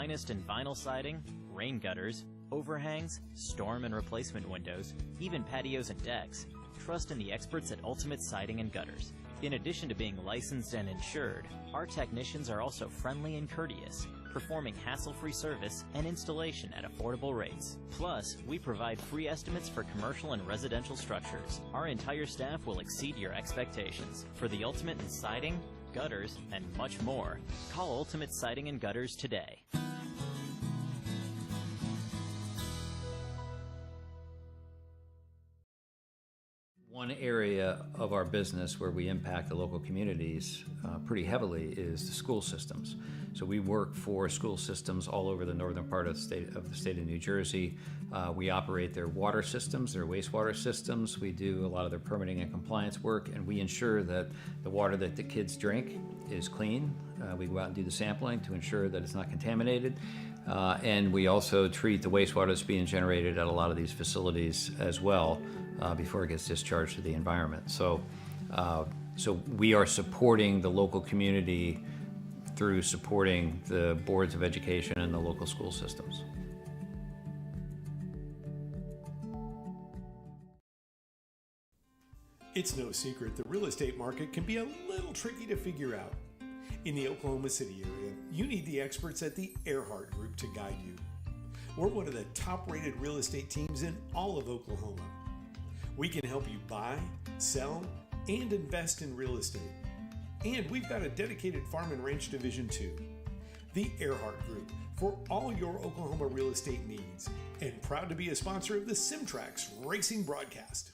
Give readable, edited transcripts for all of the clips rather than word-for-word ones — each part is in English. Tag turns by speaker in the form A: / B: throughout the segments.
A: finest in vinyl siding, rain gutters, overhangs, storm and replacement windows, even patios and decks, trust in the experts at Ultimate Siding and Gutters. In addition to being licensed and insured, our technicians are also friendly and courteous, performing hassle-free service and installation at affordable rates. Plus, we provide free estimates for commercial and residential structures. Our entire staff will exceed your expectations. For the ultimate in siding, gutters, and much more, call Ultimate Siding and Gutters today.
B: One area of our business where we impact the local communities pretty heavily is the school systems. So we work for school systems all over the northern part of the state of New Jersey. We operate their water systems, their wastewater systems. We do a lot of their permitting and compliance work, and we ensure that the water that the kids drink is clean. We go out and do the sampling to ensure that it's not contaminated. And we also treat the wastewater that's being generated at a lot of these facilities as well before it gets discharged to the environment. So we are supporting the local community through supporting the boards of education and the local school systems.
C: It's no secret the real estate market can be a little tricky to figure out. In the Oklahoma City area, you need the experts at the Earhart Group to guide you. We're one of the top-rated real estate teams in all of Oklahoma. We can help you buy, sell, and invest in real estate. And we've got a dedicated farm and ranch division too. The Earhart Group for all your Oklahoma real estate needs, and proud to be a sponsor of the Simtrax Racing broadcast.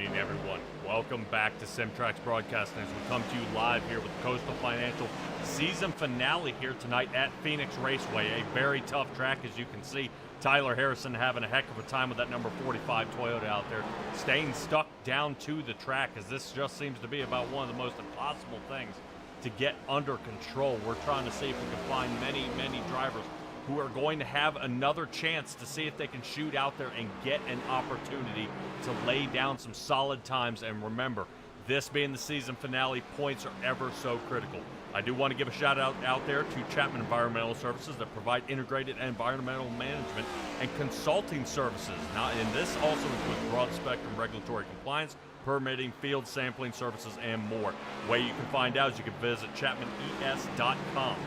D: evening, everyone. Welcome back to Simtrax Broadcasting as we come to you live here with the Coastal Financial season finale here tonight at Phoenix Raceway. A very tough track, as you can see. Tyler Harrison having a heck of a time with that number 45 Toyota out there, staying stuck down to the track, as this just seems to be about one of the most impossible things to get under control. We're trying to see if we can find many drivers who are going to have another chance to see if they can shoot out there and get an opportunity to lay down some solid times. And remember, this being the season finale, points are ever so critical. I do want to give a shout out there to Chapman Environmental Services that provide integrated environmental management and consulting services. Now, and this also includes broad spectrum regulatory compliance, permitting, field sampling services, and more. The way you can find out is you can visit chapmanes.com.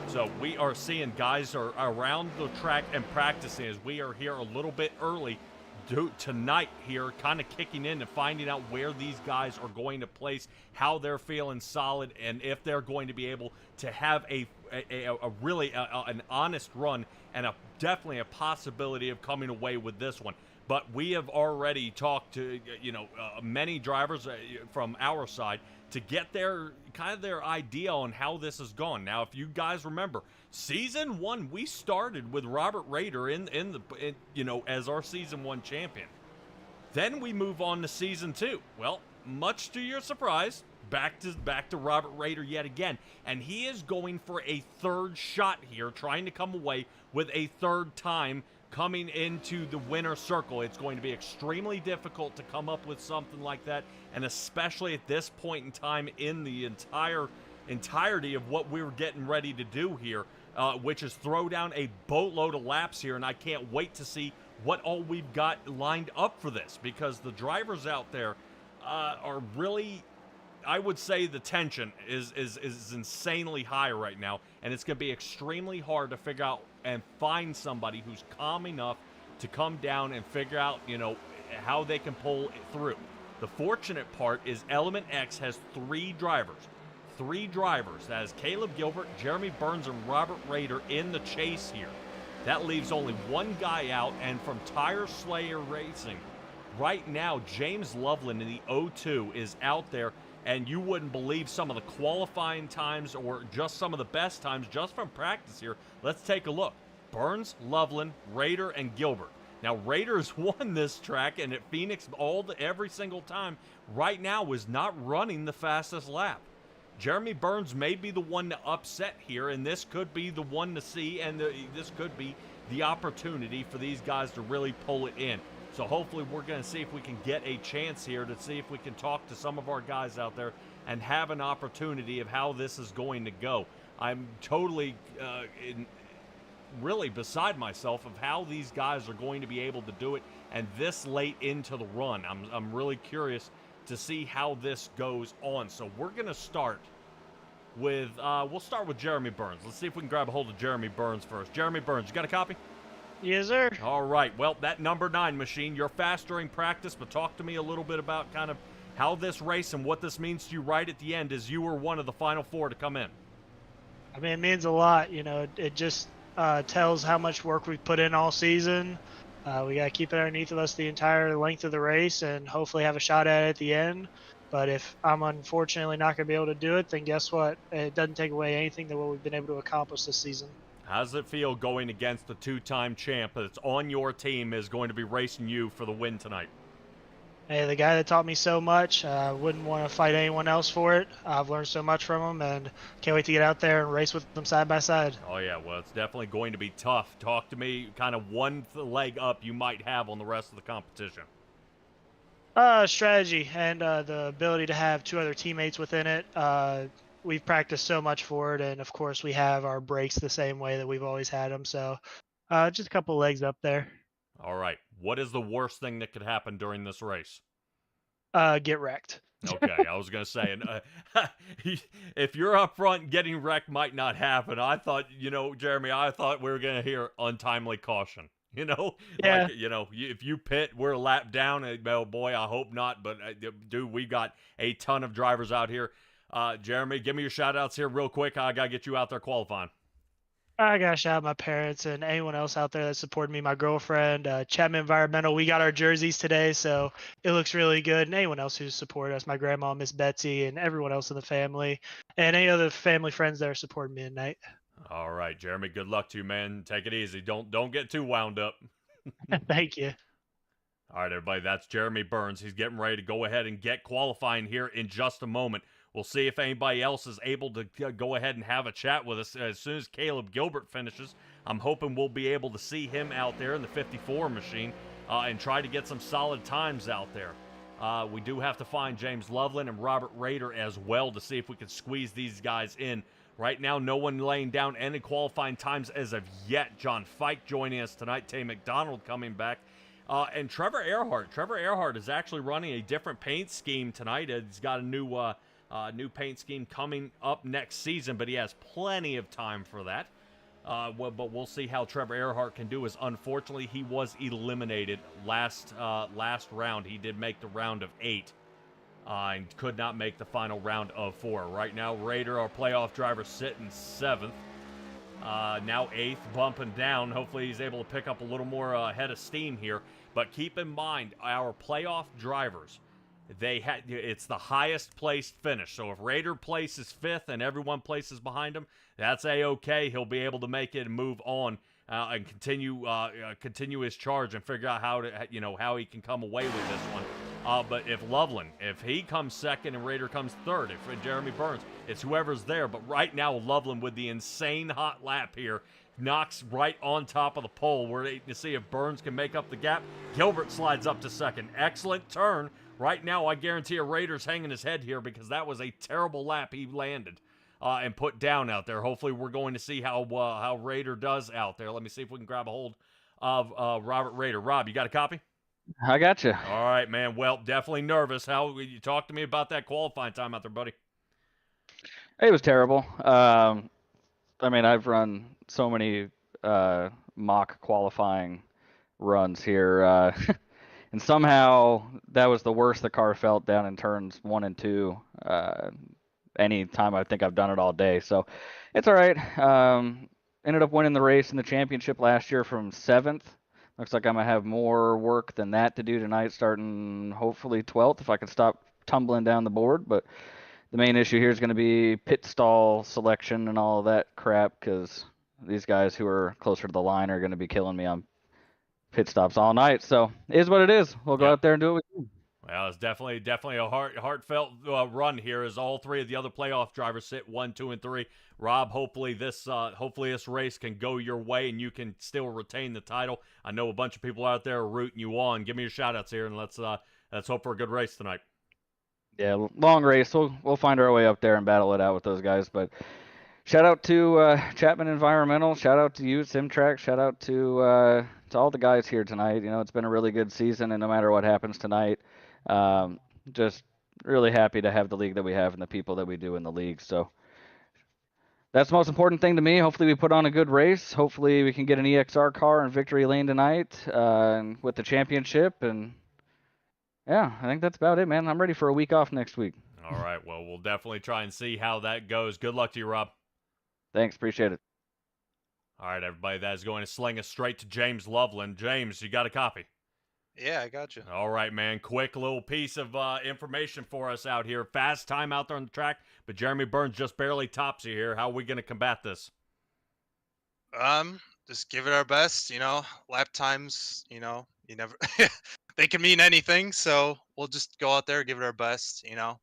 D: So we are seeing guys are around the track and practicing as we are here a little bit early tonight here, kind of kicking in and finding out where these guys are going to place, how they're feeling solid, and if they're going to be able to have a really an honest run and definitely a possibility of coming away with this one. But we have already talked to many drivers from our side to get their idea on how this has gone. Now, if you guys remember, season one we started with Robert Roeder as our season one champion. Then we move on to season two. Well, much to your surprise, back to Robert Roeder yet again, and he is going for a third shot here, trying to come away with a third time coming into the winner circle. It's going to be extremely difficult to come up with something like that, and especially at this point in time in the entirety of what we were getting ready to do here, which is throw down a boatload of laps here, and I can't wait to see what all we've got lined up for this, because the drivers out there are really, I would say the tension is insanely high right now, and it's going to be extremely hard to figure out and find somebody who's calm enough to come down and figure out, how they can pull it through. The fortunate part is Element X has three drivers. That is Caleb Gilbert, Jeremy Burns, and Robert Roeder in the chase here. That leaves only one guy out, and from Tire Slayer Racing, right now, James Loveland in the 02 is out there, and you wouldn't believe some of the qualifying times or just some of the best times just from practice here. Let's take a look. Burns, Loveland, Roeder, and Gilbert. Now, Raiders won this track, and at Phoenix every single time right now is not running the fastest lap. Jeremy Burns may be the one to upset here, and this could be the one to see, and this could be the opportunity for these guys to really pull it in. So hopefully we're going to see if we can get a chance here to see if we can talk to some of our guys out there and have an opportunity of how this is going to go. I'm totally really beside myself of how these guys are going to be able to do it, and this late into the run. I'm really curious to see how this goes on. So we're going to start with, we'll start with Jeremy Burns. Let's see if we can grab a hold of Jeremy Burns first. Jeremy Burns, you got a copy?
E: Yes, sir.
D: All right. Well, that number 9 machine, you're fast during practice, but talk to me a little bit about kind of how this race and what this means to you right at the end, as you were one of the final 4 to come in.
E: I mean, it means a lot. It just tells how much work we've put in all season. We got to keep it underneath of us the entire length of the race and hopefully have a shot at it at the end. But if I'm unfortunately not going to be able to do it, then guess what? It doesn't take away anything that what we've been able to accomplish this season.
D: How does it feel going against the 2-time champ that's on your team is going to be racing you for the win tonight?
E: Hey, the guy that taught me so much, wouldn't want to fight anyone else for it. I've learned so much from him, and can't wait to get out there and race with them side by side.
D: Oh, yeah, well, it's definitely going to be tough. Talk to me kind of one leg up you might have on the rest of the competition.
E: Strategy and the ability to have 2 other teammates within it. We've practiced so much for it, and of course we have our brakes the same way that we've always had them. So just a couple legs up there.
D: All right. What is the worst thing that could happen during this race?
E: Get wrecked.
D: Okay, I was going to say, if you're up front, getting wrecked might not happen. I thought, Jeremy, I thought we were going to hear untimely caution.
E: Yeah.
D: Like, if you pit, we're a lap down. Oh, boy, I hope not. But, dude, we got a ton of drivers out here. Jeremy, give me your shout-outs here real quick. I got to get you out there qualifying.
E: I gotta shout out my parents and anyone else out there that supported me. My girlfriend, Chapman Environmental. We got our jerseys today, so it looks really good. And anyone else who's supported us, my grandma, Miss Betsy, and everyone else in the family, and any other family friends that are supporting me tonight.
D: All right, Jeremy. Good luck to you, man. Take it easy. Don't get too wound up.
E: Thank you.
D: All right, everybody. That's Jeremy Burns. He's getting ready to go ahead and get qualifying here in just a moment. We'll see if anybody else is able to go ahead and have a chat with us as soon as Caleb Gilbert finishes. I'm hoping we'll be able to see him out there in the 54 machine and try to get some solid times out there. We do have to find James Loveland and Robert Roeder as well to see if we can squeeze these guys in. Right now, no one laying down any qualifying times as of yet. John Fike joining us tonight. Tay McDonald coming back. And Trevor Earhart. Trevor Earhart is actually running a different paint scheme tonight. He's got a new paint scheme coming up next season, but he has plenty of time for that. But we'll see how Trevor Earhart can do. As unfortunately, he was eliminated last round. He did make the round of 8 and could not make the final round of 4. Right now, Raider, our playoff driver, sitting 7th. Now 8th, bumping down. Hopefully he's able to pick up a little more head of steam here. But keep in mind, our playoff drivers, it's the highest placed finish. So if Raider places 5th and everyone places behind him, that's a-okay. He'll be able to make it and move on and continue his charge and figure out how he can come away with this one. But if Loveland, if he comes 2nd and Raider comes 3rd, if Jeremy Burns, it's whoever's there. But right now, Loveland with the insane hot lap here knocks right on top of the pole. We're waiting to see if Burns can make up the gap. Gilbert slides up to 2nd. Excellent turn. Right now, I guarantee a Raider's hanging his head here because that was a terrible lap he landed and put down out there. Hopefully, we're going to see how Raider does out there. Let me see if we can grab a hold of Robert Roeder. Rob, you got a copy?
F: I got you.
D: All right, man. Well, definitely nervous. How you talk to me about that qualifying time out there, buddy?
F: It was terrible. I mean, I've run so many mock qualifying runs here, and somehow that was the worst the car felt down in turns 1 and 2. Any time I think I've done it all day, so it's all right. Ended up winning the race in the championship last year from 7th. Looks like I'm gonna have more work than that to do tonight, starting hopefully 12th if I can stop tumbling down the board. But the main issue here is going to be pit stall selection and all of that crap, because these guys who are closer to the line are going to be killing me on pit stops all night. So it is what it is. We'll go out there and do what we can.
D: Well, it's definitely a heartfelt run here as all 3 of the other playoff drivers sit 1, 2, and 3. Rob, hopefully this race can go your way and you can still retain the title. I know a bunch of people out there are rooting you on. Give me your shout-outs here, and let's hope for a good race tonight.
F: Yeah, long race. We'll find our way up there and battle it out with those guys. But shout out to Chapman Environmental. Shout out to you, Simtrack. Shout out to all the guys here tonight. You know, it's been a really good season, and no matter what happens tonight, just really happy to have the league that we have and the people that we do in the league. So that's the most important thing to me. Hopefully we put on a good race. Hopefully we can get an EXR car in victory lane tonight with the championship. And yeah, I think that's about it, man. I'm ready for a week off next week.
D: All right. Well, we'll definitely try and see how that goes. Good luck to you, Rob.
F: Thanks. Appreciate it.
D: All right, everybody. That is going to sling us straight to James Loveland. James, you got a copy?
G: Yeah, I got you.
D: All right, man. Quick little piece of information for us out here. Fast time out there on the track, but Jeremy Burns just barely tops you here. How are we going to combat this?
G: Just give it our best. You know, lap times. You know, you never they can mean anything. So we'll just go out there, give it our best. You know,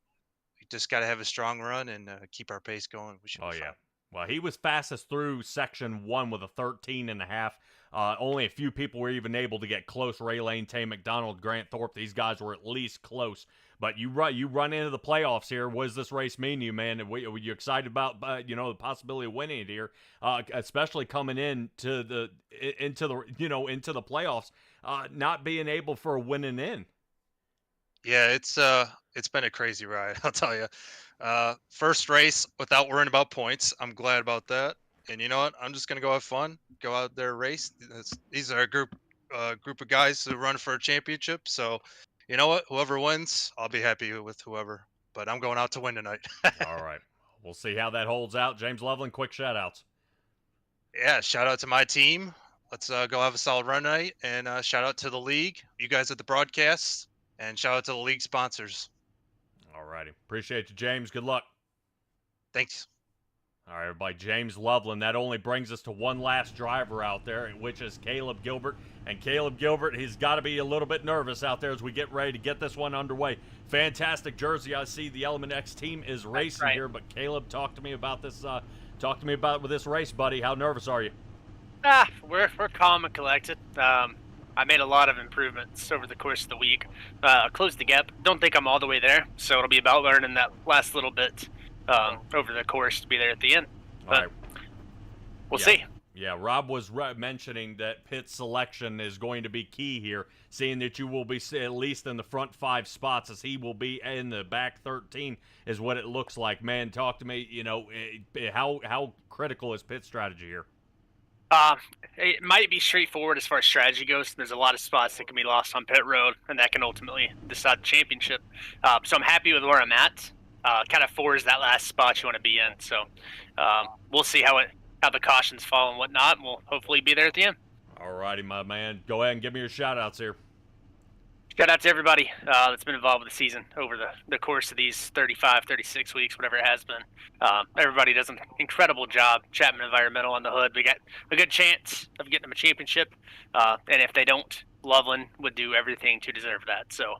G: we just got to have a strong run and keep our pace going. We should.
D: Oh yeah. Well, he was fastest through section 1 with a 13.5. Only a few people were even able to get close. Ray Lane, Tay McDonald, Grant Thorpe, these guys were at least close. But you run into the playoffs here. What does this race mean to you, man? Were you excited about the possibility of winning it here, especially coming into the playoffs, not being able for a winning in?
G: Yeah, it's been a crazy ride, I'll tell you. First race without worrying about points. I'm glad about that. And you know what? I'm just gonna go have fun, go out there, race. These are a group of guys who run for a championship. So, you know what? Whoever wins, I'll be happy with whoever. But I'm going out to win tonight.
D: All right, we'll see how that holds out. James Loveland, quick shout-outs.
G: Yeah, shout out to my team. Let's go have a solid run tonight, and shout out to the league, you guys at the broadcast, and shout out to the league sponsors.
D: All righty. Appreciate you, James. Good luck.
G: Thanks.
D: All right, everybody. James Loveland. That only brings us to one last driver out there, which is Caleb Gilbert. And Caleb Gilbert, he's got to be a little bit nervous out there as we get ready to get this one underway. Fantastic jersey. I see the Element X team is racing here, but Caleb, talk to me about this. Talk to me about with this race, buddy. How nervous are you?
H: We're calm and collected. I made a lot of improvements over the course of the week. Closed the gap. Don't think I'm all the way there, so it'll be about learning that last little bit over the course to be there at the end. But we'll see.
D: Yeah, Rob was mentioning that pit selection is going to be key here, seeing that you will be at least in the front 5 spots as he will be in the back 13 is what it looks like. Man, talk to me, how critical is pit strategy here?
H: It might be straightforward as far as strategy goes. There's a lot of spots that can be lost on pit road, and that can ultimately decide the championship. So I'm happy with where I'm at. Kind of 4 is that last spot you want to be in. So we'll see how the cautions fall and whatnot, and we'll hopefully be there at the end.
D: All righty, my man. Go ahead and give me your shout-outs here.
H: Shout out to everybody that's been involved with the season over the course of these 35, 36 weeks, whatever it has been. Everybody does an incredible job. Chapman Environmental on the hood. We got a good chance of getting them a championship. And if they don't, Loveland would do everything to deserve that. So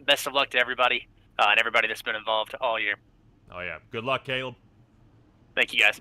H: best of luck to everybody and everybody that's been involved all year.
D: Oh, yeah. Good luck, Caleb.
H: Thank you, guys.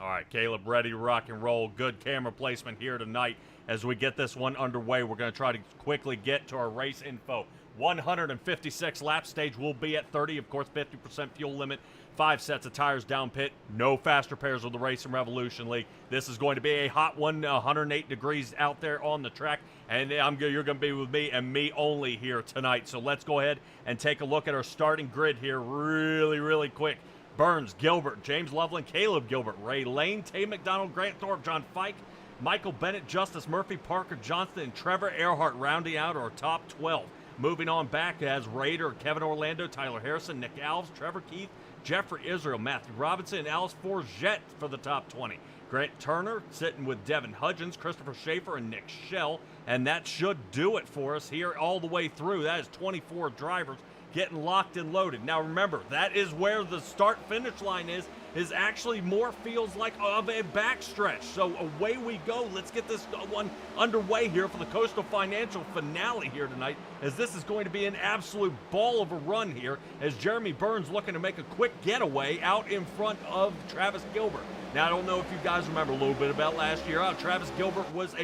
D: All right, Caleb, ready to rock and roll. Good camera placement here tonight. As we get this one underway, we're going to try to quickly get to our race info. 156 lap stage will be at 30, of course, 50% fuel limit. 5 sets of tires down pit. No faster pairs with the Racing Revolution League. This is going to be a hot one, 108 degrees out there on the track. And you're going to be with me and me only here tonight. So let's go ahead and take a look at our starting grid here really, really quick. Burns, Gilbert, James Loveland, Caleb Gilbert, Ray Lane, Tay McDonald, Grant Thorpe, John Fike, Michael Bennett, Justice Murphy, Parker Johnston, and Trevor Earhart rounding out our top 12. Moving on back as Raider, Kevin Orlando, Tyler Harrison, Nick Alves, Trevor Keith, Jeffrey Israel, Matthew Robinson, and Alice Forget for the top 20. Grant Turner sitting with Devin Hudgens, Christopher Schaefer, and Nick Schell. And that should do it for us here all the way through. That is 24 drivers getting locked and loaded. Now remember, that is where the start-finish line is actually more feels like of a backstretch. So away we go. Let's get this one underway here for the Coastal Financial finale here tonight, as this is going to be an absolute ball of a run here, as Jeremy Burns looking to make a quick getaway out in front of Travis Gilbert. Now, I don't know if you guys remember a little bit about last year. Travis Gilbert was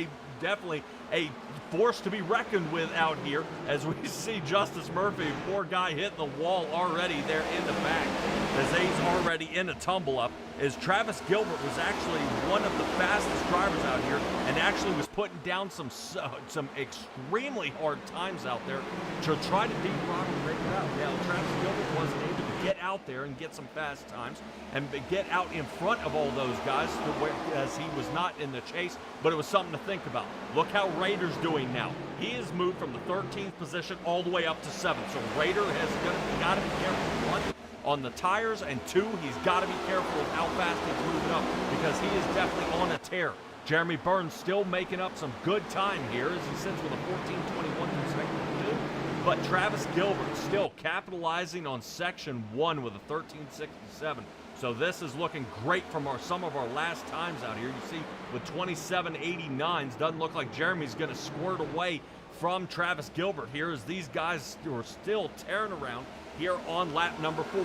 D: definitely a force to be reckoned with out here, as we see Justice Murphy, poor guy, hitting the wall already there in the back, as he's already in a tumble up, as Travis Gilbert was actually one of the fastest drivers out here and actually was putting down some extremely hard times out there to try to beat Robert Roeder out. Now, Travis Gilbert wasn't able to get out there and get some fast times and get out in front of all those guys as he was not in the chase, but it was something to think about. Look how Raider's doing now. He has moved from the 13th position all the way up to 7th. So Raider has got to be careful, 1, on the tires, and 2, he's got to be careful of how fast he's moving up, because he is definitely on a tear. Jeremy Burns still making up some good time here as he sits with a 14:21 consecutive 2. But Travis Gilbert still capitalizing on Section 1 with a 13:67. So this is looking great from some of our last times out here. You see with 27:89s, doesn't look like Jeremy's going to squirt away from Travis Gilbert here, as these guys are still tearing around here on lap number 4.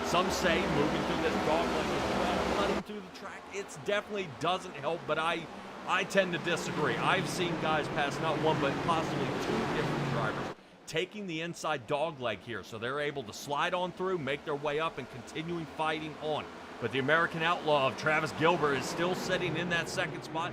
D: Some say moving through this dogleg as well, running through the track, it definitely doesn't help, but I tend to disagree. I've seen guys pass not one but possibly 2 different drivers taking the inside dogleg here, so they're able to slide on through, make their way up, and continuing fighting on. But the American Outlaw of Travis Gilbert is still sitting in that 2nd spot,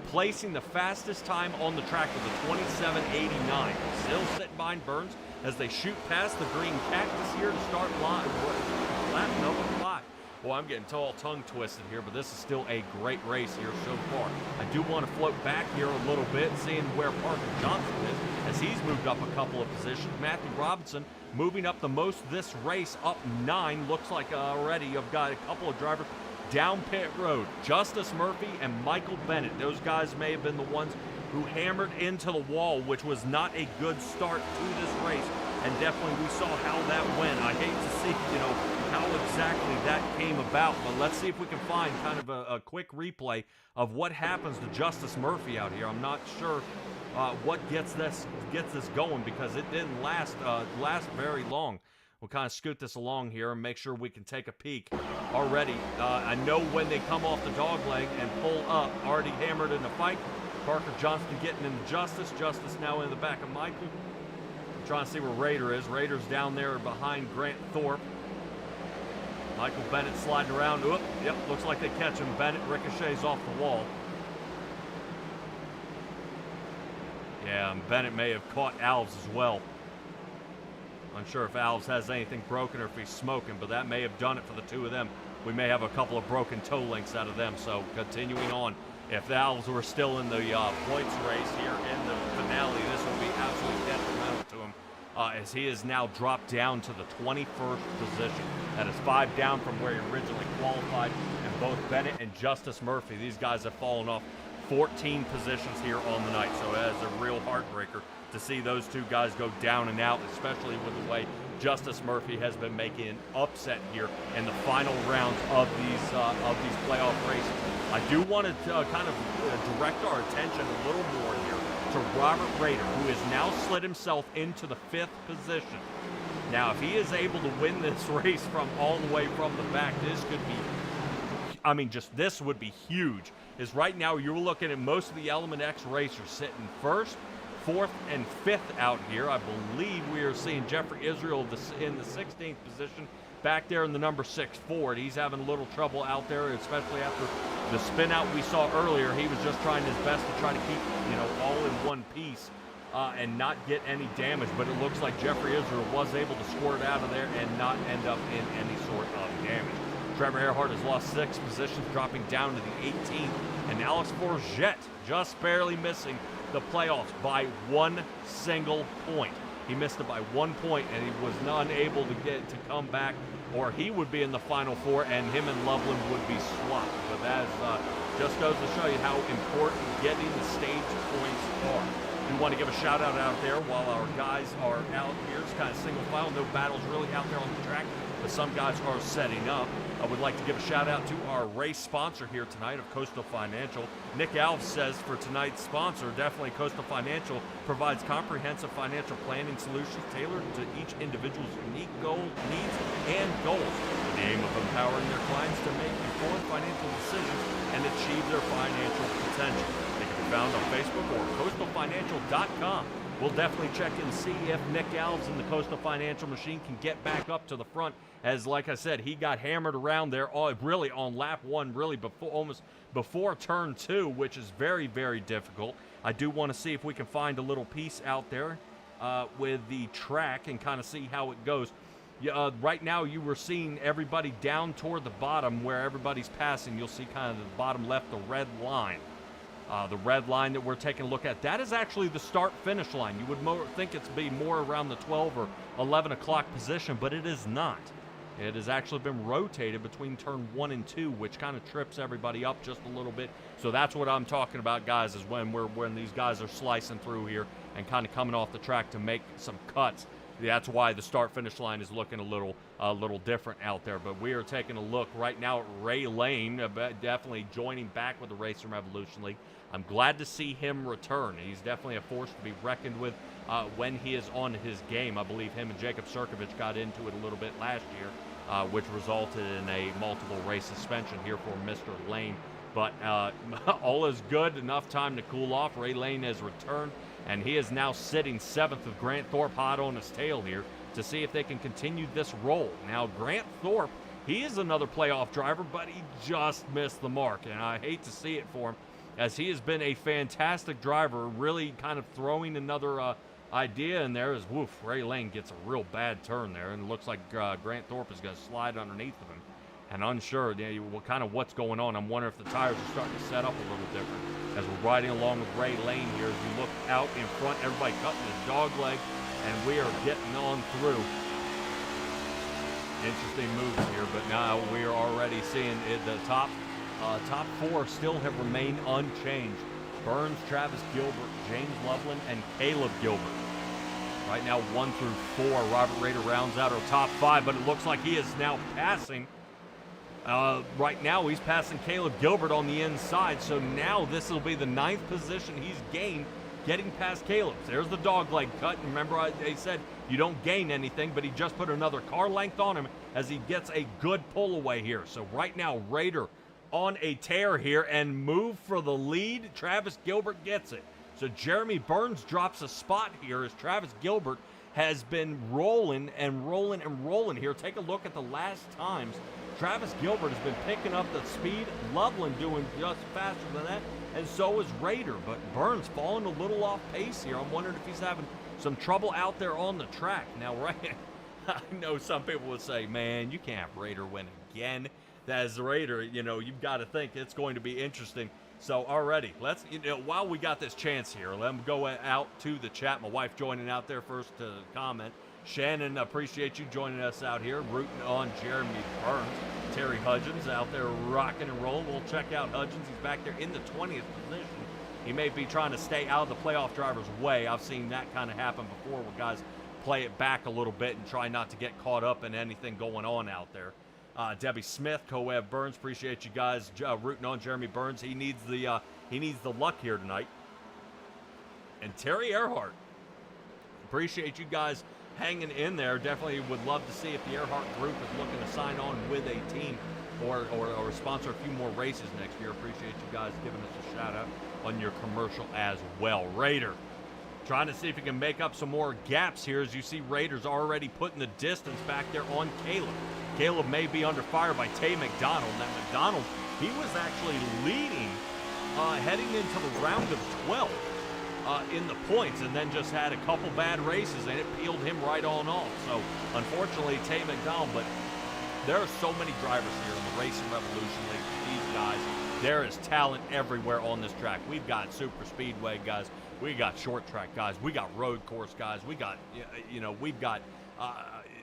D: placing the fastest time on the track with a 27:89. Still sitting behind Burns as they shoot past the green cactus here to start lap number 5. Well, I'm getting tongue twisted here, but this is still a great race here so far. I do want to float back here a little bit, seeing where Parker Johnson is, as he's moved up a couple of positions. Matthew Robinson moving up the most this race, up 9. Looks like already I've got a couple of drivers down pit road. Justice Murphy and Michael Bennett, those guys may have been the ones who hammered into the wall, which was not a good start to this race. And definitely we saw how that went. I hate to see, how exactly that came about, but let's see if we can find kind of a quick replay of what happens to Justice Murphy out here. I'm not sure what gets this going, because it didn't last very long. We'll kind of scoot this along here and make sure we can take a peek already. I know when they come off the dog leg and pull up, already hammered in the fight. Parker Johnston getting into Justice. Justice now in the back of Michael. I'm trying to see where Raider is. Raider's down there behind Grant Thorpe. Michael Bennett sliding around. Oop, yep, looks like they catch him. Bennett ricochets off the wall. Yeah, and Bennett may have caught Alves as well. Unsure if Alves has anything broken or if he's smoking, but that may have done it for the two of them. We may have a couple of broken toe links out of them, so continuing on. If the Alves were still in the points race here in the finale, this would be absolutely detrimental to him, as he is now dropped down to the 21st position. That is 5 down from where he originally qualified, and both Bennett and Justice Murphy, these guys have fallen off 14 positions here on the night, so it is a real heartbreaker to see those two guys go down and out, especially with the way Justice Murphy has been making an upset here in the final rounds of these playoff races. I do want to kind of direct our attention a little more here to Robert Roeder, who has now slid himself into the 5th position. Now, if he is able to win this race from all the way from the back, this could be, this would be huge. Is right now you're looking at most of the Element X racers sitting 1st, 4th, and 5th out here. I believe we are seeing Jeffrey Israel in the 16th position, back there in the number 6 Ford. He's having a little trouble out there, especially after the spin out we saw earlier. He was just trying his best to try to keep, all in one piece and not get any damage. But it looks like Jeffrey Israel was able to squirt out of there and not end up in any sort of damage. Trevor Earhart has lost 6 positions, dropping down to the 18th. And Alex Forget just barely missing the playoffs by 1 single point. He missed it by 1 point, and he was not able to come back, or he would be in the Final Four, and him and Loveland would be swapped. But that just goes to show you how important getting the stage points are. We want to give a shout out there while our guys are out here. It's kind of single file, no battles really out there on the track, but some guys are setting up. I would like to give a shout out to our race sponsor here tonight of Coastal Financial. Nick Alves says for tonight's sponsor, definitely Coastal Financial provides comprehensive financial planning solutions tailored to each individual's unique needs and goals, with the aim of empowering their clients to make informed financial decisions and achieve their financial potential. They can be found on Facebook or coastalfinancial.com. We'll definitely check and see if Nick Alves and the Coastal Financial machine can get back up to the front, as like I said, he got hammered around there really on lap 1, really almost before turn 2, which is very, very difficult. I do want to see if we can find a little piece out there with the track and kind of see how it goes. Right now you were seeing everybody down toward the bottom where everybody's passing. You'll see kind of the bottom left, the red line. The red line that we're taking a look at, that is actually the start-finish line. You would think it's be more around the 12 or 11 o'clock position, but it is not. It has actually been rotated between turn 1 and 2, which kind of trips everybody up just a little bit. So that's what I'm talking about, guys, is when these guys are slicing through here and kind of coming off the track to make some cuts. That's why the start-finish line is looking a little different out there. But we are taking a look right now at Ray Lane, definitely joining back with the Racing Revolution League. I'm glad to see him return. He's definitely a force to be reckoned with when he is on his game. I believe him and Jacob Sirkovich got into it a little bit last year, which resulted in a multiple race suspension here for Mr. Lane. But all is good, enough time to cool off. Ray Lane has returned, and he is now sitting 7th with Grant Thorpe hot on his tail here to see if they can continue this roll. Now, Grant Thorpe, he is another playoff driver, but he just missed the mark, and I hate to see it for him, as he has been a fantastic driver, really kind of throwing another idea in there. As Ray Lane gets a real bad turn there, and it looks like Grant Thorpe is going to slide underneath of him. And unsure kind of what's going on. I'm wondering if the tires are starting to set up a little different. As we're riding along with Ray Lane here, as you look out in front, everybody cutting his dog leg, and we are getting on through. Interesting moves here, but now we're already seeing the top four still have remained unchanged. Burns, Travis Gilbert, James Loveland, and Caleb Gilbert. Right now, 1 through 4. Robert Roeder rounds out our top 5, but it looks like he is now passing. Right now, he's passing Caleb Gilbert on the inside, so now this will be the 9th position he's gained, getting past Caleb. There's the dog leg cut. Remember, they said you don't gain anything, but he just put another car length on him as he gets a good pull away here. So right now, Roeder on a tear here and move for the lead. Travis Gilbert gets it. So Jeremy Burns drops a spot here as Travis Gilbert has been rolling and rolling and rolling here. Take a look at the last times. Travis Gilbert has been picking up the speed. Loveland doing just faster than that, and so is Roeder. But Burns falling a little off pace here. I'm wondering if he's having some trouble out there on the track. Now, right, I know some people would say, man, you can't have Roeder win again. As Roeder, you've got to think it's going to be interesting. So already, let's, while we got this chance here, let me go out to the chat. My wife joining out there first to comment. Shannon, appreciate you joining us out here, rooting on Jeremy Burns. Terry Hudgens out there rocking and rolling. We'll check out Hudgens. He's back there in the 20th position. He may be trying to stay out of the playoff driver's way. I've seen that kind of happen before where guys play it back a little bit and try not to get caught up in anything going on out there. Debbie Smith, Coeb Burns, appreciate you guys rooting on Jeremy Burns. He needs the luck here tonight. And Terry Earhart, appreciate you guys hanging in there. Definitely would love to see if the Earhart group is looking to sign on with a team or sponsor a few more races next year. Appreciate you guys giving us a shout out on your commercial as well. Roeder trying to see if he can make up some more gaps here. As you see, Raiders already putting the distance back there on Caleb. Caleb may be under fire by Tay McDonald. Now McDonald, he was actually leading heading into the round of 12 in the points, and then just had a couple bad races, and it peeled him right on off. So unfortunately, Tay McDonald, but there are so many drivers here in the Racing Revolution League. These guys, there is talent everywhere on this track. We've got super speedway guys. We got short track guys. We got road course guys. We got, we've got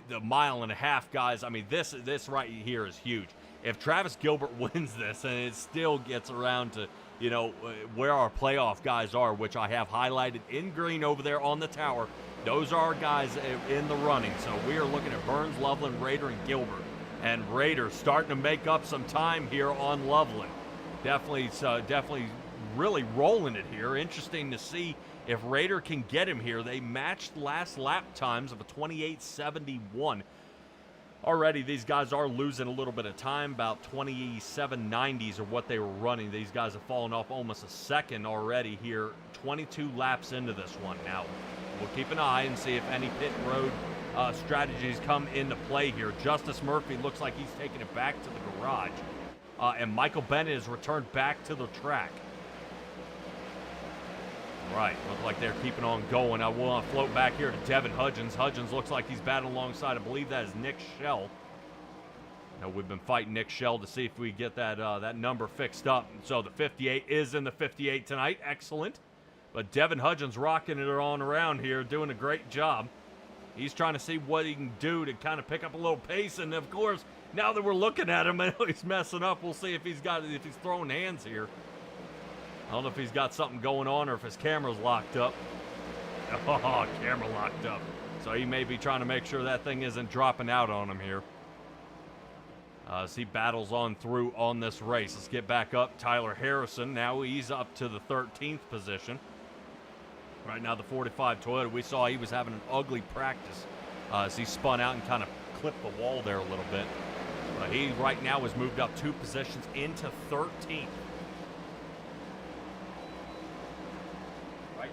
D: the mile and a half guys. I mean, this right here is huge. If Travis Gilbert wins this and it still gets around to, where our playoff guys are, which I have highlighted in green over there on the tower, those are our guys in the running. So we are looking at Burns, Loveland, Roeder, and Gilbert. And Roeder starting to make up some time here on Loveland. Definitely really rolling it here. Interesting to see if Roeder can get him here. They matched last lap times of a 28.71. Already these guys are losing a little bit of time. About 27.90s are what they were running. These guys have fallen off almost a second already here. 22 laps into this one. Now we'll keep an eye and see if any pit road strategies come into play here. Justice Murphy looks like he's taking it back to the garage. And Michael Bennett is returned back to the track. Right, look like they're keeping on going. I want to float back here to Devin Hudgens. Hudgens looks like he's battling alongside, I believe that is Nick Schell. Now we've been fighting Nick Schell to see if we get that number fixed up. So the 58 is in the 58 tonight. Excellent. But Devin Hudgens rocking it on around here, doing a great job. He's trying to see what he can do to kind of pick up a little pace. And of course, now that we're looking at him, he's messing up. We'll see if he's throwing hands here. I don't know if he's got something going on or if his camera's locked up. Oh, camera locked up. So he may be trying to make sure that thing isn't dropping out on him here. As he battles on through on this race. Let's get back up. Tyler Harrison, now he's up to the 13th position. Right now the 45 Toyota, we saw he was having an ugly practice as he spun out and kind of clipped the wall there a little bit. But he right now has moved up 2 positions into 13th.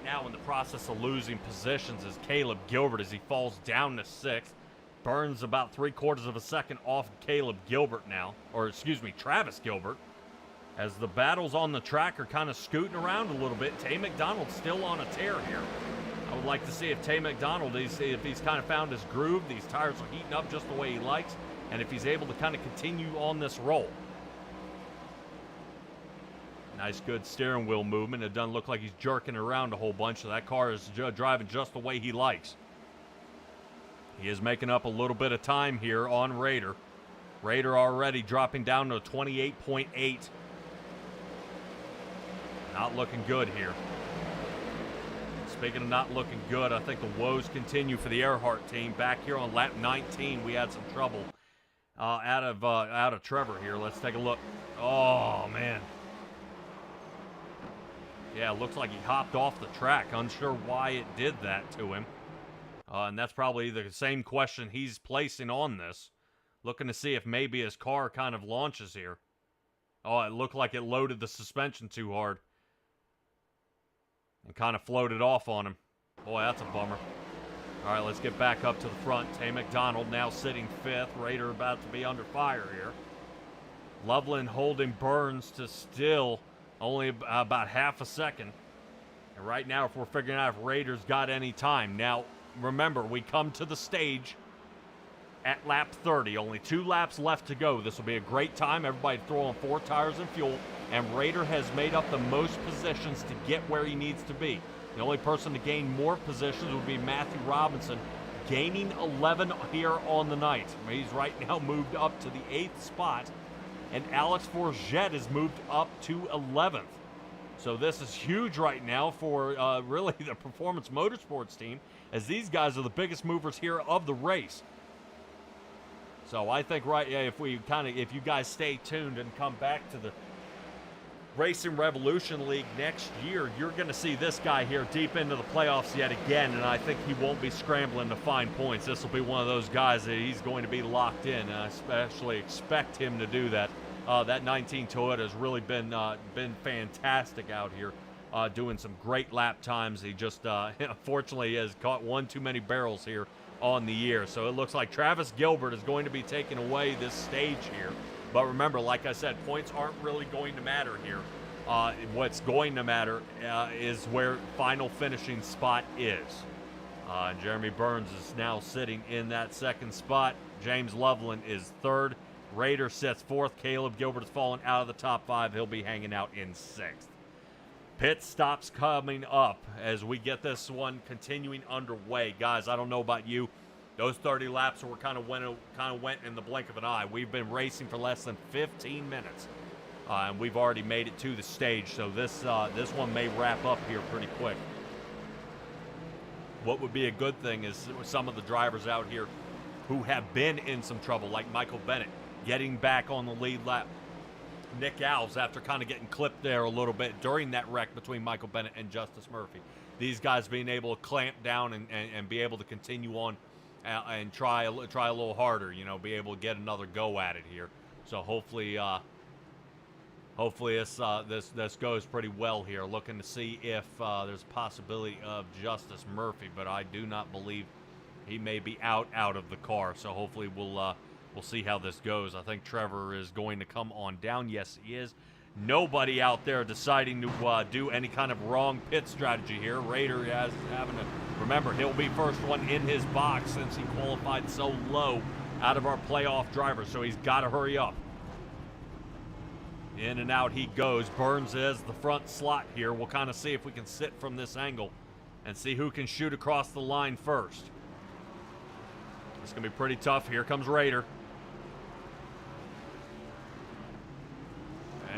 D: Now in the process of losing positions is Caleb Gilbert as he falls down to 6th. Burns about 3/4 of a second off Caleb Gilbert now, or excuse me, Travis Gilbert. As the battles on the track are kind of scooting around a little bit. Tay McDonald's still on a tear here. I would like to see if Tay McDonald, if he's kind of found his groove, these tires are heating up just the way he likes, and if he's able to kind of continue on this roll. Nice, good steering wheel movement. It doesn't look like he's jerking around a whole bunch, so that car is driving just the way he likes. He is making up a little bit of time here on Roeder. Roeder already dropping down to 28.8. Not looking good here. Speaking of not looking good, I think the woes continue for the Earhart team. Back here on lap 19, we had some trouble out of Trevor here. Let's take a look. Oh, man. Yeah, it looks like he hopped off the track. Unsure why it did that to him. And that's probably the same question he's placing on this. Looking to see if maybe his car kind of launches here. Oh, it looked like it loaded the suspension too hard. And kind of floated off on him. Boy, that's a bummer. All right, let's get back up to the front. Tay McDonald now sitting 5th. Roeder about to be under fire here. Loveland holding Burns to still only about half a second. And right now, if we're figuring out if Roeder's got any time. Now, remember, we come to the stage at lap 30. Only 2 laps left to go. This will be a great time. Everybody throw on 4 tires and fuel. And Roeder has made up the most positions to get where he needs to be. The only person to gain more positions would be Matthew Robinson, gaining 11 here on the night. He's right now moved up to the 8th spot. And Alex Forget has moved up to 11th. So this is huge right now for really the Performance Motorsports team, as these guys are the biggest movers here of the race. So I think if you guys stay tuned and come back to the Racing Revolution League next year, you're going to see this guy here deep into the playoffs yet again, and I think he won't be scrambling to find points. This will be one of those guys that he's going to be locked in, and I especially expect him to do that. That 19 Toyota has really been fantastic out here, doing some great lap times. He just unfortunately has caught one too many barrels here on the year. So it looks like Travis Gilbert is going to be taking away this stage here. But remember, like I said, points aren't really going to matter here. What's going to matter is where final finishing spot is. Jeremy Burns is now sitting in that 2nd spot. James Loveland is 3rd. Roeder sits 4th. Caleb Gilbert has fallen out of the top 5. He'll be hanging out in 6th. Pit stops coming up as we get this one continuing underway. Guys, I don't know about you. Those 30 laps were kind of went in the blink of an eye. We've been racing for less than 15 minutes, and we've already made it to the stage. So this one may wrap up here pretty quick. What would be a good thing is some of the drivers out here who have been in some trouble, like Michael Bennett, getting back on the lead lap. Nick Alves, after kind of getting clipped there a little bit during that wreck between Michael Bennett and Justice Murphy. These guys being able to clamp down and be able to continue on and try a little harder, be able to get another go at it here. So hopefully this goes pretty well here. Looking to see if there's a possibility of Justice Murphy, but I do not believe he may be out of the car. So hopefully we'll see how this goes. I think Trevor is going to come on down. Yes, he is. Nobody out there deciding to do any kind of wrong pit strategy here. Roeder is having to remember, he'll be first one in his box since he qualified so low out of our playoff drivers, so he's got to hurry up. In and out he goes. Burns is the front slot here. We'll kind of see if we can sit from this angle and see who can shoot across the line first. It's going to be pretty tough. Here comes Roeder.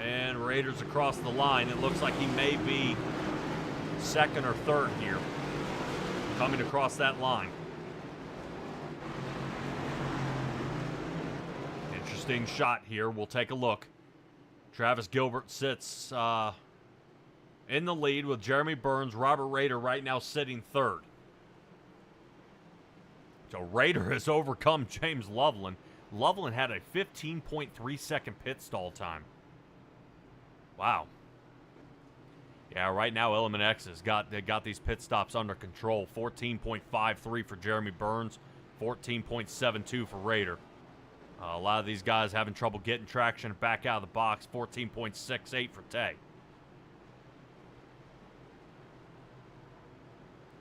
D: And Roeder's across the line. It looks like he may be 2nd or 3rd here, coming across that line. Interesting shot here. We'll take a look. Travis Gilbert sits in the lead with Jeremy Burns. Robert Roeder right now sitting 3rd. So Roeder has overcome James Loveland. Loveland had a 15.3 second pit stall time. Wow. Yeah, right now Element X has got these pit stops under control. 14.53 for Jeremy Burns, 14.72 for Roeder. A lot of these guys having trouble getting traction back out of the box. 14.68 for Tay.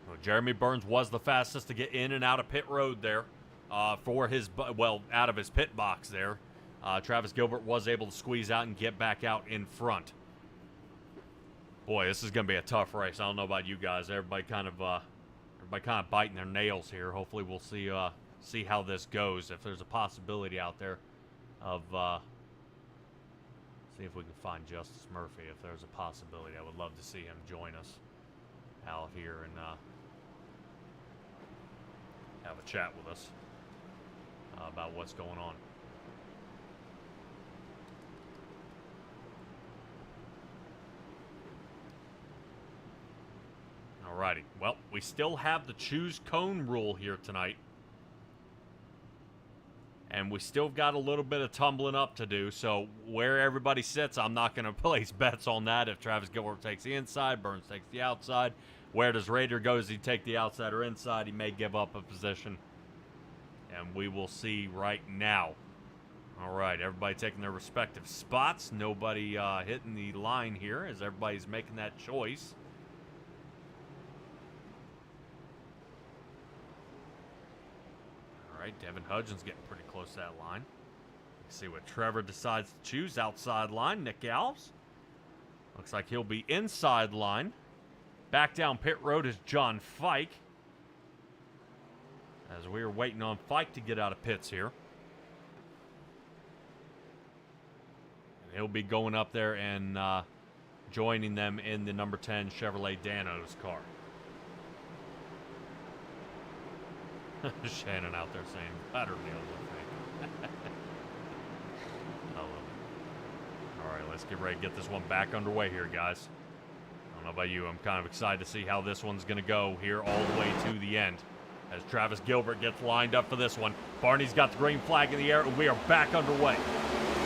D: Well, Jeremy Burns was the fastest to get in and out of pit road there for his, out of his pit box there. Travis Gilbert was able to squeeze out and get back out in front. Boy, this is going to be a tough race. I don't know about you guys. Everybody kind of biting their nails here. Hopefully we'll see see how this goes. If there's a possibility out there of see if we can find Justice Murphy. If there's a possibility, I would love to see him join us out here and have a chat with us about what's going on. Alrighty. Well, we still have the choose cone rule here tonight. And we still got a little bit of tumbling up to do. So where everybody sits, I'm not going to place bets on that. If Travis Gilbert takes the inside, Burns takes the outside. Where does Rader go? Does he take the outside or inside? He may give up a position. And we will see right now. All right, everybody taking their respective spots. Nobody hitting the line here as everybody's making that choice. All right, Devin Hudgens getting pretty close to that line. Let's see what Trevor decides to choose. Outside line, Nick Alves. Looks like he'll be inside line. Back down pit road is John Fike. As we are waiting on Fike to get out of pits here. And he'll be going up there and joining them in the number 10 Chevrolet Dano's car. Shannon out there saying, better deal with me. I love it. All right, let's get ready to get this one back underway here, guys. I don't know about you. I'm kind of excited to see how this one's going to go here all the way to the end. As Travis Gilbert gets lined up for this one. Barney's got the green flag in the air, and we are back underway.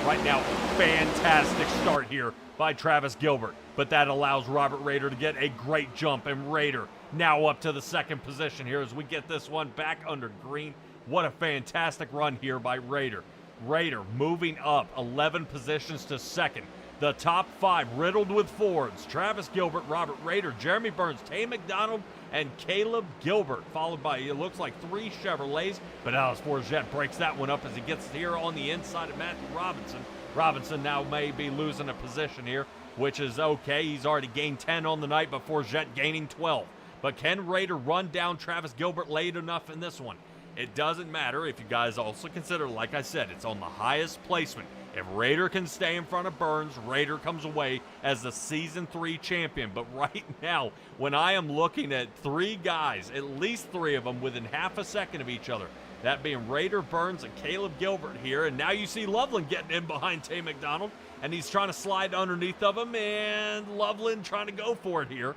D: Right now, fantastic start here by Travis Gilbert. But that allows Robert Roeder to get a great jump, and Roeder now up to the second position here as we get this one back under green. What a fantastic run here by Roeder. Roeder moving up 11 positions to second. The top 5 riddled with Fords. Travis Gilbert, Robert Roeder, Jeremy Burns, Tay McDonald, and Caleb Gilbert, followed by, it looks like 3 Chevrolets, but Alex Forget breaks that one up as he gets here on the inside of Matthew Robinson. Robinson now may be losing a position here, which is okay. He's already gained 10 on the night, but Forget gaining 12. But can Roeder run down Travis Gilbert late enough in this one? It doesn't matter if you guys also consider, like I said, it's on the highest placement. If Roeder can stay in front of Burns, Roeder comes away as the Season 3 champion. But right now, when I am looking at 3 guys, at least 3 of them within half a second of each other, that being Roeder, Burns, and Caleb Gilbert here, and now you see Loveland getting in behind Tay McDonald, and he's trying to slide underneath of him, and Loveland trying to go for it here.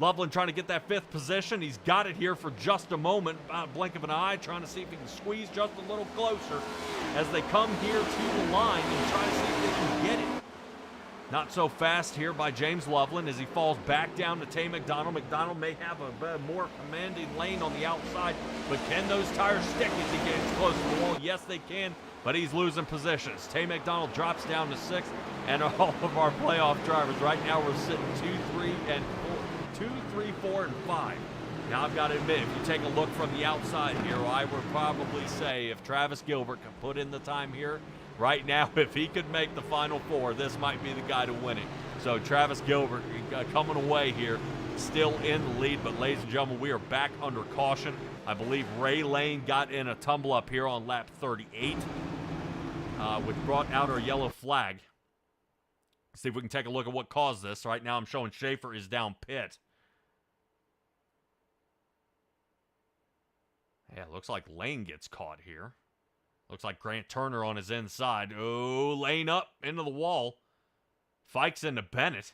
D: Loveland trying to get that 5th position. He's got it here for just a moment, about a blink of an eye, trying to see if he can squeeze just a little closer as they come here to the line and try to see if they can get it. Not so fast here by James Loveland as he falls back down to Tay McDonald. McDonald may have a more commanding lane on the outside, but can those tires stick as he gets close to the wall? Yes, they can, but he's losing positions. Tay McDonald drops down to 6th, and all of our playoff drivers right now we're sitting 2, 3, 4, and 5. Now, I've got to admit, if you take a look from the outside here, I would probably say if Travis Gilbert could put in the time here, right now, if he could make the Final 4, this might be the guy to win it. So Travis Gilbert coming away here, still in the lead. But, ladies and gentlemen, we are back under caution. I believe Ray Lane got in a tumble up here on lap 38, which brought out our yellow flag. See if we can take a look at what caused this. Right now, I'm showing Schaefer is down pit. Yeah, looks like Lane gets caught here. Looks like Grant Turner on his inside. Oh, Lane up into the wall. Fikes into Bennett.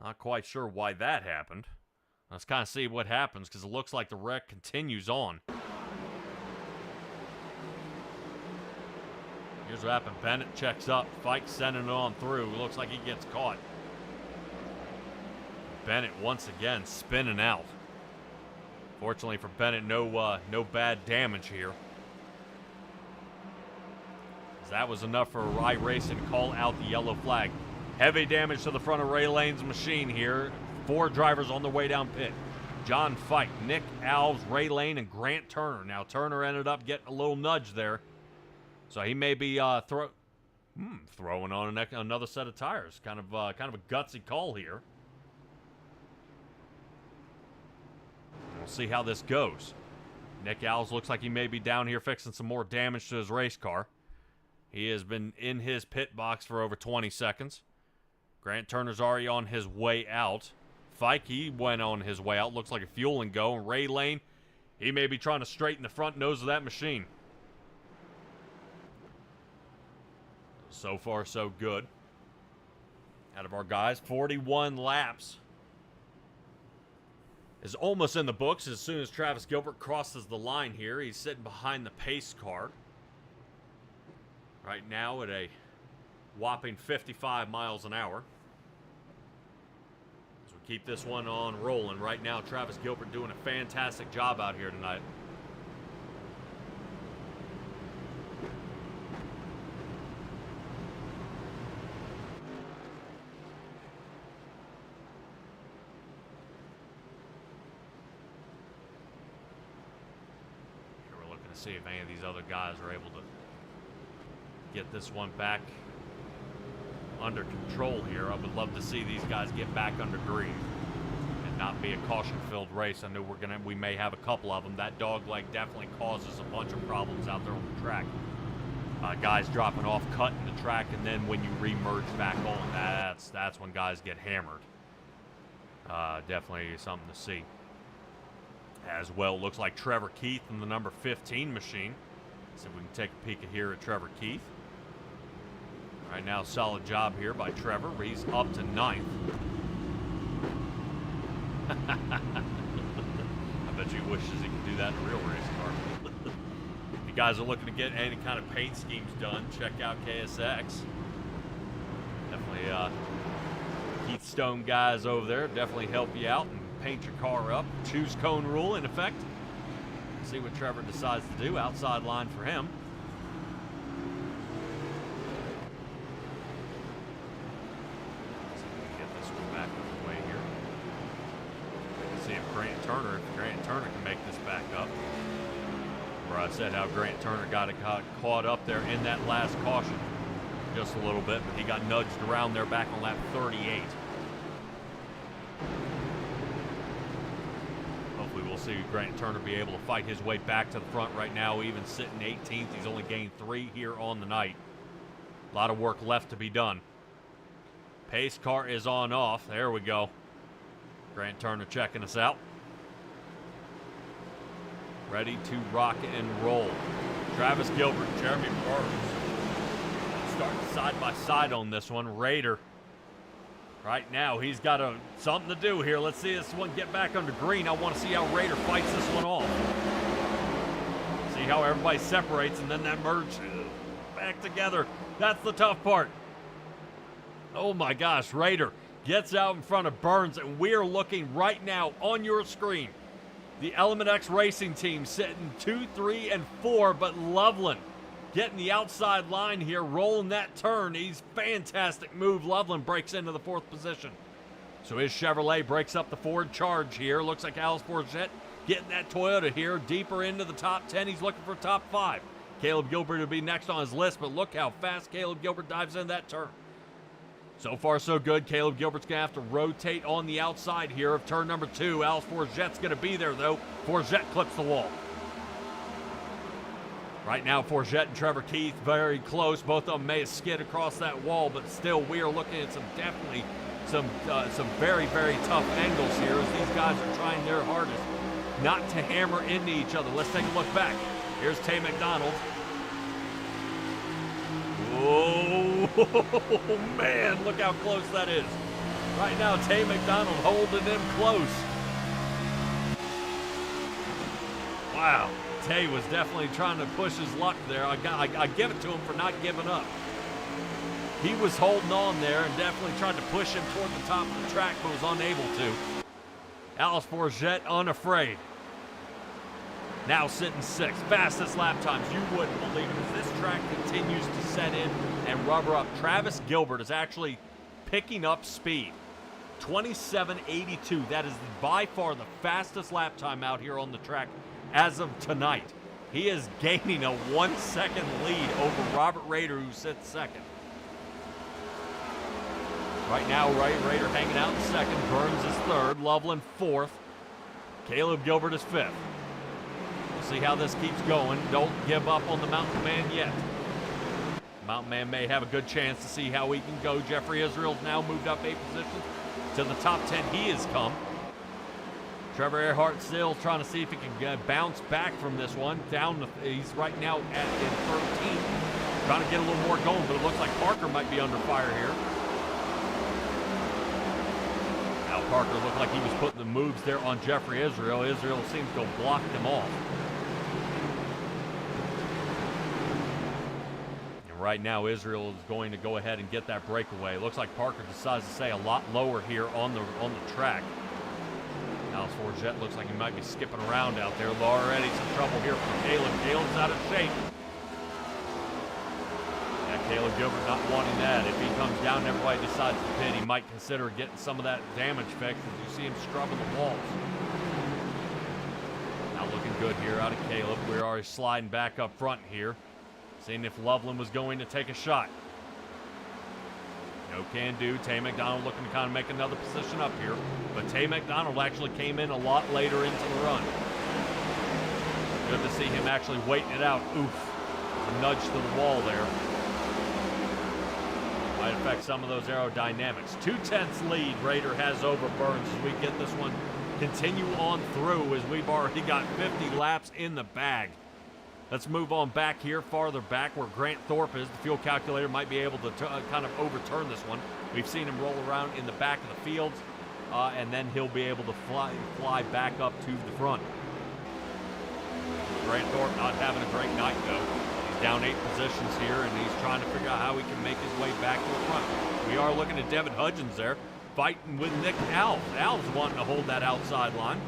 D: Not quite sure why that happened. Let's kind of see what happens because it looks like the wreck continues on. Here's what happened. Bennett checks up. Fikes sending it on through. Looks like he gets caught. Bennett once again spinning out. Fortunately for Bennett, no bad damage here. That was enough for Ray Racing to call out the yellow flag. Heavy damage to the front of Ray Lane's machine here. 4 drivers on their way down pit. John Fike, Nick Alves, Ray Lane, and Grant Turner. Now Turner ended up getting a little nudge there. So he may be throwing on another set of tires. Kind of a gutsy call here. We'll see how this goes. Nick Alves looks like he may be down here fixing some more damage to his race car. He has been in his pit box for over 20 seconds. Grant Turner's already on his way out. Fike, he went on his way out. Looks like a fuel and go. And Ray Lane, he may be trying to straighten the front nose of that machine. So far, so good. Out of our guys, 41 laps is almost in the books as soon as Travis Gilbert crosses the line here. He's sitting behind the pace car. Right now at a whopping 55 miles an hour. As we keep this one on rolling. Right now, Travis Gilbert doing a fantastic job out here tonight. Here we're looking to see if any of these other guys are able to get this one back under control here. I would love to see these guys get back under green and not be a caution-filled race. I know we may have a couple of them. That dog leg definitely causes a bunch of problems out there on the track. Guys dropping off, cutting the track, and then when you re-merge back on, that's when guys get hammered. Definitely something to see. As well, looks like Trevor Keith in the number 15 machine. So we can take a peek here at Trevor Keith. Right now, solid job here by Trevor. He's up to 9th. I bet you wishes he could do that in a real race car. If you guys are looking to get any kind of paint schemes done, check out KSX. Definitely Keith Stone guys over there definitely help you out and paint your car up. Choose cone rule in effect. See what Trevor decides to do. Outside line for him. Grant Turner can make this back up. Where I said how Grant Turner got caught up there in that last caution just a little bit, but he got nudged around there back on lap 38. Hopefully we'll see Grant Turner be able to fight his way back to the front right now, even sitting 18th. He's only gained 3 here on the night. A lot of work left to be done. Pace car is on off. There we go. Grant Turner checking us out. Ready to rock and roll. Travis Gilbert, Jeremy Burns. Starting side by side on this one. Raeder. Right now, he's got something to do here. Let's see this one get back under green. I want to see how Raeder fights this one off. See how everybody separates and then that merge back together. That's the tough part. Oh my gosh, Raeder gets out in front of Burns, and we are looking right now on your screen. The Element X Racing team sitting 2, 3, and 4, but Loveland getting the outside line here, rolling that turn. He's fantastic move. Loveland breaks into the 4th position. So his Chevrolet breaks up the Ford charge here. Looks like Alex Bourget getting that Toyota here deeper into the top 10. He's looking for top 5. Caleb Gilbert will be next on his list, but look how fast Caleb Gilbert dives in that turn. So far, so good. Caleb Gilbert's going to have to rotate on the outside here of turn number 2. Alex Forget's going to be there, though. Forget clips the wall. Right now, Forget and Trevor Keith very close. Both of them may have skid across that wall, but still, we are looking at some very, very tough angles here as these guys are trying their hardest not to hammer into each other. Let's take a look back. Here's Tay McDonald. Oh, man, look how close that is. Right now, Tay McDonald holding them close. Wow, Tay was definitely trying to push his luck there. I give it to him for not giving up. He was holding on there and definitely tried to push him toward the top of the track, but was unable to. Alice Forget unafraid. Now sitting 6th. Fastest lap times, you wouldn't believe it. As this track continues to set in and rubber up, Travis Gilbert is actually picking up speed. 27.82. That is by far the fastest lap time out here on the track as of tonight. He is gaining a 1-second lead over Robert Roeder, who sits 2nd. Right now, Raeder hanging out in 2nd. Burns is 3rd. Loveland 4th. Caleb Gilbert is 5th. We'll see how this keeps going. Don't give up on the Mountain Man yet. Mountain Man may have a good chance to see how he can go. Jeffrey Israel's now moved up 8 positions to the top 10. He has come. Trevor Earhart still trying to see if he can bounce back from this one. He's right now at 13th. Trying to get a little more going, but it looks like Parker might be under fire here. Now Parker looked like he was putting the moves there on Jeffrey Israel. Israel seems to have blocked them off. And right now Israel is going to go ahead and get that breakaway. Looks like Parker decides to stay a lot lower here on the track. Alex Forget looks like he might be skipping around out there. Already some trouble here for Caleb. Caleb's out of shape. Yeah, Caleb Gilbert not wanting that. If he comes down and everybody decides to pit, he might consider getting some of that damage fixed as you see him scrubbing the walls. Not looking good here out of Caleb. We're already sliding back up front here. Seeing if Loveland was going to take a shot. No can do. Tay McDonald looking to kind of make another position up here. But Tay McDonald actually came in a lot later into the run. Good to see him actually waiting it out. Oof. A nudge to the wall there. Might affect some of those aerodynamics. 2/10 lead Raider has over Burns as we get this one continue on through as we've already got 50 laps in the bag. Let's move on back here, farther back where Grant Thorpe is. The fuel calculator might be able to kind of overturn this one. We've seen him roll around in the back of the fields, and then he'll be able to fly back up to the front. Grant Thorpe not having a great night, though. He's down 8 positions here, and he's trying to figure out how he can make his way back to the front. We are looking at Devin Hudgens there, fighting with Nick Alves. Alves wanting to hold that outside line.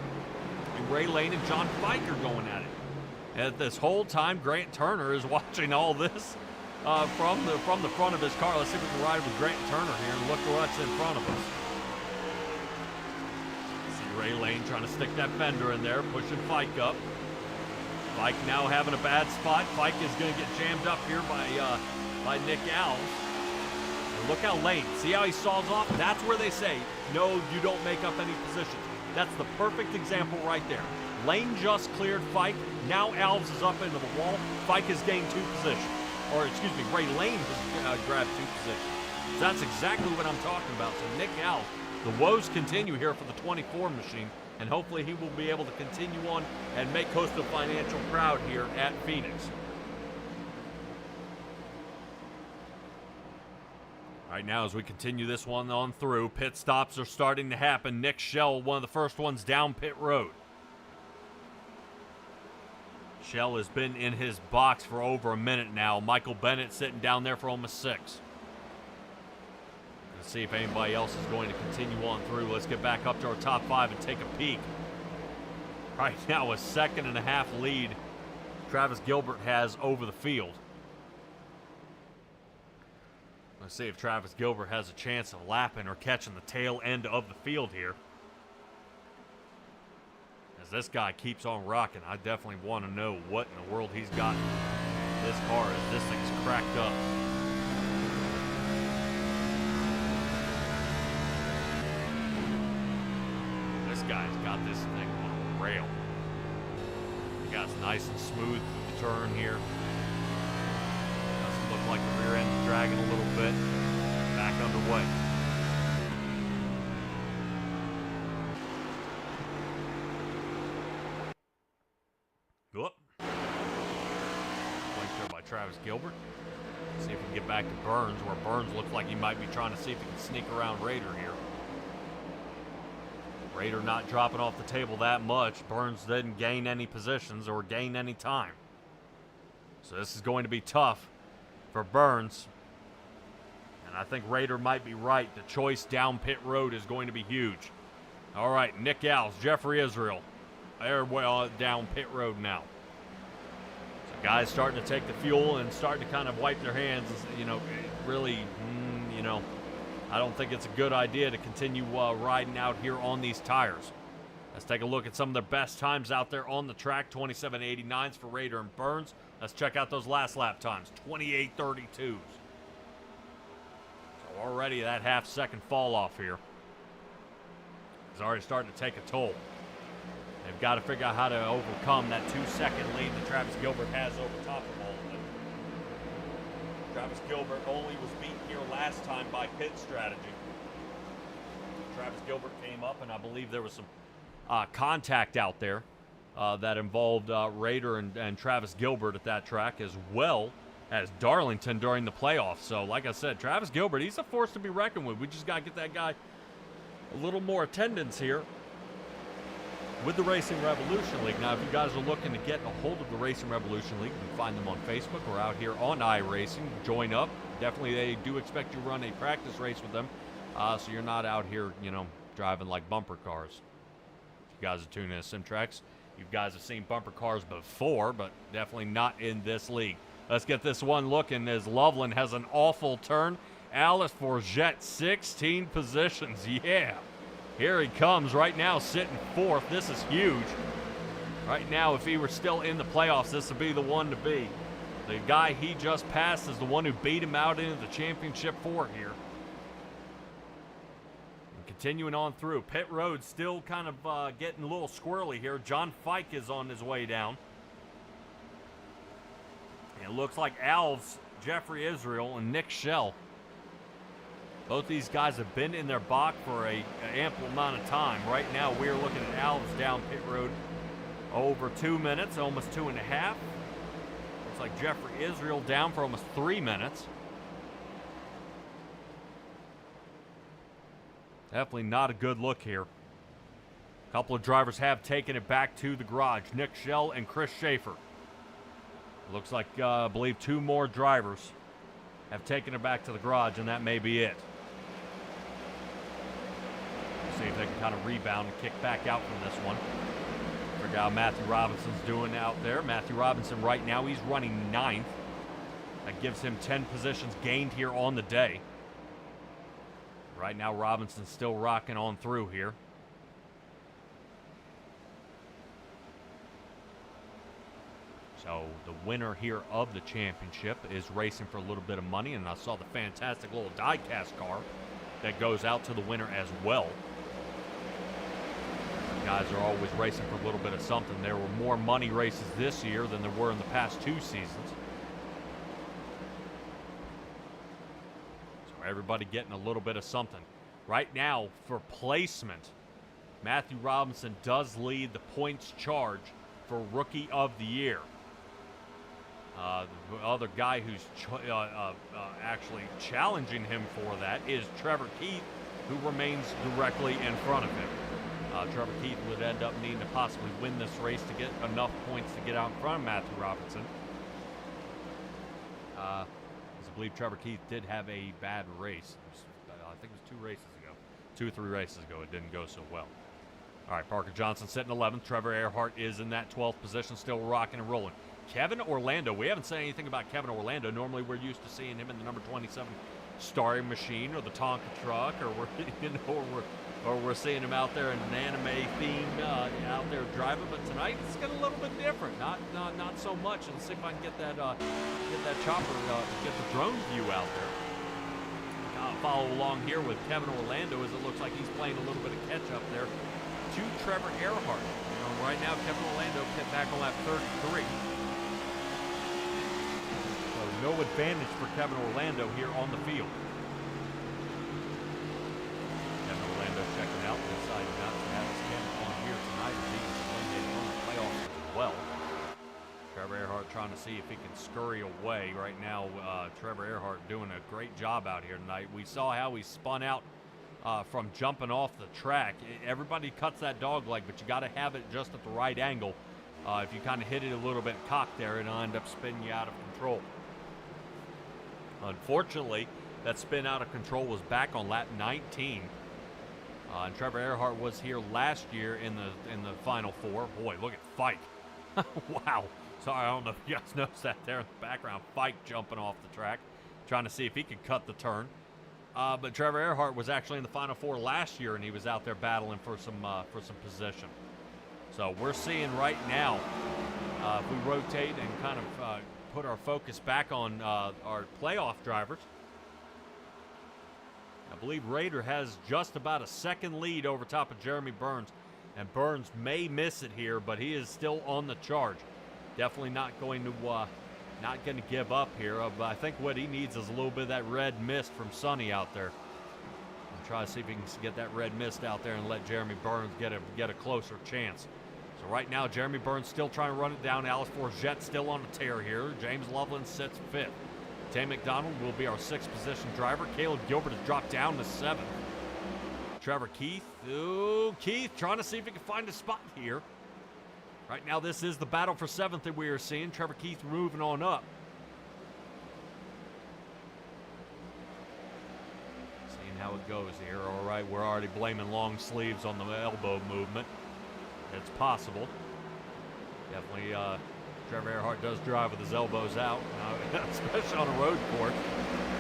D: And Ray Lane and John Fike are going at it. At this whole time, Grant Turner is watching all this from the front of his car. Let's see if we can ride with Grant Turner here and look what's in front of us. See Ray Lane trying to stick that fender in there, pushing Fike up. Fike now having a bad spot. Fike is going to get jammed up here by Nick Alves. And look how Lane, see how he saws off? That's where they say, no, you don't make up any positions. That's the perfect example right there. Lane just cleared Fike. Now Alves is up into the wall. Fike has gained 2 positions. Or, excuse me, Ray Lane has grabbed 2 positions. So that's exactly what I'm talking about. So Nick Alves, the woes continue here for the 24 machine, and hopefully he will be able to continue on and make Coastal Financial proud here at Phoenix. Right now, as we continue this one on through, pit stops are starting to happen. Nick Schell, one of the first ones down pit road. Schell has been in his box for over a minute now. Michael Bennett sitting down there for almost 6. Let's see if anybody else is going to continue on through. Let's get back up to our top 5 and take a peek. Right now, a 2.5 lead Travis Gilbert has over the field. Let's see if Travis Gilbert has a chance of lapping or catching the tail end of the field here. As this guy keeps on rocking, I definitely want to know what in the world he's got in this car as this thing's cracked up. This guy's got this thing on a rail. He got it nice and smooth through the turn here. Doesn't look like the rear end's dragging a little bit. Back underway. Whoop. Flanked there by Travis Gilbert. See if we can get back to Burns, where Burns looks like he might be trying to see if he can sneak around Raider here. Raider not dropping off the table that much. Burns didn't gain any positions or gain any time. So this is going to be tough for Burns. And I think Raider might be right. The choice down pit road is going to be huge. All right, Nick Alves, Jeffrey Israel. They're well down pit road now. So guys starting to take the fuel and starting to kind of wipe their hands. You know, really, I don't think it's a good idea to continue riding out here on these tires. Let's take a look at some of their best times out there on the track. 27.89s for Raider and Burns. Let's check out those last lap times. 28.32s. So already that half-second fall off here is already starting to take a toll. They've got to figure out how to overcome that 2-second lead that Travis Gilbert has over top of all of them. Travis Gilbert only was beaten here last time by pit strategy. Travis Gilbert came up, and I believe there was some contact out there that involved Roeder and Travis Gilbert at that track, as well as Darlington during the playoffs. So, like I said, Travis Gilbert, he's a force to be reckoned with. We just got to get that guy a little more attendance here with the Racing Revolution League. Now, if you guys are looking to get a hold of the Racing Revolution League, you can find them on Facebook or out here on iRacing. Join up. Definitely, they do expect you to run a practice race with them, so you're not out here, driving like bumper cars. If you guys are tuning in to Simtrax, you guys have seen bumper cars before, but definitely not in this league. Let's get this one looking as Loveland has an awful turn. Alice Forget, 16 positions. Yeah. Here he comes right now, sitting fourth. This is huge. Right now, if he were still in the playoffs, this would be the one to be. The guy he just passed is the one who beat him out into the championship four here. And continuing on through. Pit road still kind of getting a little squirrely here. John Fike is on his way down. It looks like Alves, Jeffrey Israel, and Nick Schell. Both these guys have been in their box for an ample amount of time. Right now, we're looking at Alves down pit road over 2 minutes, almost 2.5. Looks like Jeffrey Israel down for almost 3 minutes. Definitely not a good look here. A couple of drivers have taken it back to the garage. Nick Schell and Chris Schaefer. Looks like, I believe, 2 more drivers have taken it back to the garage, and that may be it. See if they can kind of rebound and kick back out from this one. Figure out how Matthew Robinson's doing out there. Matthew Robinson right now, he's running 9th. That gives him 10 positions gained here on the day. Right now, Robinson's still rocking on through here. So the winner here of the championship is racing for a little bit of money, and I saw the fantastic little die-cast car that goes out to the winner as well. Guys are always racing for a little bit of something. There were more money races this year than there were in the past 2 seasons. So everybody getting a little bit of something. Right now, for placement, Matthew Robinson does lead the points charge for Rookie of the Year. The other guy who's actually challenging him for that is Trevor Keith, who remains directly in front of him. Trevor Keith would end up needing to possibly win this race to get enough points to get out in front of Matthew Robinson. As I believe Trevor Keith did have a bad race. I think it was 2 races ago. 2 or 3 races ago, it didn't go so well. All right, Parker Johnson sitting 11th. Trevor Earhart is in that 12th position, still rocking and rolling. Kevin Orlando, we haven't said anything about Kevin Orlando. Normally we're used to seeing him in the number 27 Starry Machine or the Tonka truck, or we're seeing him out there in an anime theme out there driving. But tonight it's getting a little bit different. Not so much. And see if I can get that chopper, get the drone view out there. Follow along here with Kevin Orlando as it looks like he's playing a little bit of catch up there to Trevor Earhart. Right now Kevin Orlando pit back on lap 33. No advantage for Kevin Orlando here on the field. Kevin Orlando checking out, deciding not to have his camera on here tonight. He's eliminated on the playoffs as well. Trevor Earhart trying to see if he can scurry away. Right now, Trevor Earhart doing a great job out here tonight. We saw how he spun out from jumping off the track. Everybody cuts that dog leg, but you got to have it just at the right angle. If you kind of hit it a little bit cocked there, it'll end up spinning you out of control. Unfortunately, that spin out of control was back on lap 19. And Trevor Earhart was here last year in the Final Four. Boy, look at Fike. Wow. Sorry, I don't know if you guys noticed that there in the background. Fike jumping off the track, trying to see if he could cut the turn. But Trevor Earhart was actually in the Final Four last year, and he was out there battling for some position. So we're seeing right now, if we rotate and kind of put our focus back on our playoff drivers, I believe Roeder has just about a second lead over top of Jeremy Burns. And Burns may miss it here, but he is still on the charge. Definitely not going to give up here. But I think what he needs is a little bit of that red mist from Sonny out there. I'll try to see if he can get that red mist out there and let Jeremy Burns get a closer chance. So right now, Jeremy Burns still trying to run it down. Alice Forget still on a tear here. James Loveland sits 5th. Tay McDonald will be our 6th position driver. Caleb Gilbert has dropped down to 7th. Trevor Keith. Ooh, Keith trying to see if he can find a spot here. Right now, this is the battle for 7th that we are seeing. Trevor Keith moving on up. Seeing how it goes here. All right, we're already blaming long sleeves on the elbow movement. It's possible. Definitely, Trevor Earhart does drive with his elbows out, especially on a road course.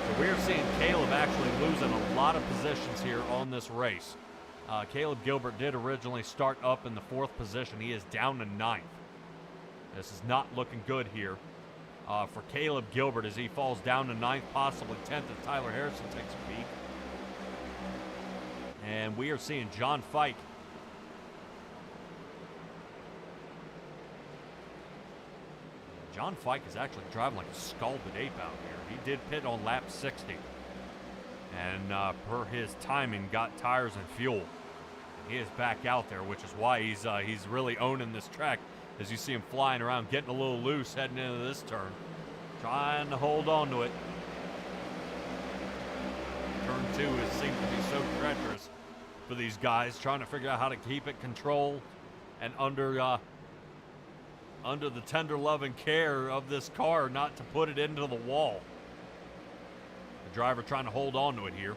D: So we're seeing Caleb actually losing a lot of positions here on this race. Caleb Gilbert did originally start up in the 4th position. He is down to 9th. This is not looking good here for Caleb Gilbert as he falls down to 9th, possibly 10th as Tyler Harrison takes a peek. And we are seeing John Fike. John Fike is actually driving like a scalded ape out here. He did pit on lap 60. And per his timing, got tires and fuel. And he is back out there, which is why he's really owning this track. As you see him flying around, getting a little loose heading into this turn. Trying to hold on to it. Turn 2 seems to be so treacherous for these guys, trying to figure out how to keep it controlled and under the tender love and care of this car not to put it into the wall. The driver trying to hold on to it here.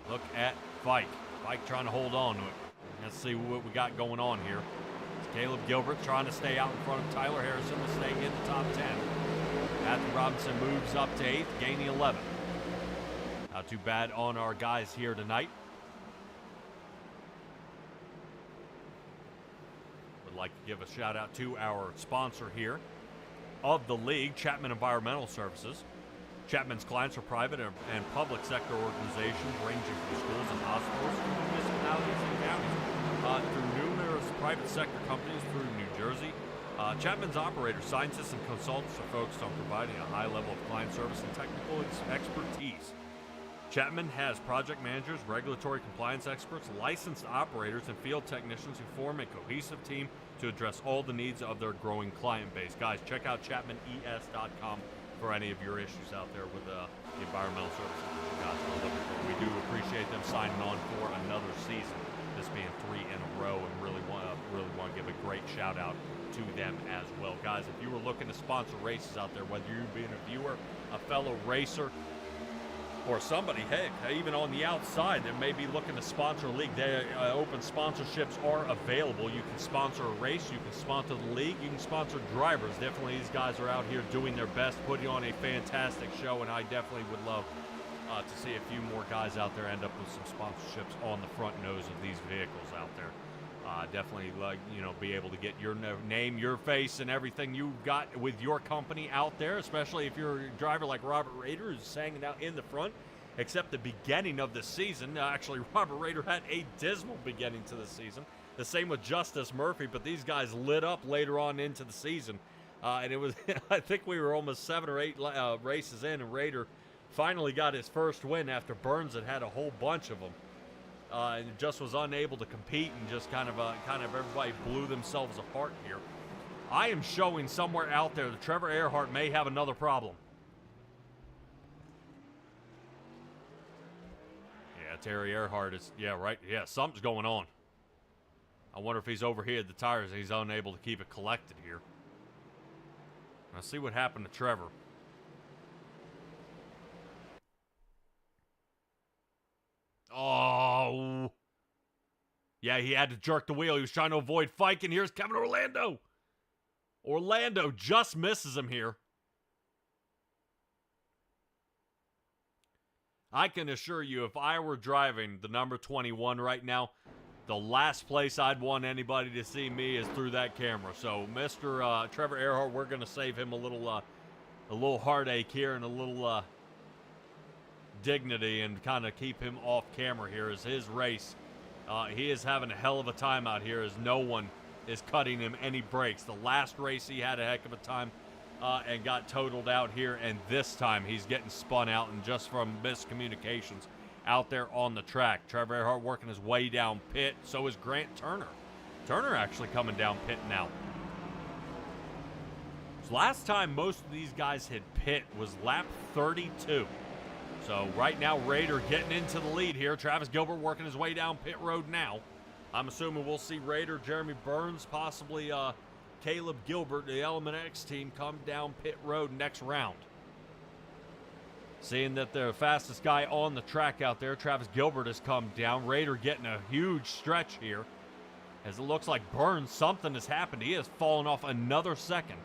D: Look at Fike. Fike trying to hold on to it. Let's see what we got going on here. It's Caleb Gilbert trying to stay out in front of Tyler Harrison to stay in the top 10. Matthew Robinson moves up to 8th, gaining 11th. Not too bad on our guys here tonight. Like to give a shout out to our sponsor here of the league, Chapman Environmental Services. Chapman's clients are private and public sector organizations ranging from schools and hospitals to municipalities and counties, through numerous private sector companies through New Jersey. Chapman's operators, scientists, and consultants are focused on providing a high level of client service and technical expertise. Chapman has project managers, regulatory compliance experts, licensed operators, and field technicians who form a cohesive team to address all the needs of their growing client base. Guys, check out ChapmanES.com for any of your issues out there with the environmental services that you guys are looking for. We do appreciate them signing on for another season, this being 3 in a row, and really want to give a great shout out to them as well. Guys, if you were looking to sponsor races out there, whether you're being a viewer, a fellow racer, or somebody, heck, even on the outside that may be looking to sponsor a league, open sponsorships are available. You can sponsor a race, you can sponsor the league, you can sponsor drivers. Definitely these guys are out here doing their best, putting on a fantastic show, and I definitely would love to see a few more guys out there end up with some sponsorships on the front nose of these vehicles out there. Definitely, be able to get your name, your face, and everything you've got with your company out there, especially if you're a driver like Robert Roeder, who's hanging out in the front, except the beginning of the season. Actually, Robert Roeder had a dismal beginning to the season. The same with Justice Murphy, but these guys lit up later on into the season. And it was, I think we were almost 7 or 8 races in, and Roeder finally got his first win after Burns had a whole bunch of them. And just was unable to compete, and just kind of everybody blew themselves apart here. I am showing somewhere out there that Trevor Earhart may have another problem. Yeah, Terry Earhart is, something's going on. I wonder if he's overheated the tires and he's unable to keep it collected here. Let's see what happened to Trevor. Oh. Yeah, he had to jerk the wheel. He was trying to avoid Fike, and here's Kevin Orlando. Orlando just misses him here. I can assure you, if I were driving the number 21 right now, the last place I'd want anybody to see me is through that camera. So, Mr. Trevor Earhart, we're going to save him a little heartache here and a little dignity, and kind of keep him off camera here as his race He is having a hell of a time out here as no one is cutting him any breaks. The last race he had a heck of a time and got totaled out here, and this time he's getting spun out, and just from miscommunications out there on the track. Trevor Earhart working his way down pit. So is Grant Turner. Turner actually coming down pit now. So last time most of these guys hit pit was lap 32. So right now, Roeder getting into the lead here. Travis Gilbert working his way down pit road now. I'm assuming we'll see Roeder, Jeremy Burns, possibly Caleb Gilbert, the Element X team, come down pit road next round. Seeing that the fastest guy on the track out there, Travis Gilbert, has come down. Roeder getting a huge stretch here. As it looks like Burns, something has happened. He has fallen off another second.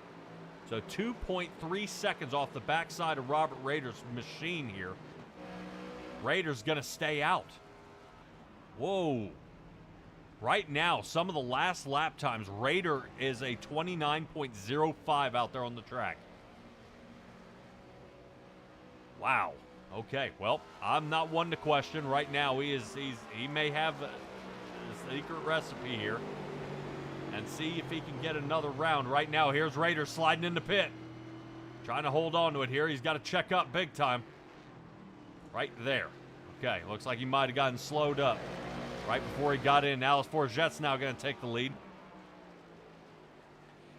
D: So 2.3 seconds off the backside of Robert Roeder's machine here. Roeder's going to stay out. Whoa. Right now, some of the last lap times, Roeder is a 29.05 out there on the track. Wow. Okay, well, I'm not one to question. Right now, he may have a secret recipe here. And see if he can get another round. Right now, here's Roeder sliding into pit. Trying to hold on to it here. He's got to check up big time. Right there. Okay, looks like he might have gotten slowed up right before he got in. Alice Forget's now going to take the lead.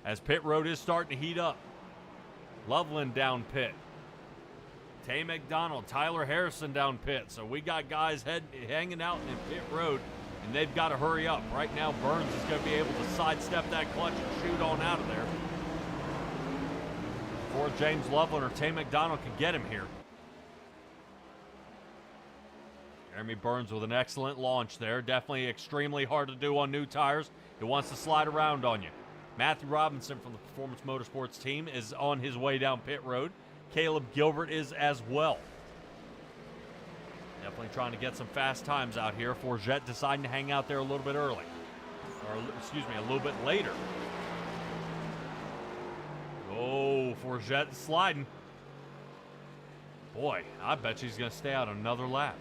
D: As pit road is starting to heat up. Loveland down pit. Tay McDonald, Tyler Harrison down pit. So we got guys hanging out in pit road. And they've got to hurry up. Right now, Burns is going to be able to sidestep that clutch and shoot on out of there before James Loveland or Tay McDonald can get him here. Jeremy Burns with an excellent launch there. Definitely extremely hard to do on new tires. He wants to slide around on you. Matthew Robinson from the Performance Motorsports team is on his way down pit road. Caleb Gilbert is as well. Definitely trying to get some fast times out here. Forget deciding to hang out there a little bit early. Or, excuse me, a little bit later. Oh, Forget sliding. Boy, I bet she's going to stay out another lap.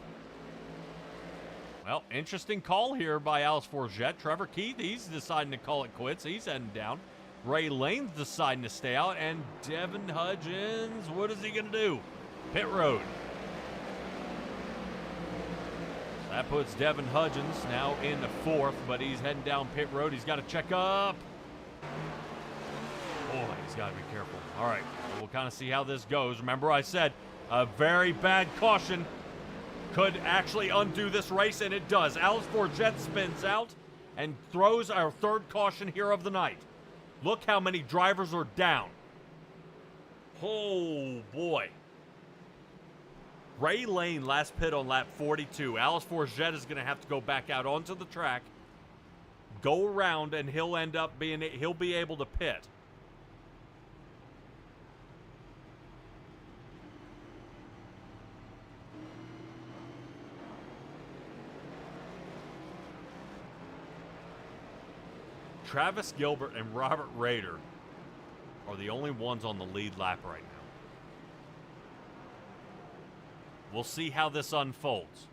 D: Well, interesting call here by Alice Forget. Trevor Keith, he's deciding to call it quits. He's heading down. Ray Lane's deciding to stay out. And Devin Hudgens, what is he going to do? Pit road. That puts Devin Hudgens now in the fourth, but he's heading down pit road. He's got to check up. Boy, he's got to be careful. All right, we'll kind of see how this goes. Remember I said a very bad caution could actually undo this race, and it does. Alice Forget spins out and throws our third caution here of the night. Look how many drivers are down. Oh, boy. Ray Lane last pit on lap 42. Alice Forget is going to have to go back out onto the track, go around, and he'll be able to pit. Travis Gilbert and Robert Roeder are the only ones on the lead lap right now. We'll see how this unfolds.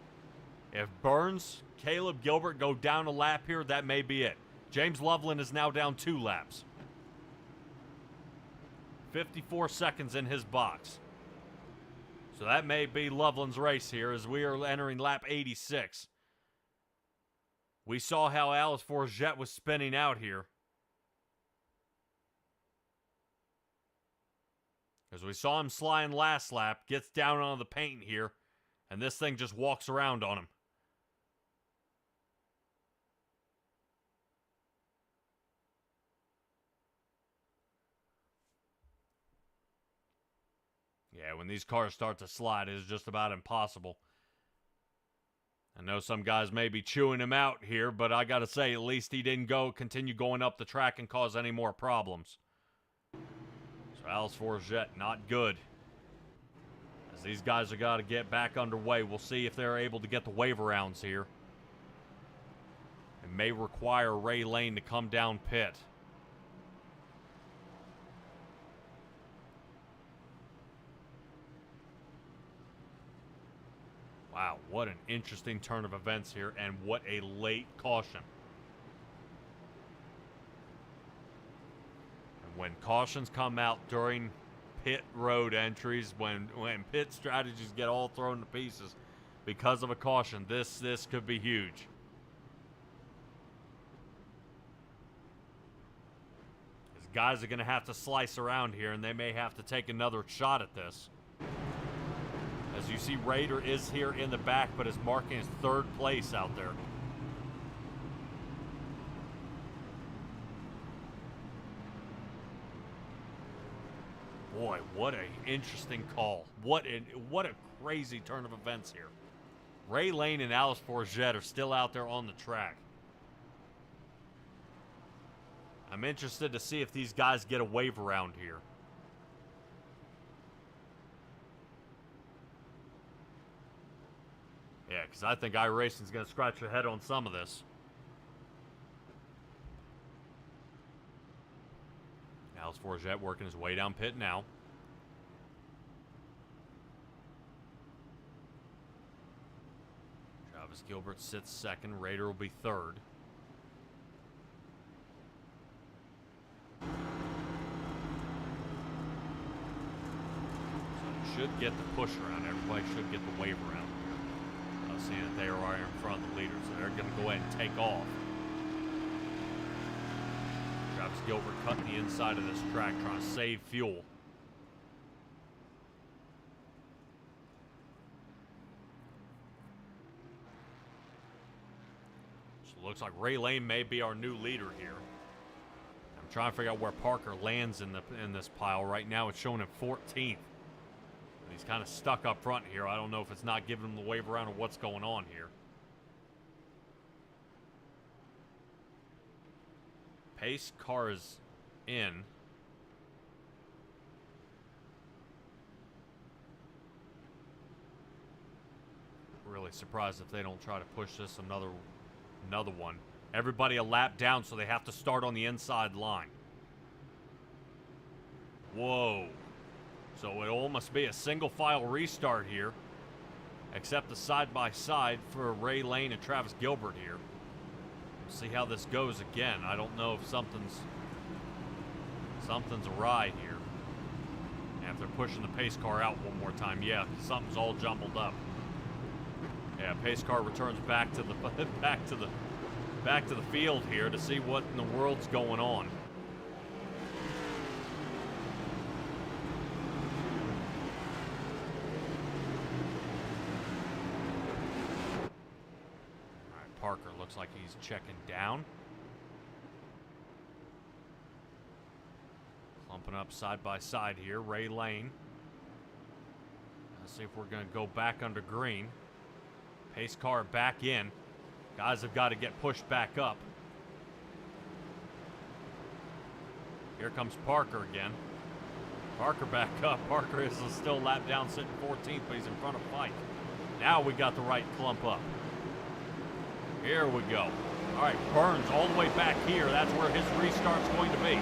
D: If Burns, Caleb Gilbert go down a lap here, that may be it. James Loveland is now down 2 laps. 54 seconds in his box. So that may be Loveland's race here as we are entering lap 86. We saw how Alice Forget was spinning out here. As we saw him sliding last lap, gets down on the paint here, and this thing just walks around on him. Yeah, when these cars start to slide, it's just about impossible. I know some guys may be chewing him out here, but I gotta say, at least he didn't continue going up the track and cause any more problems. So Alice Forget, not good. As these guys have got to get back underway. We'll see if they're able to get the waiver rounds here. It may require Ray Lane to come down pit. Wow, what an interesting turn of events here, and what a late caution. And when cautions come out during pit road entries, when pit strategies get all thrown to pieces because of a caution, this could be huge. These guys are going to have to slice around here, and they may have to take another shot at this. As you see, Roeder is here in the back, but is marking his third place out there. Boy, what an interesting call. What a crazy turn of events here. Ray Lane and Alice Forget are still out there on the track. I'm interested to see if these guys get a wave around here. Yeah, because I think iRacing's going to scratch their head on some of this. Alice Forget working his way down pit now. Travis Gilbert sits second. Roeder will be third. So you should get the push around. Everybody should get the wave around. Seeing that they are right in front of the leaders, so they're going to go ahead and take off. Travis Gilbert cutting the inside of this track, trying to save fuel. So it looks like Ray Lane may be our new leader here. I'm trying to figure out where Parker lands in this pile. Right now it's showing him 14th. He's kind of stuck up front here. I don't know if it's not giving him the wave around or what's going on here. Pace car is in. Really surprised if they don't try to push this another one. Everybody a lap down, so they have to start on the inside line. Whoa. So it almost be a single file restart here, except the side-by-side for Ray Lane and Travis Gilbert here. We'll see how this goes again. I don't know if something's awry here. After pushing the pace car out one more time, yeah, something's all jumbled up. Yeah, pace car returns back to the back to the field here to see what in the world's going on. Parker looks like he's checking down. Clumping up side by side here, Ray Lane. Let's see if we're going to go back under green. Pace car back in. Guys have got to get pushed back up. Here comes Parker again. Parker back up. Parker is still lap down, sitting 14th, but he's in front of Pike. Now we got the right clump up. Here we go. All right, Burns all the way back here. That's where his restart's going to be.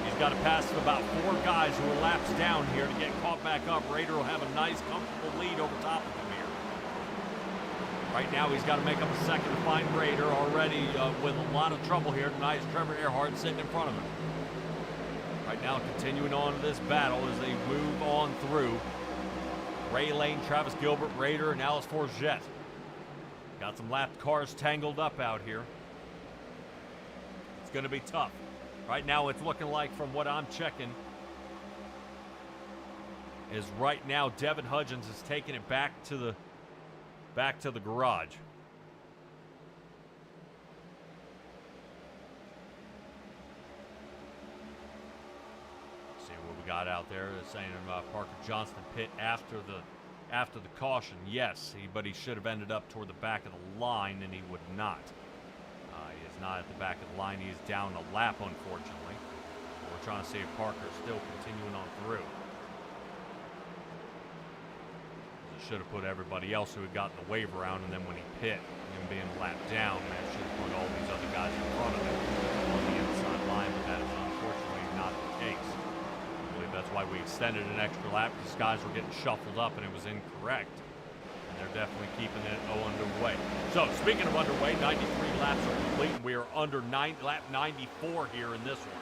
D: He's got to pass about 4 guys who are laps down here to get caught back up. Roeder will have a nice, comfortable lead over top of him here. Right now, he's got to make up a second to find Roeder already with a lot of trouble here tonight. It's Trevor Earhart sitting in front of him. Right now, continuing on to this battle as they move on through. Ray Lane, Travis Gilbert, Roeder, and Alice Forget. Got some lapped cars tangled up out here. It's going to be tough. Right now, it's looking like, from what I'm checking, is right now Devin Hudgens is taking it back to the garage. See what we got out there. They're saying Parker Johnston pit after the caution. Yes, but he should have ended up toward the back of the line, and he would not. He is not at the back of the line. He is down a lap, unfortunately. We're trying to see if Parker's still continuing on through. It should have put everybody else who had gotten the wave around, and then when he pit, him being lapped down, that should have put all these other guys in front of him on the inside line, but that is unfortunately not the case. I believe that's why we extended an extra lap, because guys were getting shuffled up and it was incorrect. they're definitely keeping it underway. So, speaking of underway, 93 laps are complete, and we are under lap 94 here in this one.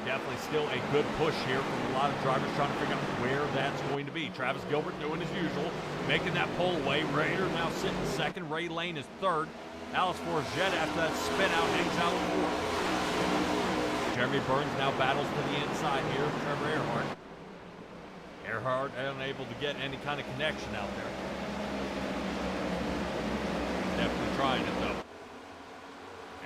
D: Definitely still a good push here from a lot of drivers trying to figure out where that's going to be. Travis Gilbert doing his usual, making that pull away. Roeder now sitting second. Ray Lane is third. Alex Forget after that spin out hangs out fourth. Jeremy Burns now battles to the inside here. Trevor Earhart. Earhart unable to get any kind of connection out there. Definitely trying it though.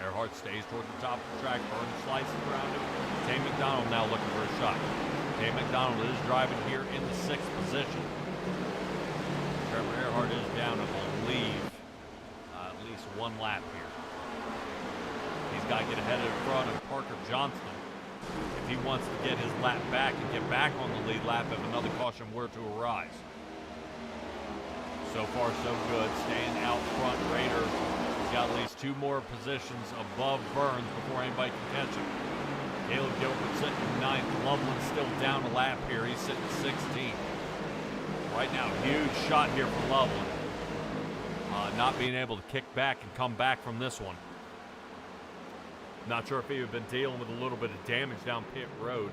D: Earhart stays toward the top of the track. Burns slices around him. Tay McDonald now looking for a shot. Tay McDonald is driving here in the 6th position. Trevor Earhart is down, I believe, at least one lap here. He's got to get ahead of the front of Parker Johnston if he wants to get his lap back and get back on the lead lap if another caution were to arise. So far, so good. Staying out front, Roeder. He's got at least 2 more positions above Burns before anybody can catch him. Caleb Gilbert sitting in 9th. Loveland's still down a lap here. He's sitting 16th. Right now, huge shot here for Loveland. Not being able to kick back and come back from this one. Not sure if he had been dealing with a little bit of damage down pit road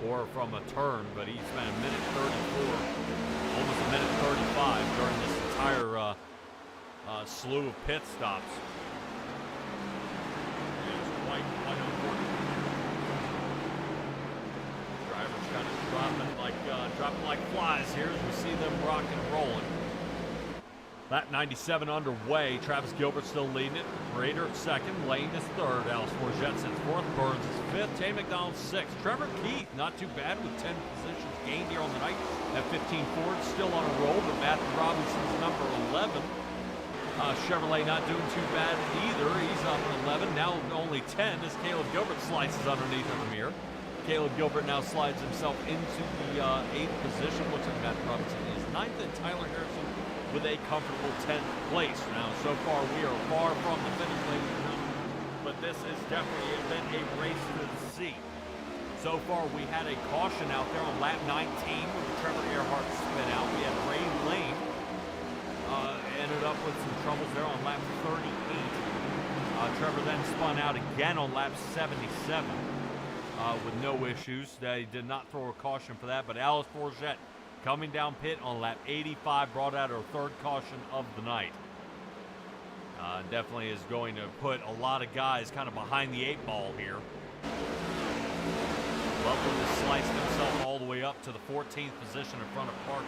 D: or from a turn, but he spent a minute 34, almost a minute 35 during this entire slew of pit stops. It's quite unfortunate. Drivers kind of dropping like flies here as we see them rocking and rolling. Lap 97 underway. Travis Gilbert still leading it. Roeder second. Lane is third. Alex Forget sits fourth. Burns is fifth. Tay McDonald sixth. Trevor Keith not too bad with 10 positions gained here on the night. At 15 Ford still on a roll, but Matthew Robinson's number 11. Chevrolet not doing too bad either. He's up at 11. Now only 10 as Caleb Gilbert slices underneath of the mirror. Caleb Gilbert now slides himself into the 8th position. Looks like Matthew Robinson is 9th, and Tyler Harrison with a comfortable 10th place. Now, so far, we are far from the finish, ladies and gentlemen, but this has definitely been a race to the sea. So far, we had a caution out there on lap 19 with the Trevor Earhart spin out. We had Ray Lane ended up with some troubles there on lap 38. Trevor then spun out again on lap 77 with no issues. They did not throw a caution for that, but Alice Forget coming down pit on lap 85 brought out her 3rd caution of the night. Definitely is going to put a lot of guys kind of behind the 8 ball here. Loveland has sliced himself all the way up to the 14th position in front of Parker.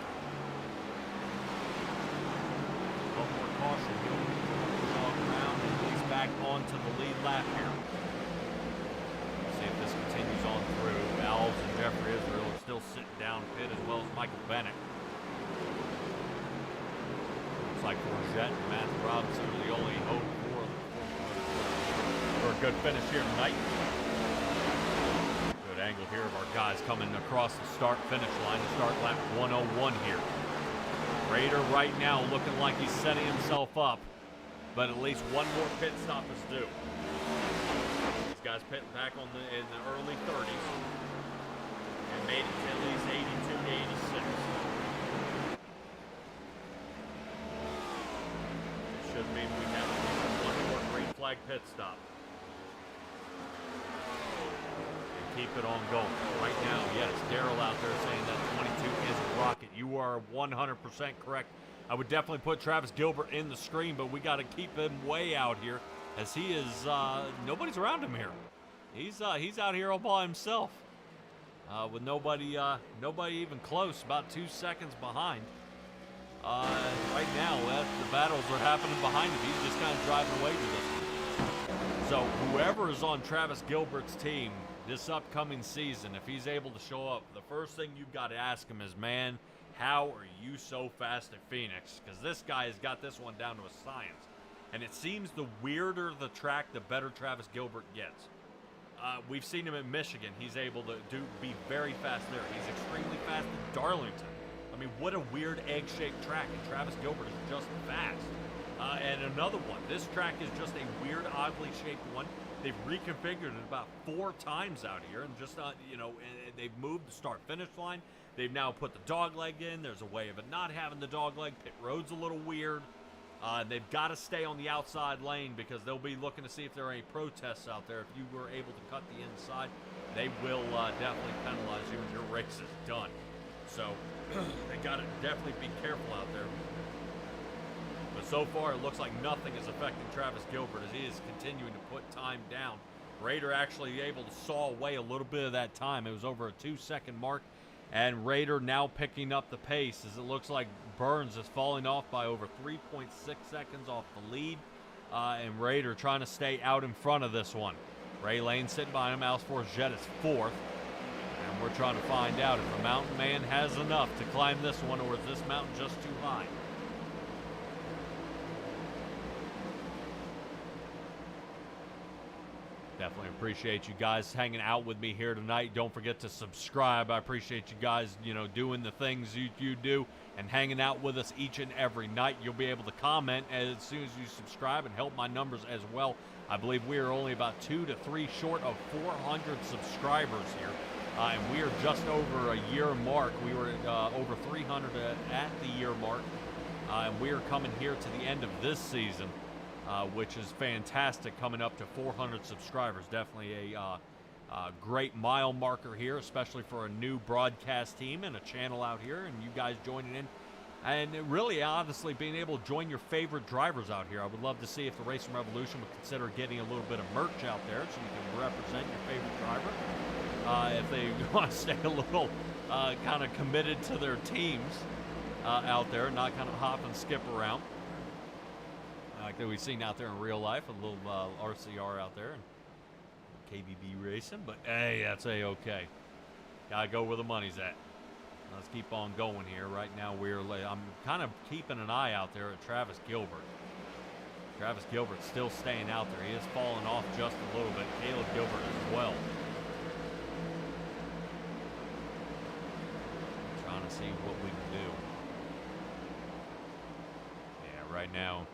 D: One more caution. He'll walk around and he's back onto the lead lap here. See if this continues on through. Alves and Jeffrey Israel are still sitting down pit, as well as Michael Bennett. Looks like Forget and Matthew Robinson are the only hope for a good finish here tonight. Good angle here of our guys coming across the start-finish line to start lap 101 here. Roeder right now looking like he's setting himself up, but at least one more pit stop is due. These guys pitting back in the early 30s and made it to at least 82 to 86. It should mean we have at least one more green flag pit stop. Keep it on going. Right now, yes, Daryl out there saying that 22 is a rocket. You are 100% correct. I would definitely put Travis Gilbert in the screen, but we got to keep him way out here as he is, nobody's around him here. He's out here all by himself with nobody even close, about 2 seconds behind. Right now, the battles are happening behind him. He's just kind of driving away with this. So whoever is on Travis Gilbert's team this upcoming season, if he's able to show up, the first thing you've got to ask him is, man, how are you so fast at Phoenix? Because this guy has got this one down to a science. And it seems the weirder the track, the better Travis Gilbert gets. We've seen him in Michigan. He's able to be very fast there. He's extremely fast at Darlington. I mean, what a weird egg-shaped track, and Travis Gilbert is just fast. And another one. This track is just a weird, oddly shaped one. they've reconfigured it about 4 times out here, and just not, you know, and they've moved the start-finish line. They've now put the dog leg in. There's a way of it not having the dog leg. Pit road's a little weird. They've got to stay on the outside lane because they'll be looking to see if there are any protests out there. If you were able to cut the inside, they will definitely penalize you and your race is done. So they got to definitely be careful out there. But so far, it looks like nothing is affecting Travis Gilbert as he is continuing to put time down. Raeder actually able to saw away a little bit of that time. It was over a 2-second mark. And Raeder now picking up the pace as it looks like Burns is falling off by over 3.6 seconds off the lead. And Raeder trying to stay out in front of this one. Ray Lane sitting behind him. Alice Force Jet is 4th. And we're trying to find out if the Mountain Man has enough to climb this one, or is this mountain just too high? Definitely appreciate you guys hanging out with me here tonight. Don't forget to subscribe. I appreciate you guys, you know, doing the things you do and hanging out with us each and every night. You'll be able to comment as soon as you subscribe and help my numbers as well. I believe we are only about 2 to 3 short of 400 subscribers here. And we are just over a year mark. We were over 300 at the year mark. And we are coming here to the end of this season. Which is fantastic, coming up to 400 subscribers. Definitely a great mile marker here, especially for a new broadcast team and a channel out here, and you guys joining in. And really, honestly, being able to join your favorite drivers out here. I would love to see if the Racing Revolution would consider getting a little bit of merch out there so you can represent your favorite driver. If they want to stay a little kind of committed to their teams out there, not kind of hop and skip around. Like that we've seen out there in real life, a little RCR out there and KBB racing, but hey, that's A-okay. Gotta go where the money's at. Let's keep on going here. Right now I'm kind of keeping an eye out there at Travis Gilbert. Travis Gilbert's still staying out there. He is falling off just a little bit. Caleb Gilbert as well. Trying to see what we can do. Yeah, right now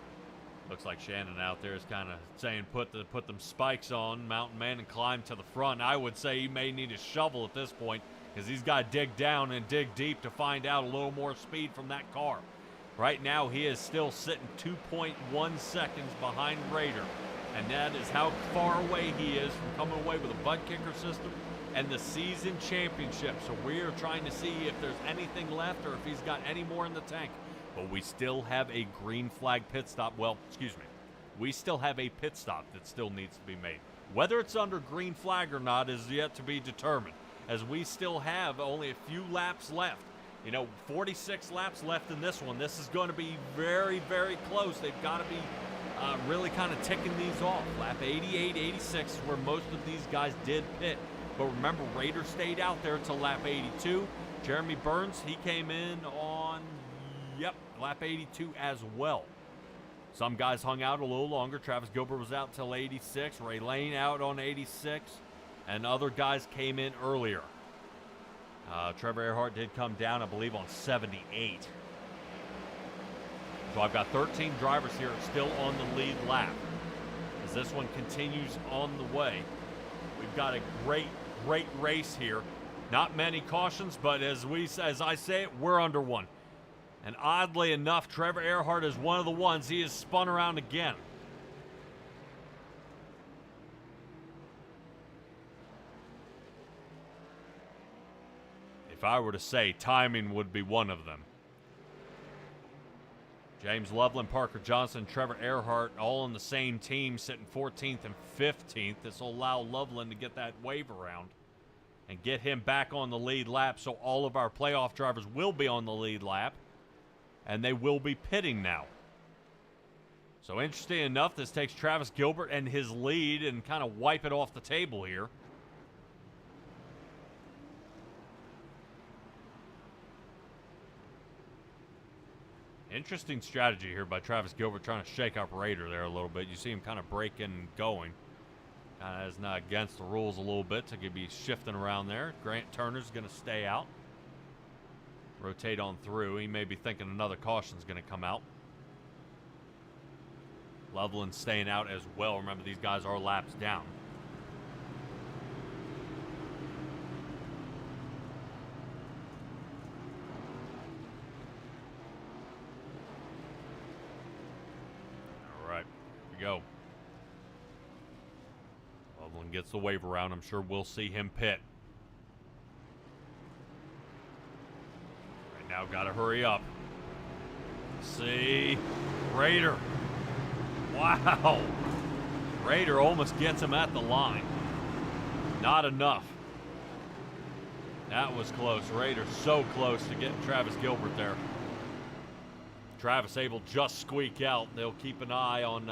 D: looks like Shannon out there is kind of saying put them spikes on, Mountain Man, and climb to the front. I would say he may need a shovel at this point because he's got to dig down and dig deep to find out a little more speed from that car. Right now he is still sitting 2.1 seconds behind Raeder, and that is how far away he is from coming away with a butt kicker system and the season championship. So we are trying to see if there's anything left or if he's got any more in the tank. But we still have a green flag pit stop. Well, excuse me. We still have a pit stop that still needs to be made. Whether it's under green flag or not is yet to be determined, as we still have only a few laps left. You know, 46 laps left in this one. This is going to be very, very close. They've got to be really kind of ticking these off. Lap 88, 86 is where most of these guys did pit. But remember, Raeder stayed out there until lap 82. Jeremy Burns, he came in on lap 82 as well. Some guys hung out a little longer. Travis Gilbert was out till 86. Ray Lane out on 86. And other guys came in earlier. Trevor Earhart did come down, I believe, on 78. So I've got 13 drivers here still on the lead lap. As this one continues on the way. We've got a great race here. Not many cautions, but as I say it, we're under one. And oddly enough, Trevor Earhart is one of the ones. He has spun around again. If I were to say, timing would be one of them. James Loveland, Parker Johnson, Trevor Earhart, all on the same team, sitting 14th and 15th. This will allow Loveland to get that wave around and get him back on the lead lap, so all of our playoff drivers will be on the lead lap. And they will be pitting now. So interesting enough, this takes Travis Gilbert and his lead and kind of wipe it off the table here. Interesting strategy here by Travis Gilbert, trying to shake up Raeder there a little bit. You see him kind of breaking and going. Kind of is not against the rules a little bit to be shifting around there. Grant Turner's going to stay out. Rotate on through. He may be thinking another caution's going to come out. Loveland staying out as well. Remember, these guys are laps down. All right, here we go. Loveland gets the wave around. I'm sure we'll see him pit. Right now, got to hurry up. See, Roeder. Wow. Roeder almost gets him at the line. Not enough. That was close. Roeder so close to getting Travis Gilbert there. Travis able to just squeak out. They'll keep an eye on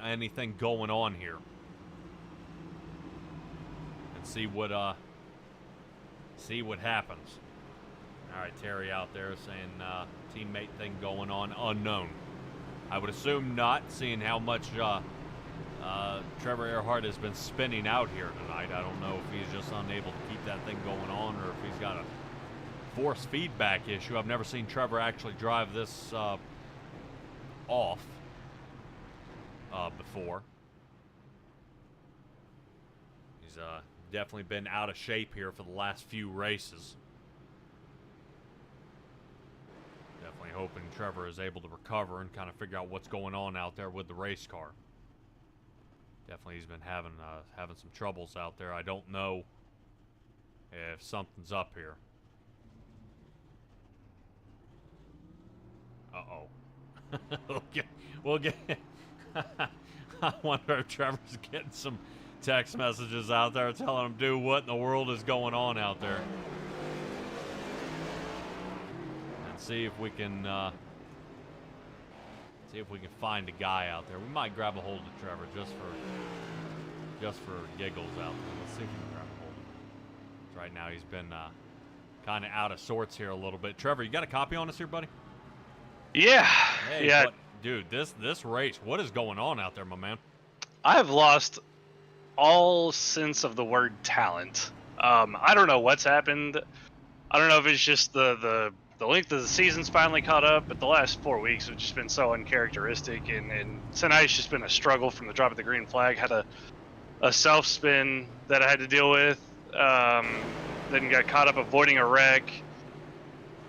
D: anything going on here. And see what happens. All right, Terry out there saying teammate thing going on, unknown. I would assume not, seeing how much Trevor Earhart has been spinning out here tonight. I don't know if he's just unable to keep that thing going on or if he's got a force feedback issue. I've never seen Trevor actually drive this off before. He's definitely been out of shape here for the last few races. Definitely hoping Trevor is able to recover and kind of figure out what's going on out there with the race car. Definitely he's been having some troubles out there. I don't know if something's up here. Uh-oh. We'll get I wonder if Trevor's getting some text messages out there telling him, dude, what in the world is going on out there? And see if we can find a guy out there. We might grab a hold of Trevor just for giggles out there. Let's see if we can grab a hold of him. Right now he's been kind of out of sorts here a little bit. Trevor, you got a copy on us here, buddy?
I: Yeah.
D: Hey,
I: yeah.
D: Dude, this race, what is going on out there, my man?
I: I've lost all sense of the word talent. I don't know what's happened. I don't know if it's just the length of the season's finally caught up, but the last 4 weeks have just been so uncharacteristic, and tonight's just been a struggle from the drop of the green flag. Had a self spin that I had to deal with, then got caught up avoiding a wreck.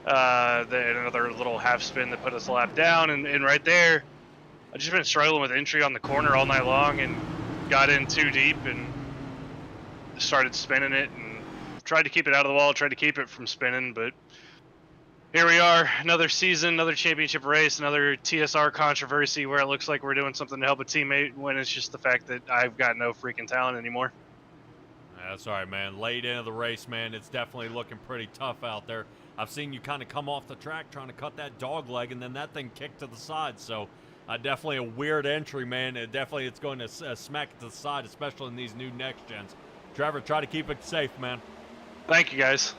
I: Then another little half spin that put us a lap down, and right there, I've just been struggling with entry on the corner all night long, and got in too deep and started spinning it and tried to keep it out of the wall, tried to keep it from spinning, but here we are, another season, another championship race, another TSR controversy where it looks like we're doing something to help a teammate when it's just the fact that I've got no freaking talent anymore.
D: That's all right, man. Late into the race, man, it's definitely looking pretty tough out there. I've seen you kind of come off the track trying to cut that dog leg, and then that thing kicked to the side. So definitely a weird entry, man. It's going to smack it to the side, especially in these new next gens. Trevor, try to keep it safe, man.
I: Thank you, guys.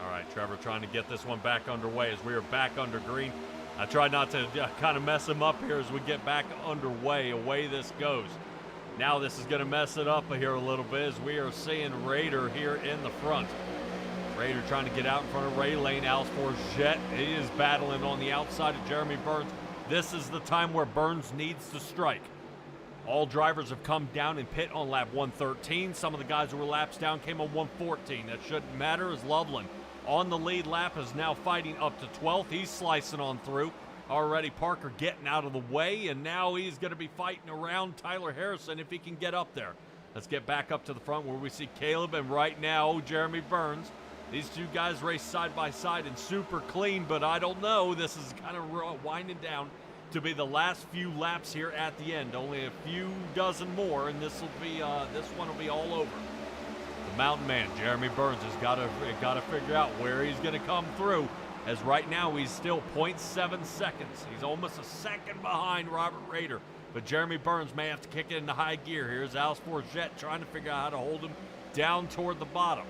D: All right, Trevor trying to get this one back underway as we are back under green. I tried not to kind of mess him up here as we get back underway. Away this goes. Now this is going to mess it up here a little bit as we are seeing Roeder here in the front. Roeder trying to get out in front of Ray Lane. Alice Forget, he is battling on the outside of Jeremy Burns. This is the time where Burns needs to strike. All drivers have come down and pit on lap 113. Some of the guys who were laps down came on 114. That shouldn't matter as Loveland on the lead lap is now fighting up to 12th. He's slicing on through. Already Parker getting out of the way, and now he's going to be fighting around Tyler Harrison if he can get up there. Let's get back up to the front where we see Caleb and right now Jeremy Burns. These two guys race side by side and super clean, but I don't know. This is kind of winding down to be the last few laps here at the end. Only a few dozen more, and this one will be all over. The mountain man, Jeremy Burns, has got to figure out where he's going to come through. As right now he's still 0.7 seconds. He's almost a second behind Robert Roeder. But Jeremy Burns may have to kick it into high gear. Here's Alice Forget trying to figure out how to hold him down toward the bottom.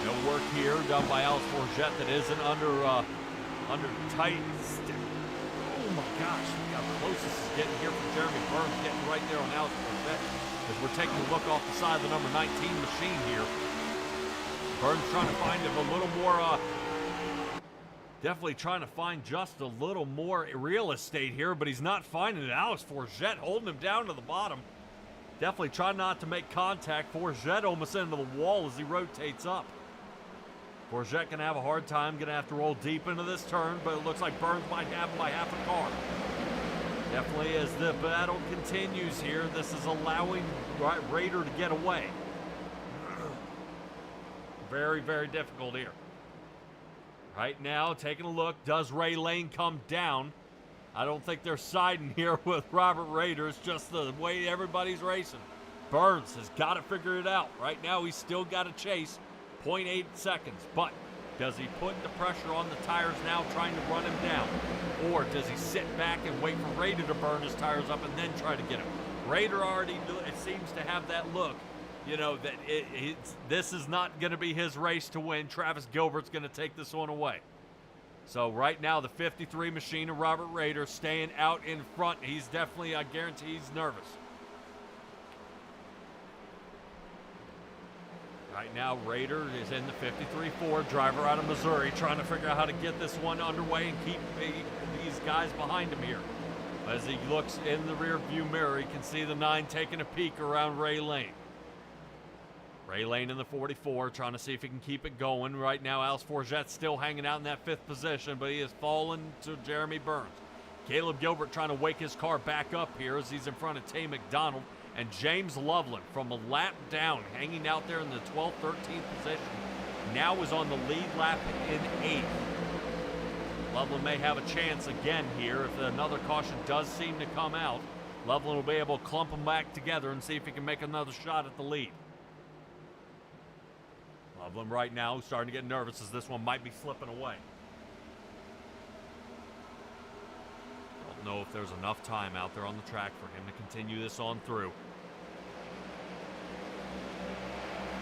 D: No work here done by Alice Forget that isn't under tight stick. Oh my gosh, look how close this is getting here from Jeremy Burns, getting right there on Alice Forget. As we're taking a look off the side of the number 19 machine here. Burns trying to find him a little more Definitely trying to find just a little more real estate here, but he's not finding it. Alex Forget holding him down to the bottom. Definitely trying not to make contact. Forget almost into the wall as he rotates up. Forget going to have a hard time, going to have to roll deep into this turn, but it looks like Burns might have him by half a car. Definitely as the battle continues here, this is allowing Roeder to get away. Very, very difficult here. Right now, taking a look, does Ray Lane come down? I don't think they're siding here with Robert Roeder. It's just the way everybody's racing. Burns has got to figure it out. Right now, he's still got to chase 0.8 seconds. But does he put the pressure on the tires now, trying to run him down? Or does he sit back and wait for Roeder to burn his tires up and then try to get him? Roeder already, it seems to have that look, you know, that this is not going to be his race to win. Travis Gilbert's going to take this one away. So right now, the 53 machine of Robert Roeder staying out in front. He's definitely, I guarantee he's nervous. Right now, Roeder is in the 53 Ford, driver out of Missouri, trying to figure out how to get this one underway and keep these guys behind him here. As he looks in the rear view mirror, he can see the 9 taking a peek around Ray Lane. Ray Lane in the 44, trying to see if he can keep it going. Right now, Alex Forget's still hanging out in that 5th position, but he has fallen to Jeremy Burns. Caleb Gilbert trying to wake his car back up here as he's in front of Tay McDonald. And James Loveland from a lap down, hanging out there in the 12th, 13th position, now is on the lead lap in 8th. Loveland may have a chance again here if another caution does seem to come out. Loveland will be able to clump them back together and see if he can make another shot at the lead. Loveland right now starting to get nervous as this one might be slipping away. Don't know if there's enough time out there on the track for him to continue this on through.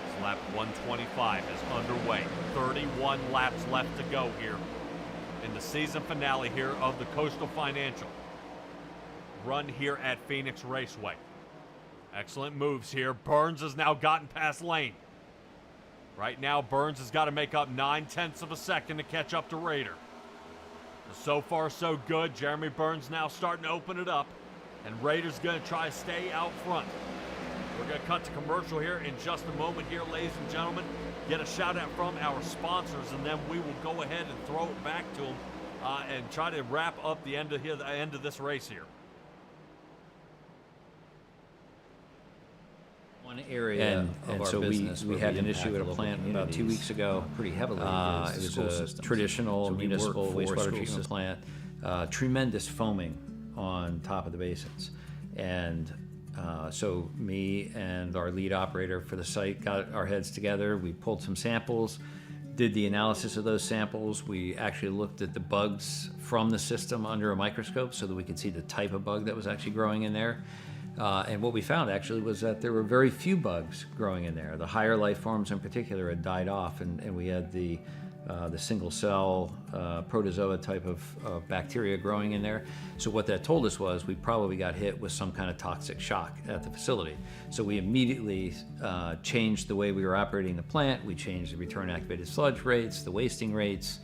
D: This lap 125 is underway. 31 laps left to go here in the season finale here of the Coastal Financial. Run here at Phoenix Raceway. Excellent moves here. Burns has now gotten past Lane. Right now, Burns has got to make up 9/10 of a second to catch up to Roeder. So far, so good. Jeremy Burns now starting to open it up, and Roeder's going to try to stay out front. We're going to cut to commercial here in just a moment here, ladies and gentlemen. Get a shout out from our sponsors, and then we will go ahead and throw it back to them and try to wrap up the end of this race here.
B: One area of our business we had an issue at a plant about 2 weeks ago. Pretty heavily. It was a traditional municipal wastewater treatment plant. Tremendous foaming on top of the basins, and so me and our lead operator for the site got our heads together. We pulled some samples, did the analysis of those samples. We actually looked at the bugs from the system under a microscope so that we could see the type of bug that was actually growing in there. And what we found actually was that there were very few bugs growing in there. The higher life forms in particular had died off, and we had the single cell protozoa type of bacteria growing in there. So what that told us was we probably got hit with some kind of toxic shock at the facility. So we immediately changed the way we were operating the plant. We changed the return activated sludge rates, the wasting rates,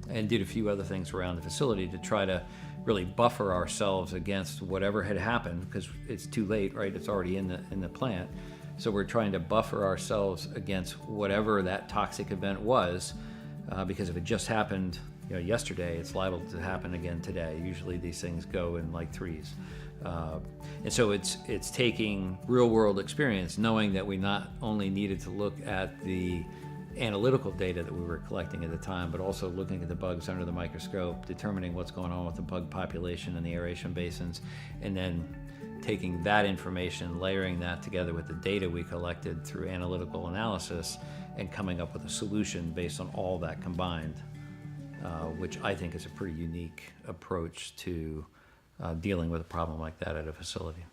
B: and did a few other things around the facility to try to really buffer ourselves against whatever had happened, because it's too late, right? It's already in the plant. So we're trying to buffer ourselves against whatever that toxic event was, because if it just happened, yesterday, it's liable to happen again today. Usually these things go in like threes. And so it's taking real world experience, knowing that we not only needed to look at the analytical data that we were collecting at the time, but also looking at the bugs under the microscope, determining what's going on with the bug population in the aeration basins, and then taking that information, layering that together with the data we collected through analytical analysis, and coming up with a solution based on all that combined, which I think is a pretty unique approach to dealing with a problem like that at a facility.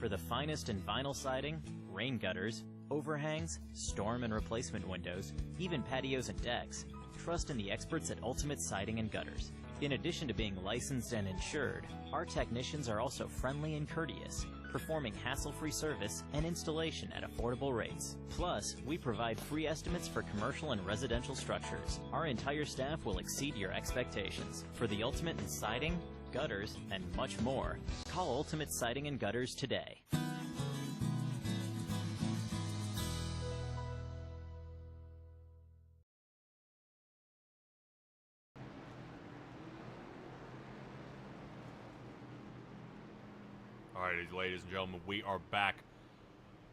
A: For the finest in vinyl siding, rain gutters, overhangs, storm and replacement windows, even patios and decks, trust in the experts at Ultimate Siding and Gutters. In addition to being licensed and insured, our technicians are also friendly and courteous, performing hassle-free service and installation at affordable rates. Plus, we provide free estimates for commercial and residential structures. Our entire staff will exceed your expectations. For the ultimate in siding, gutters, and much more, call Ultimate Siding and Gutters today.
D: All right, ladies and gentlemen, we are back.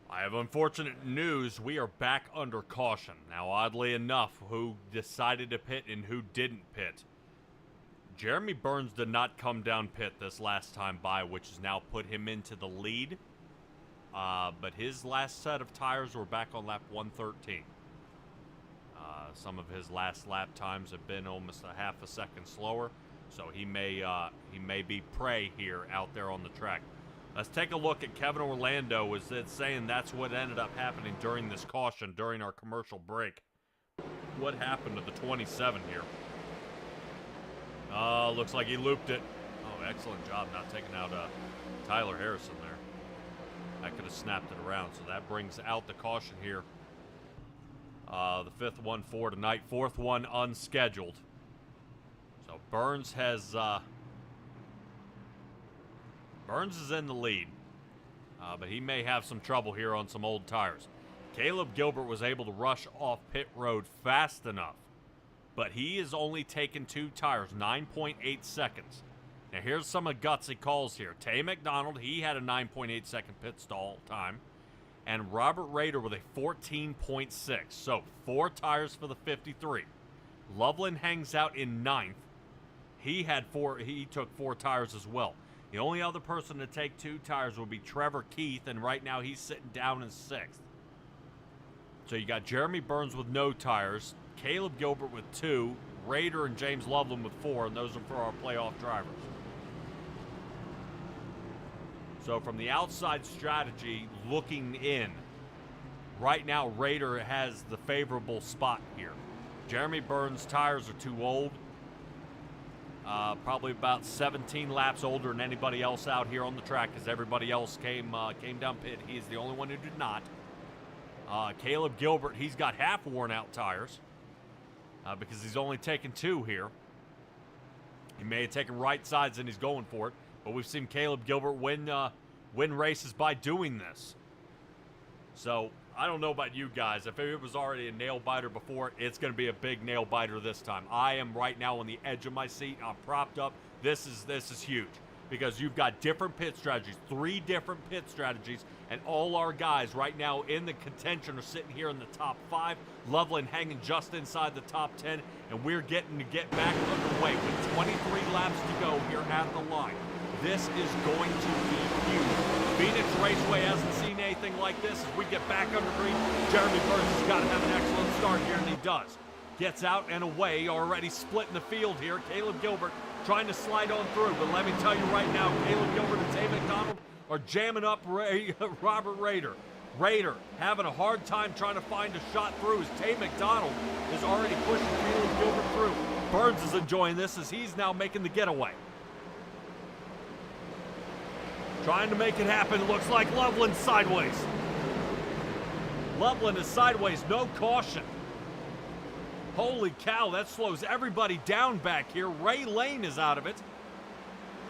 D: I have unfortunate news. We are back under caution. Now, oddly enough, who decided to pit and who didn't pit? Jeremy Burns did not come down pit this last time by, which has now put him into the lead. But his last set of tires were back on lap 113. Some of his last lap times have been almost a half a second slower, so he may be prey here out there on the track. Let's take a look at Kevin Orlando. Was it saying that's what ended up happening during this caution during our commercial break? What happened to the 27 here? Looks like he looped it. Oh, excellent job not taking out Tyler Harrison there. That could have snapped it around. So that brings out the caution here. The fifth one for tonight. Fourth one unscheduled. So Burns has... Burns is in the lead, but he may have some trouble here on some old tires. Caleb Gilbert was able to rush off pit road fast enough, but he is only taken 2 tires, 9.8 seconds. Now here's some of gutsy calls here. Tay McDonald, he had a 9.8 second pit stall time, and Robert Roeder with a 14.6. So 4 tires for the 53. Loveland hangs out in 9th. He took 4 tires as well. The only other person to take 2 tires would be Trevor Keith, and right now he's sitting down in 6th. So you got Jeremy Burns with no tires, Caleb Gilbert with 2, Roeder and James Loveland with 4, and those are for our playoff drivers. So from the outside strategy, looking in, right now Roeder has the favorable spot here. Jeremy Burns' tires are too old. Probably about 17 laps older than anybody else out here on the track, as everybody else came down pit. He is the only one who did not. Caleb Gilbert, he's got half worn out tires because he's only taken 2 here. He may have taken right sides and he's going for it, but we've seen Caleb Gilbert win races by doing this. So I don't know about you guys. If it was already a nail biter before, it's going to be a big nail biter this time. I am right now on the edge of my seat. I'm propped up. This is huge because you've got different pit strategies, 3 different pit strategies, and all our guys right now in the contention are sitting here in the top 5. Loveland hanging just inside the top 10, and we're getting to get back underway with 23 laps to go here at the line. This is going to be huge. Phoenix Raceway hasn't seen anything like this. As we get back under green, Jeremy Burns has got to have an excellent start here, and he does. Gets out and away, already splitting the field here. Caleb Gilbert trying to slide on through, but let me tell you right now, Caleb Gilbert and Tay McDonald are jamming up Robert Roeder. Roeder having a hard time trying to find a shot through as Tay McDonald is already pushing Caleb Gilbert through. Burns is enjoying this as he's now making the getaway. Trying to make it happen. It looks like Loveland sideways. Loveland is sideways, no caution. Holy cow, that slows everybody down back here. Ray Lane is out of it.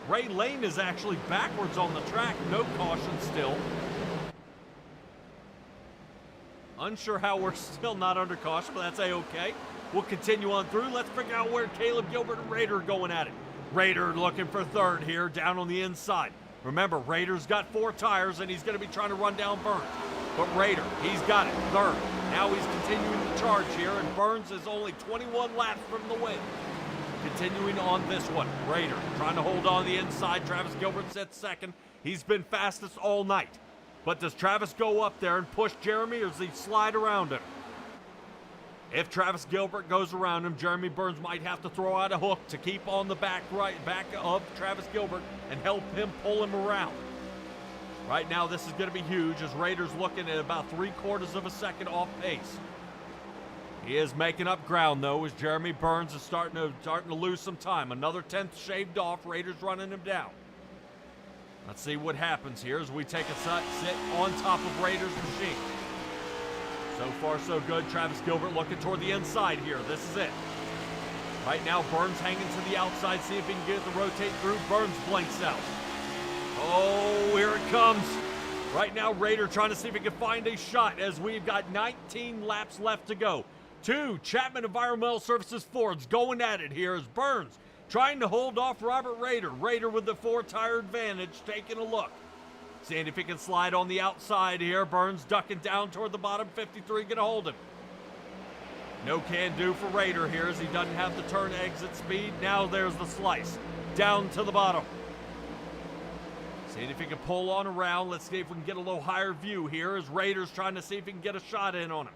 D: Ray Lane is actually backwards on the track, no caution still. Unsure how we're still not under caution, but that's A-okay. We'll continue on through. Let's figure out where Caleb Gilbert and Roeder are going at it. Roeder looking for 3rd here, down on the inside. Remember, Roeder's got 4 tires, and he's going to be trying to run down Burns. But Roeder, he's got it, 3rd. Now he's continuing to charge here, and Burns is only 21 laps from the win. Continuing on this one, Roeder trying to hold on the inside. Travis Gilbert's at 2nd. He's been fastest all night. But does Travis go up there and push Jeremy, or does he slide around him? If Travis Gilbert goes around him, Jeremy Burns might have to throw out a hook to keep on the back of Travis Gilbert and help him pull him around. Right now, this is going to be huge as Raiders looking at about 3/4 of a second off pace. He is making up ground, though, as Jeremy Burns is starting to lose some time. Another 10th shaved off. Raiders running him down. Let's see what happens here as we take a sit on top of Raiders' machine. So far, so good. Travis Gilbert looking toward the inside here. This is it. Right now, Burns hanging to the outside. See if he can get it to rotate through. Burns blanks out. Oh, here it comes. Right now, Raider trying to see if he can find a shot as we've got 19 laps left to go. 2 Chapman Environmental Services Fords going at it here as Burns trying to hold off Robert Roeder. Roeder with the 4-tire advantage, taking a look. Seeing if he can slide on the outside here. Burns ducking down toward the bottom. 53 gonna hold him. No can do for Roeder here as he doesn't have the turn exit speed. Now there's the slice. Down to the bottom. Seeing if he can pull on around. Let's see if we can get a little higher view here as Raiders trying to see if he can get a shot in on him.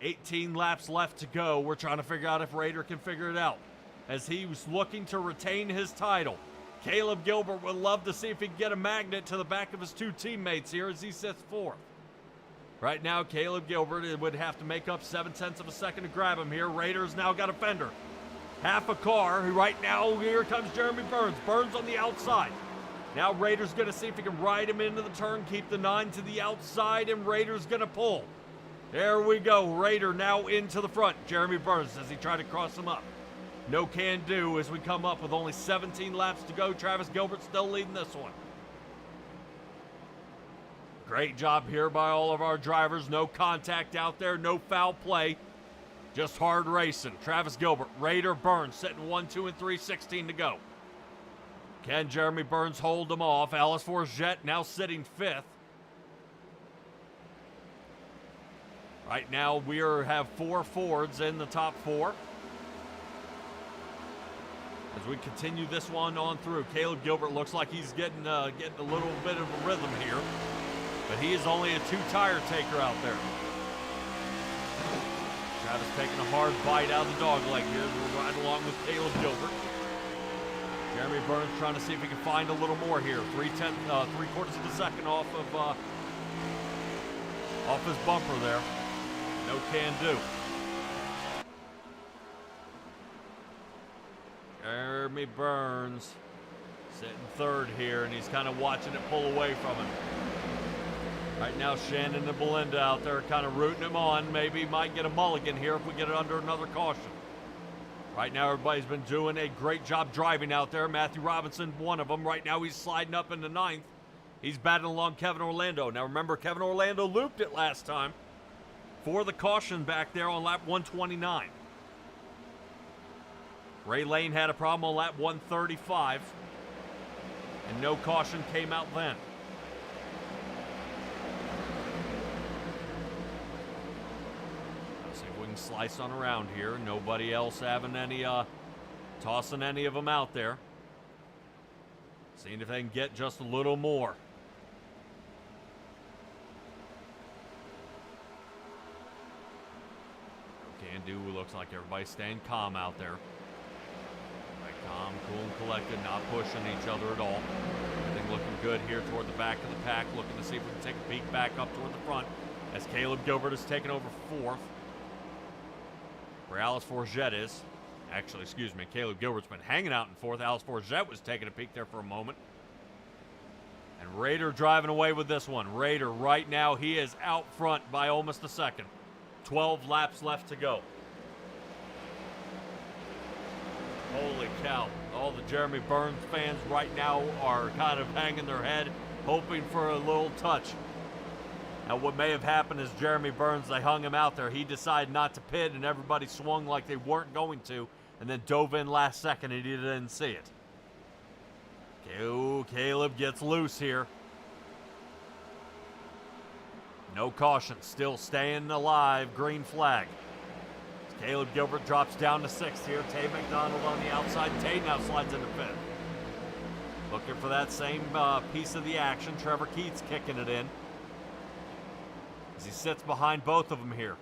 D: 18 laps left to go. We're trying to figure out if Roeder can figure it out as he was looking to retain his title. Caleb Gilbert would love to see if he can get a magnet to the back of his 2 teammates here as he sits 4th. Right now, Caleb Gilbert would have to make up 7/10 of a second to grab him here. Raiders now got a fender. Half a car. Right now, here comes Jeremy Burns. Burns on the outside. Now Raiders going to see if he can ride him into the turn, keep the 9 to the outside, and Raiders going to pull. There we go. Roeder now into the front. Jeremy Burns as he tried to cross him up. No can do as we come up with only 17 laps to go. Travis Gilbert still leading this one. Great job here by all of our drivers. No contact out there, no foul play. Just hard racing. Travis Gilbert, Roeder, Burns sitting 1, 2, and 3, 16 to go. Can Jeremy Burns hold them off? Alice Forget now sitting 5th. Right now, we have 4 Fords in the top 4. As we continue this one on through, Caleb Gilbert looks like he's getting a little bit of a rhythm here, but he is only a 2-tire taker out there. Travis taking a hard bite out of the dog leg here as we're riding along with Caleb Gilbert. Jeremy Burns trying to see if he can find a little more here. 3/4 of a second off his bumper there. No can do. Jeremy Burns sitting 3rd here, and he's kind of watching it pull away from him. Right now, Shannon and Belinda out there kind of rooting him on. Maybe might get a mulligan here if we get it under another caution. Right now, everybody's been doing a great job driving out there. Matthew Robinson, one of them. Right now, he's sliding up into 9th. He's battling along Kevin Orlando. Now, remember, Kevin Orlando looped it last time for the caution back there on lap 129. Ray Lane had a problem on lap 135, and no caution came out then. Let's see if we can slice on around here. Nobody else having any, tossing any of them out there. Seeing if they can get just a little more. Can do. Looks like everybody's staying calm out there. Calm, cool, and collected, not pushing each other at all. Everything looking good here toward the back of the pack, looking to see if we can take a peek back up toward the front as Caleb Gilbert is taking over 4th. Where Alice Forget is. Actually, excuse me, Caleb Gilbert's been hanging out in 4th. Alice Forget was taking a peek there for a moment. And Roeder driving away with this one. Roeder right now, he is out front by almost a second. 12 laps left to go. Holy cow. All the Jeremy Burns fans right now are kind of hanging their head, hoping for a little touch. Now, what may have happened is Jeremy Burns, they hung him out there. He decided not to pit, and everybody swung like they weren't going to, and then dove in last second, and he didn't see it. Caleb gets loose here. No caution, still staying alive, green flag. Caleb Gilbert drops down to 6th here. Tay McDonald on the outside. Tay now slides into 5th. Looking for that same piece of the action. Trevor Keats kicking it in as he sits behind both of them here.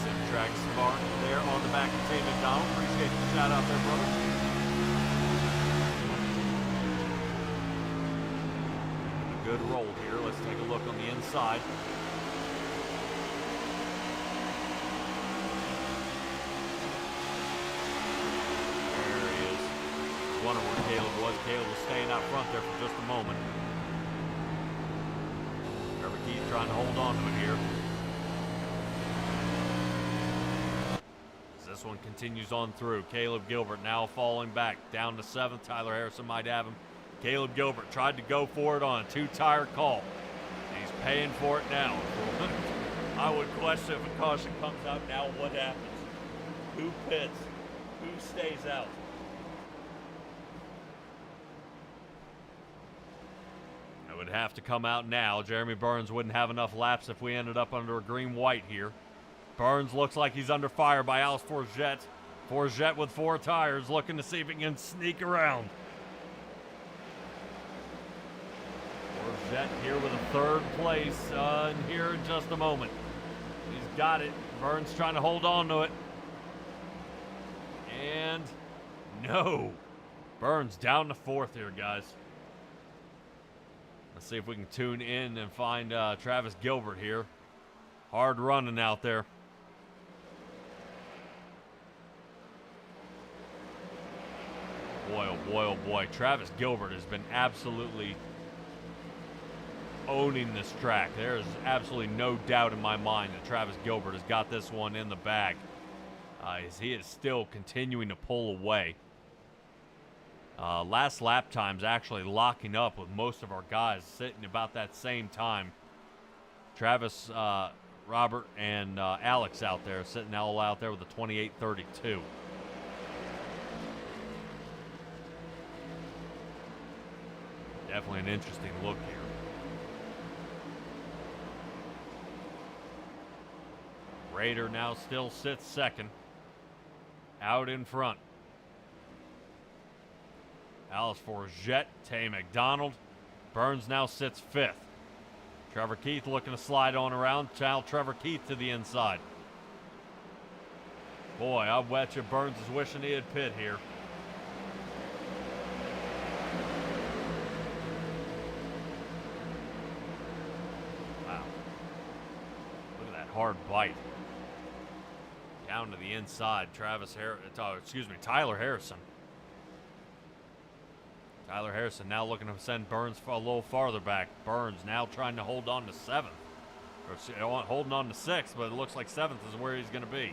D: Simtrax bar there on the back of Tay McDonald. Appreciate the shout out there, brother. good roll here. Let's take a look on the inside. There he is. Wondering where Caleb was. Caleb was staying out front there for just a moment. Trevor Keith trying to hold on to it here. As this one continues on through, Caleb Gilbert now falling back down to 7th. Tyler Harrison might have him. Caleb Gilbert tried to go for it on a 2-tire call. He's paying for it now. I would question if a caution comes out now, what happens? Who pits? Who stays out? It would have to come out now. Jeremy Burns wouldn't have enough laps if we ended up under a green-white here. Burns looks like he's under fire by Alice Forget. Forget with 4 tires, looking to see if he can sneak around. Forget here with a 3rd place here in just a moment. He's got it. Burns trying to hold on to it. And no. Burns down to 4th here, guys. Let's see if we can tune in and find Travis Gilbert here. Hard running out there. Boy, oh boy, oh boy. Travis Gilbert has been absolutely owning this track. There is absolutely no doubt in my mind that Travis Gilbert has got this one in the bag. As he is still continuing to pull away. Last lap times actually locking up with most of our guys sitting about that same time. Travis, Robert, and Alex out there sitting all out there with a 28:32. Definitely an interesting look here. Roeder now still sits 2nd. Out in front. Alice Forget, Tay McDonald. Burns now sits 5th. Trevor Keith looking to slide on around. Trevor Keith to the inside. Boy, I bet you Burns is wishing he had pit here. Wow. Look at that hard bite. Down to the inside, Tyler Harrison. Tyler Harrison now looking to send Burns a little farther back. Burns now trying to hold on to 7th. Or holding on to 6th, but it looks like 7th is where he's going to be.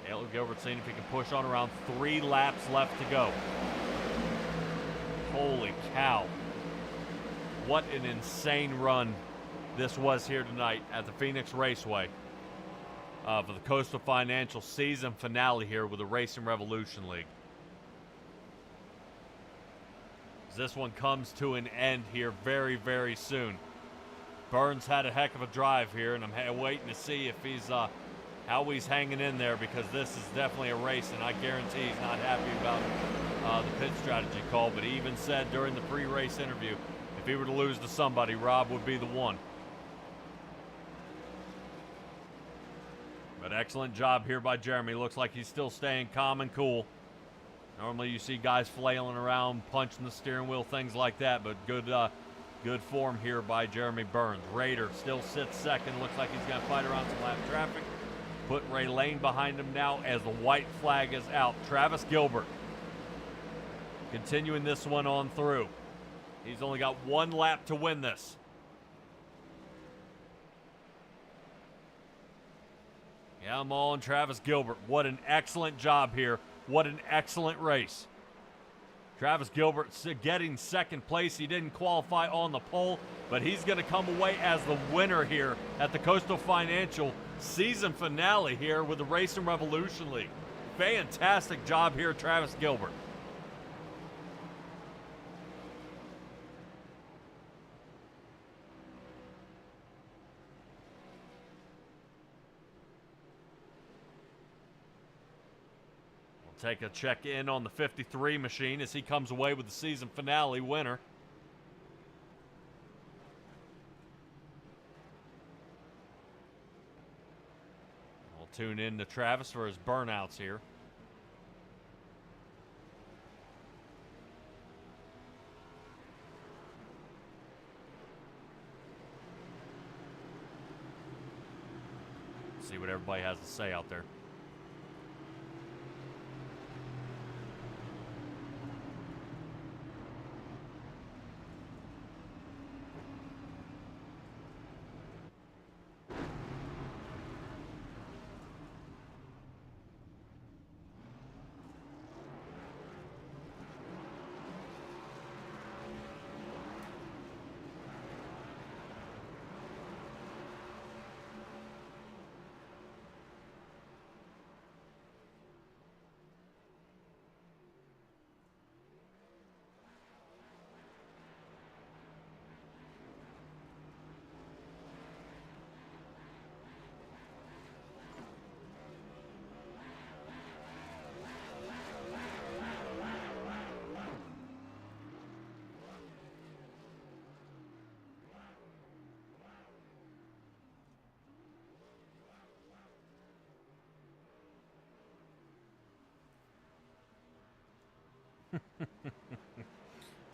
D: Caleb Gilbert seeing if he can push on around 3 laps left to go. Holy cow. What an insane run this was here tonight at the Phoenix Raceway. For the Coastal Financial season finale here with the Racing Revolution League. As this one comes to an end here very, very soon. Burns had a heck of a drive here, and I'm waiting to see if he's how he's hanging in there, because this is definitely a race, and I guarantee he's not happy about the pit strategy call. But he even said during the pre-race interview, if he were to lose to somebody, Rob would be the one. But excellent job here by Jeremy. Looks like he's still staying calm and cool. Normally you see guys flailing around, punching the steering wheel, things like that, but good form here by Jeremy Burns. Roeder still sits 2nd. Looks like he's going to fight around some lap traffic. Put Ray Lane behind him now as the white flag is out. Travis Gilbert continuing this one on through. He's only got 1 lap to win this. Yeah, I'm all on Travis Gilbert. What an excellent job here. What an excellent race. Travis Gilbert getting 2nd place. He didn't qualify on the pole, but he's going to come away as the winner here at the Coastal Financial season finale here with the Racing Revolution League. Fantastic job here, Travis Gilbert. Take a check in on the 53 machine as he comes away with the season finale winner. We'll tune in to Travis for his burnouts here. what everybody has to say out there.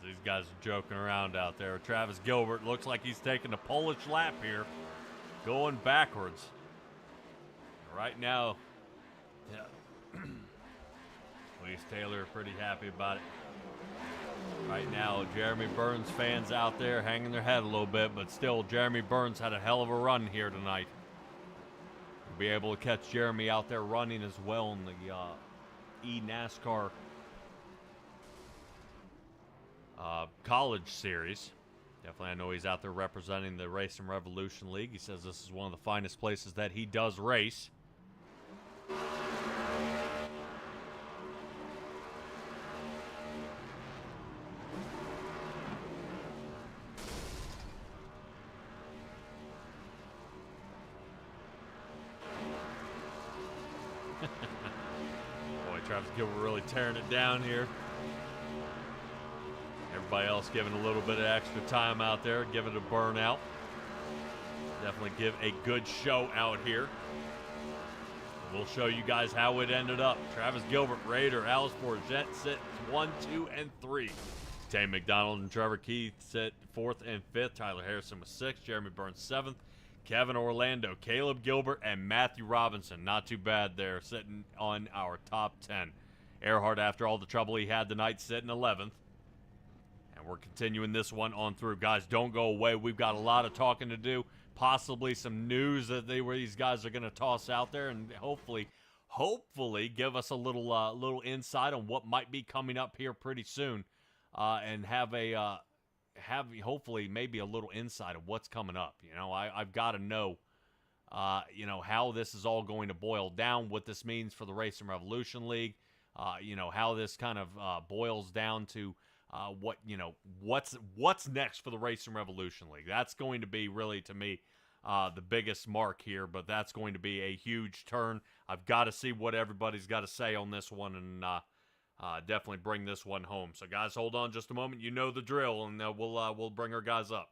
D: These guys are joking around out there. Travis Gilbert looks like he's taking a Polish lap here, going backwards. Right now, yeah, Lee Taylor pretty happy about it. Right now, Jeremy Burns fans out there hanging their head a little bit, but still, Jeremy Burns had a hell of a run here tonight. We'll be able to catch Jeremy out there running as well in the eNASCAR college series. Definitely, I know he's out there representing the Racing Revolution League. He says this is one of the finest places that he does race. Boy, Travis Gilbert really tearing it down here. Everybody else giving a little bit of extra time out there, giving it a burnout. Definitely give a good show out here. We'll show you guys how it ended up. Travis Gilbert, Raider, Alice Forget sit 1, 2, and 3. Tay McDonald and Trevor Keith sit 4th and 5th. Tyler Harrison was 6th. Jeremy Burns 7th. Kevin Orlando, Caleb Gilbert, and Matthew Robinson. Not too bad there, sitting on our top 10. Earhart, after all the trouble he had tonight, sitting 11th. And we're continuing this one on through. Guys, don't go away. We've got a lot of talking to do. Possibly some news that these guys are going to toss out there, and hopefully give us a little insight on what might be coming up here pretty soon, and have hopefully maybe a little insight of what's coming up. You know, I've got to know, how this is all going to boil down, what this means for the Racing Revolution League, how this kind of boils down to what's next for the Racing Revolution League. That's going to be really, to me, the biggest mark here, but that's going to be a huge turn. I've got to see what everybody's got to say on this one, and definitely bring this one home. So, guys, hold on just a moment. You know the drill, and we'll bring our guys up.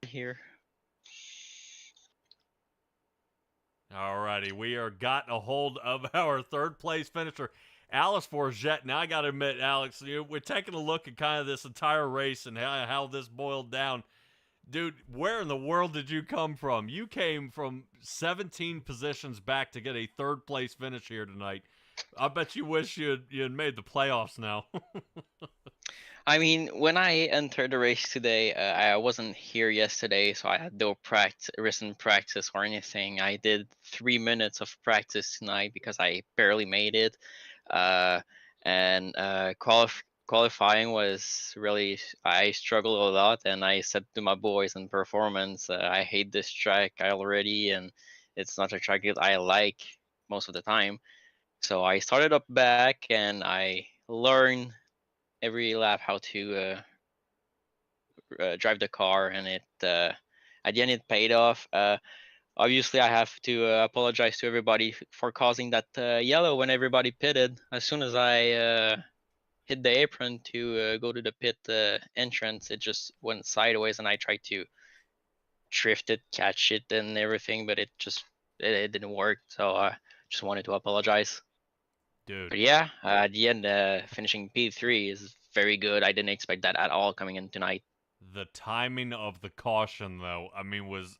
J: Here.
D: Alrighty, we are got a hold of our third place finisher, Alice Forget. Now I got to admit, Alex, we're taking a look at kind of this entire race and how this boiled down. Dude, where in the world did you come from? You came from 17 positions back to get a third-place finish here tonight. I bet you wish you had made the playoffs now.
J: I mean, when I entered the race today, I wasn't here yesterday, so I had no recent practice or anything. I did 3 minutes of practice tonight because I barely made it. And qualifying was really, I struggled a lot, and I said to my boys in performance, I hate this track already, and it's not a track that I like most of the time. So I started up back, and I learned every lap how to drive the car, and at the end it paid off. Obviously, I have to apologize to everybody for causing that yellow when everybody pitted. As soon as I hit the apron to go to the pit entrance, it just went sideways, and I tried to drift it, catch it, and everything, but it didn't work. So I just wanted to apologize.
D: Dude.
J: But yeah, at the end, finishing P3 is very good. I didn't expect that at all coming in tonight.
D: The timing of the caution, though, was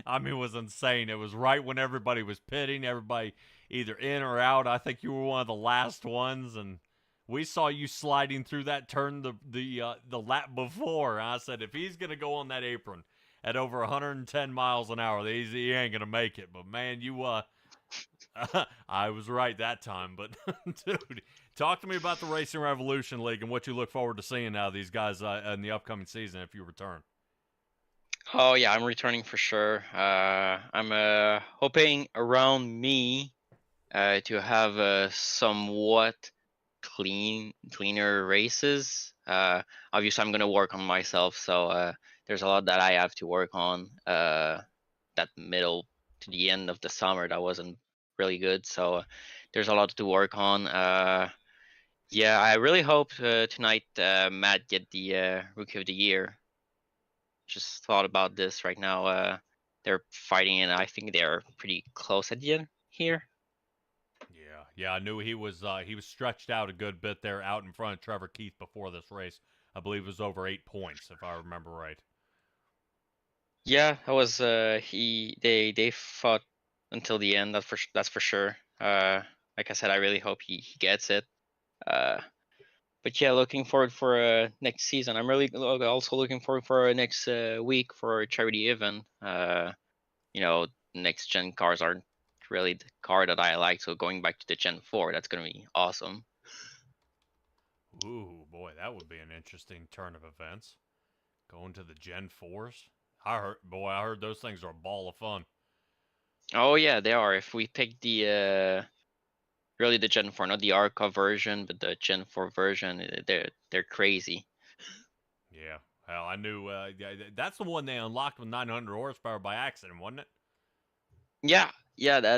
D: was insane. It was right when everybody was pitting, everybody either in or out. I think you were one of the last ones, and we saw you sliding through that turn the lap before. I said, if he's gonna go on that apron at over 110 miles an hour, he ain't gonna make it. But man, I was right that time. But dude, talk to me about the Racing Revolution League and what you look forward to seeing now these guys in the upcoming season if you return.
J: Oh yeah, I'm returning for sure. I'm hoping around me to have somewhat cleaner races. Obviously, I'm gonna work on myself, so there's a lot that I have to work on. That middle to the end of the summer, that wasn't really good, so there's a lot to work on. Yeah, I really hope tonight Matt get the Rookie of the Year. Just thought about this right now. They're fighting, and I think they're pretty close at the end here.
D: Yeah, I knew he was stretched out a good bit there, out in front of Trevor Keith before this race. I believe it was over 8 points, if I remember right.
J: Yeah, that was they fought until the end. That's for sure. Like I said, I really hope he gets it. But yeah, looking forward for next season. I'm really also looking forward for next week for a charity event. Next gen cars aren't really the car that I like, so going back to the Gen 4, that's gonna be awesome.
D: Ooh, boy, that would be an interesting turn of events. Going to the Gen 4s. I heard those things are a ball of fun.
J: Oh yeah, they are. If we take the really the Gen 4, not the Arca version, but the Gen 4 version, they're crazy.
D: Yeah, hell, I knew. That's the one they unlocked with 900 horsepower by accident, wasn't it?
J: Yeah,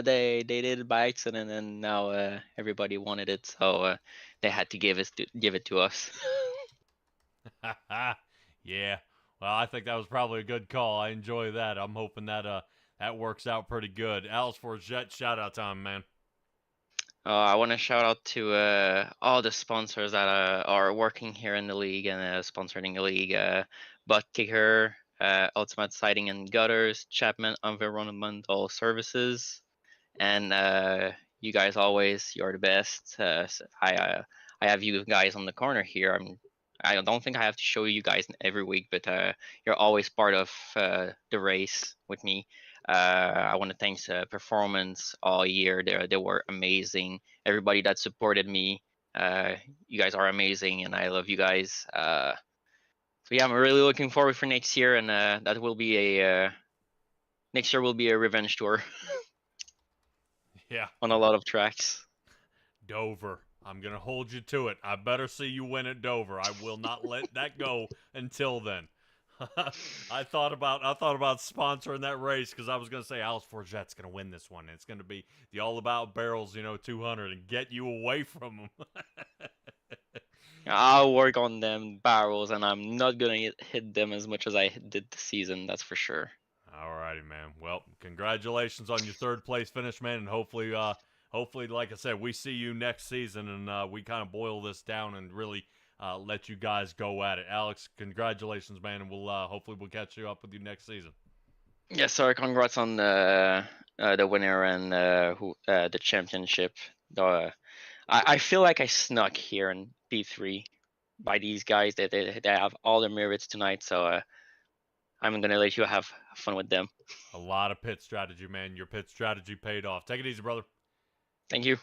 J: they did it by accident, and now everybody wanted it, so they had to give it to us.
D: Yeah. Well, I think that was probably a good call. I enjoy that. I'm hoping that that works out pretty good. Alice Forget, shout out time, man.
J: I want to shout out to all the sponsors that are working here in the league and sponsoring the league. Butt Kicker, Ultimate Siding and Gutters, Chapman Environmental Services, and you guys you're the best. I have you guys on the corner here. I don't think I have to show you guys every week, but you're always part of the race with me. I want to thank Performance all year. They were amazing. Everybody that supported me, you guys are amazing, and I love you guys. So yeah, I'm really looking forward for next year, and that will be next year will be a revenge tour.
D: Yeah.
J: On a lot of tracks.
D: Dover. I'm going to hold you to it. I better see you win at Dover. I will not let that go until then. I thought about sponsoring that race because I was going to say Alice Forget's going to win this one. It's going to be the All About Barrels, 200 and get you away from them.
J: I'll work on them barrels, and I'm not going to hit them as much as I did this season, that's for sure.
D: All righty, man. Well, congratulations on your third place finish, man, and hopefully, like I said, we see you next season, and we kind of boil this down and really let you guys go at it. Alex, congratulations, man, and we'll hopefully we'll catch you up with you next season.
J: Yes, sir. Congrats on the winner and the championship. I feel like I snuck here in P3 by these guys. They have all the merits tonight, so I'm gonna let you have fun with them.
D: A lot of pit strategy, man. Your pit strategy paid off. Take it easy, brother.
J: Thank you.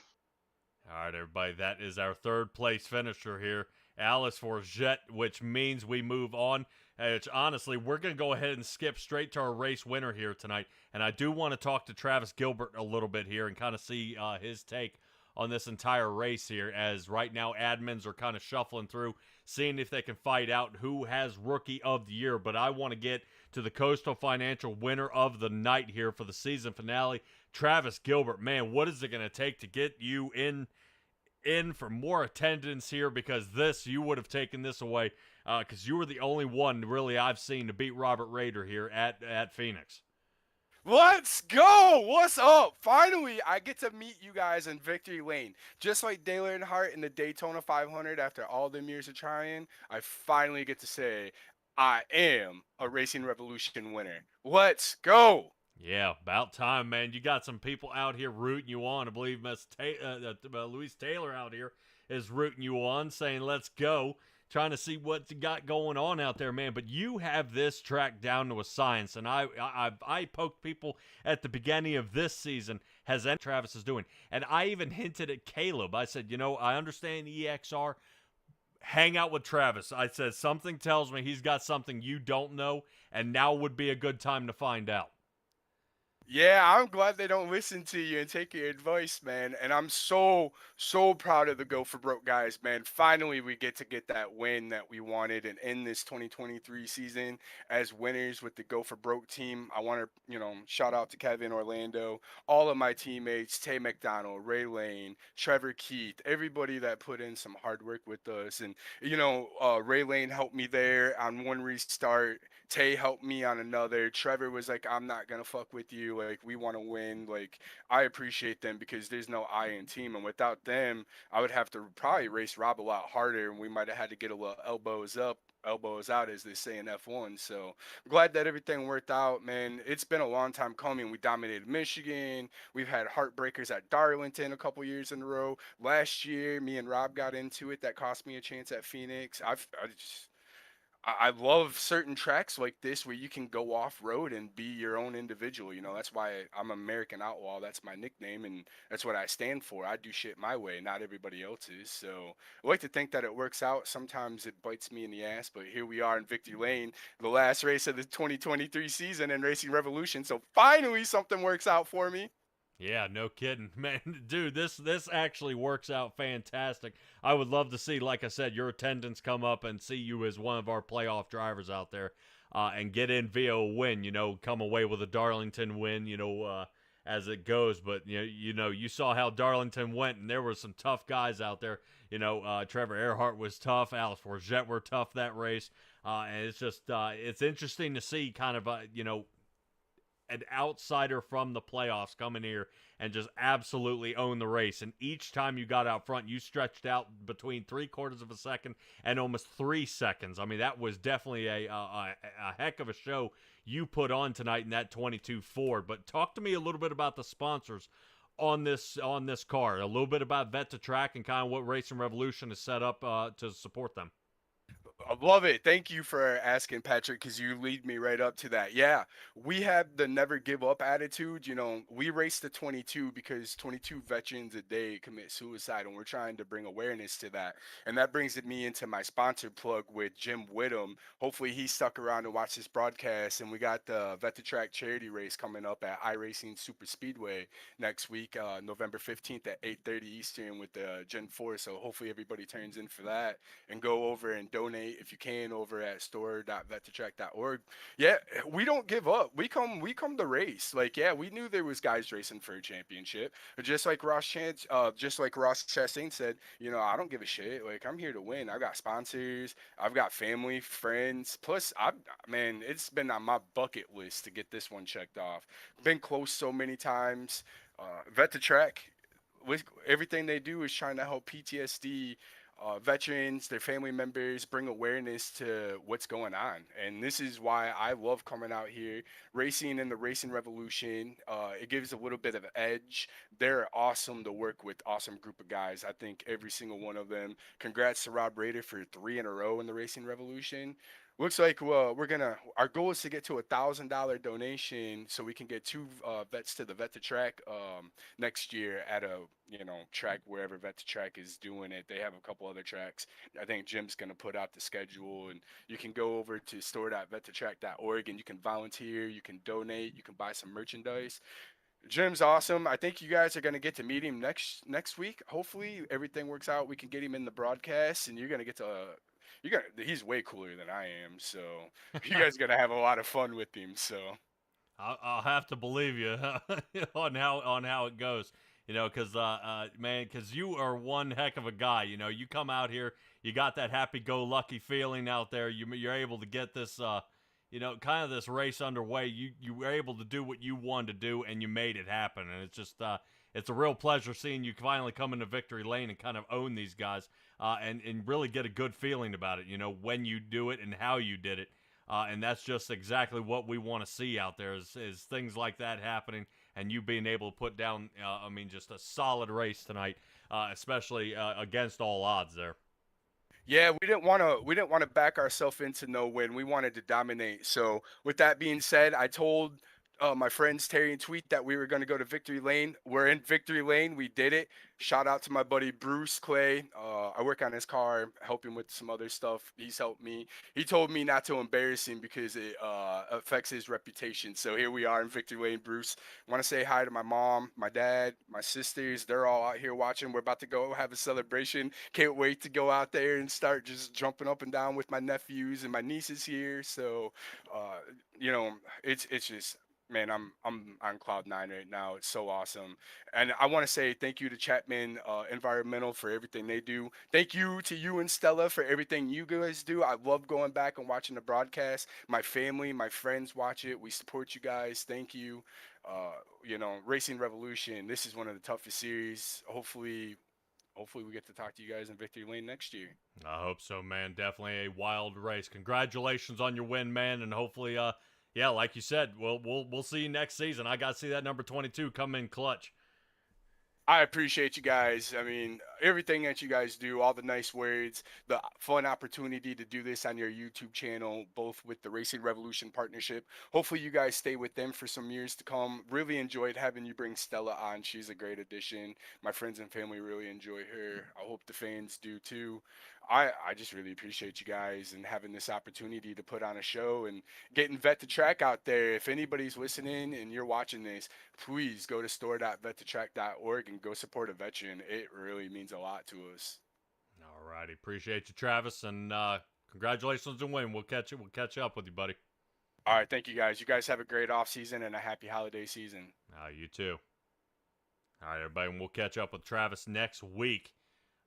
D: All right, everybody. That is our third place finisher here, Alice Forget, which means we move on. Which honestly, we're going to go ahead and skip straight to our race winner here tonight. And I do want to talk to Travis Gilbert a little bit here and kind of see his take on this entire race here, as right now admins are kind of shuffling through, seeing if they can fight out who has Rookie of the Year. But I want to get to the Coastal Financial winner of the night here for the season finale, Travis Gilbert. Man, what is it going to take to get you in for more attendance here? Because you would have taken this away because you were the only one really I've seen to beat Robert Roeder here at Phoenix.
K: Let's go! What's up? Finally, I get to meet you guys in victory lane. Just like Dale Earnhardt in the Daytona 500 after all them years of trying, I finally get to say, I am a Racing Revolution winner. Let's go!
D: Yeah, about time, man. You got some people out here rooting you on. I believe Louise Taylor out here is rooting you on, saying, let's go. Trying to see what you got going on out there, man. But you have this track down to a science, and I poked people at the beginning of this season, has any Travis is doing. And I even hinted at Caleb. I said, I understand EXR. Hang out with Travis. I said, something tells me he's got something you don't know, and now would be a good time to find out.
K: Yeah, I'm glad they don't listen to you and take your advice, man. And I'm so proud of the Go for Broke guys, man. Finally, we get that win that we wanted and end this 2023 season as winners with the Go for Broke team. I want to, shout out to Kevin Orlando, all of my teammates, Tay McDonald, Ray Lane, Trevor Keith, everybody that put in some hard work with us. And, Ray Lane helped me there on one restart. Tay helped me on another. Trevor was like, I'm not going to fuck with you. Like, we want to win. Like, I appreciate them because there's no I in team. And without them, I would have to probably race Rob a lot harder. And we might have had to get a little elbows up, elbows out, as they say in F1. So I'm glad that everything worked out, man. It's been a long time coming. We dominated Michigan. We've had heartbreakers at Darlington a couple years in a row. Last year, me and Rob got into it. That cost me a chance at Phoenix. I love certain tracks like this where you can go off road and be your own individual. That's why I'm American Outlaw. That's my nickname, and that's what I stand for. I do shit my way, not everybody else's. So I like to think that it works out. Sometimes it bites me in the ass, but here we are in Victory Lane, the last race of the 2023 season in Racing Revolution. So finally something works out for me.
D: Yeah, no kidding, man. Dude, this actually works out fantastic. I would love to see, like I said, your attendance come up and see you as one of our playoff drivers out there and get in via a win, come away with a Darlington win, as it goes. But, you saw how Darlington went, and there were some tough guys out there. Trevor Earnhardt was tough. Alice Forget were tough that race. And it's just, it's interesting to see kind of, an outsider from the playoffs come in here and just absolutely own the race. And each time you got out front, you stretched out between 3/4 of a second and almost 3 seconds. I mean, that was definitely a heck of a show you put on tonight in that 22 Ford. But talk to me a little bit about the sponsors on this car, a little bit about Vet to Track and kind of what Racing Revolution is set up to support them.
K: I love it. Thank you for asking, Patrick, because you lead me right up to that. Yeah, we have the never give up attitude. We race the 22 because 22 veterans a day commit suicide, and we're trying to bring awareness to that. And that brings me into my sponsor plug with Jim Whittam. Hopefully he stuck around to watch this broadcast, and we got the Vet to Track charity race coming up at iRacing Super Speedway next week, November 15th at 8:30 Eastern with the Gen 4. So hopefully everybody turns in for that and go over and donate if you can over at store.vettotrack.org. Yeah, we don't give up. We come to race. Like, yeah, we knew there was guys racing for a championship. Just like Ross Chastain said, I don't give a shit. Like, I'm here to win. I've got sponsors. I've got family, friends. Plus, it's been on my bucket list to get this one checked off. Been close so many times. Vet to Track, with everything they do is trying to help PTSD veterans, their family members, bring awareness to what's going on. And this is why I love coming out here, racing in the racing revolution. It gives a little bit of edge. They're awesome to work with, awesome group of guys. I think every single one of them. Congrats to Rob Roeder for 3 in a row in the racing revolution. Looks like our goal is to get to $1,000 donation so we can get 2 vets to the Vet to Track next year at a track wherever Vet to Track is doing it. They have a couple other tracks. I think Jim's gonna put out the schedule, and you can go over to store.vettotrack.org and you can volunteer, you can donate, you can buy some merchandise. Jim's awesome. I think you guys are gonna get to meet him next week. Hopefully everything works out. We can get him in the broadcast, and you're gonna get to. He's way cooler than I am, so you guys are gonna have a lot of fun with him. So
D: I'll have to believe you on how it goes. Because man, because you are one heck of a guy. You come out here, you got that happy-go-lucky feeling out there. You're able to get this, kind of this race underway. You were able to do what you wanted to do, and you made it happen. And it's just, it's a real pleasure seeing you finally come into victory lane and kind of own these guys, and really get a good feeling about it. When you do it and how you did it. And that's just exactly what we want to see out there is things like that happening, and you being able to put down, just a solid race tonight, especially against all odds there.
K: yeah, we didn't want to back ourselves into no win. We wanted to dominate. So with that being said, I told my friends Terry and Tweet that we were going to go to Victory Lane. We're in Victory Lane. We did it. Shout out to my buddy Bruce Clay. I work on his car, help him with some other stuff. He's helped me. He told me not to embarrass him because it affects his reputation. So here we are in Victory Lane, Bruce. I want to say hi to my mom, my dad, my sisters. They're all out here watching. We're about to go have a celebration. Can't wait to go out there and start just jumping up and down with my nephews and my nieces here. So, it's just, man, I'm on cloud 9 right now. It's so awesome. And I want to say thank you to Chapman Environmental for everything they do. Thank you to you and Stella for everything you guys do. I love going back and watching the broadcast. My family, my friends watch it. We support you guys. Thank you. Racing Revolution, this is one of the toughest series. Hopefully we get to talk to you guys in Victory Lane next year.
D: I hope so, man. Definitely a wild race. Congratulations on your win, man, and hopefully yeah, like you said, we'll see you next season. I got to see that number 22 come in clutch.
K: I appreciate you guys. I mean, everything that you guys do, all the nice words, the fun opportunity to do this on your YouTube channel, both with the Racing Revolution partnership. Hopefully you guys stay with them for some years to come. Really enjoyed having you bring Stella on. She's a great addition. My friends and family really enjoy her. I hope the fans do too. I just really appreciate you guys and having this opportunity to put on a show and getting Vet to Track out there. If anybody's listening and you're watching this, please go to store.vettotrack.org and go support a veteran. It really means a lot to us.
D: All righty. Appreciate you, Travis, and congratulations on win. We'll catch up with you, buddy.
K: All right, thank you guys. You guys have a great off season and a happy holiday season.
D: You too. All right, everybody, and we'll catch up with Travis next week.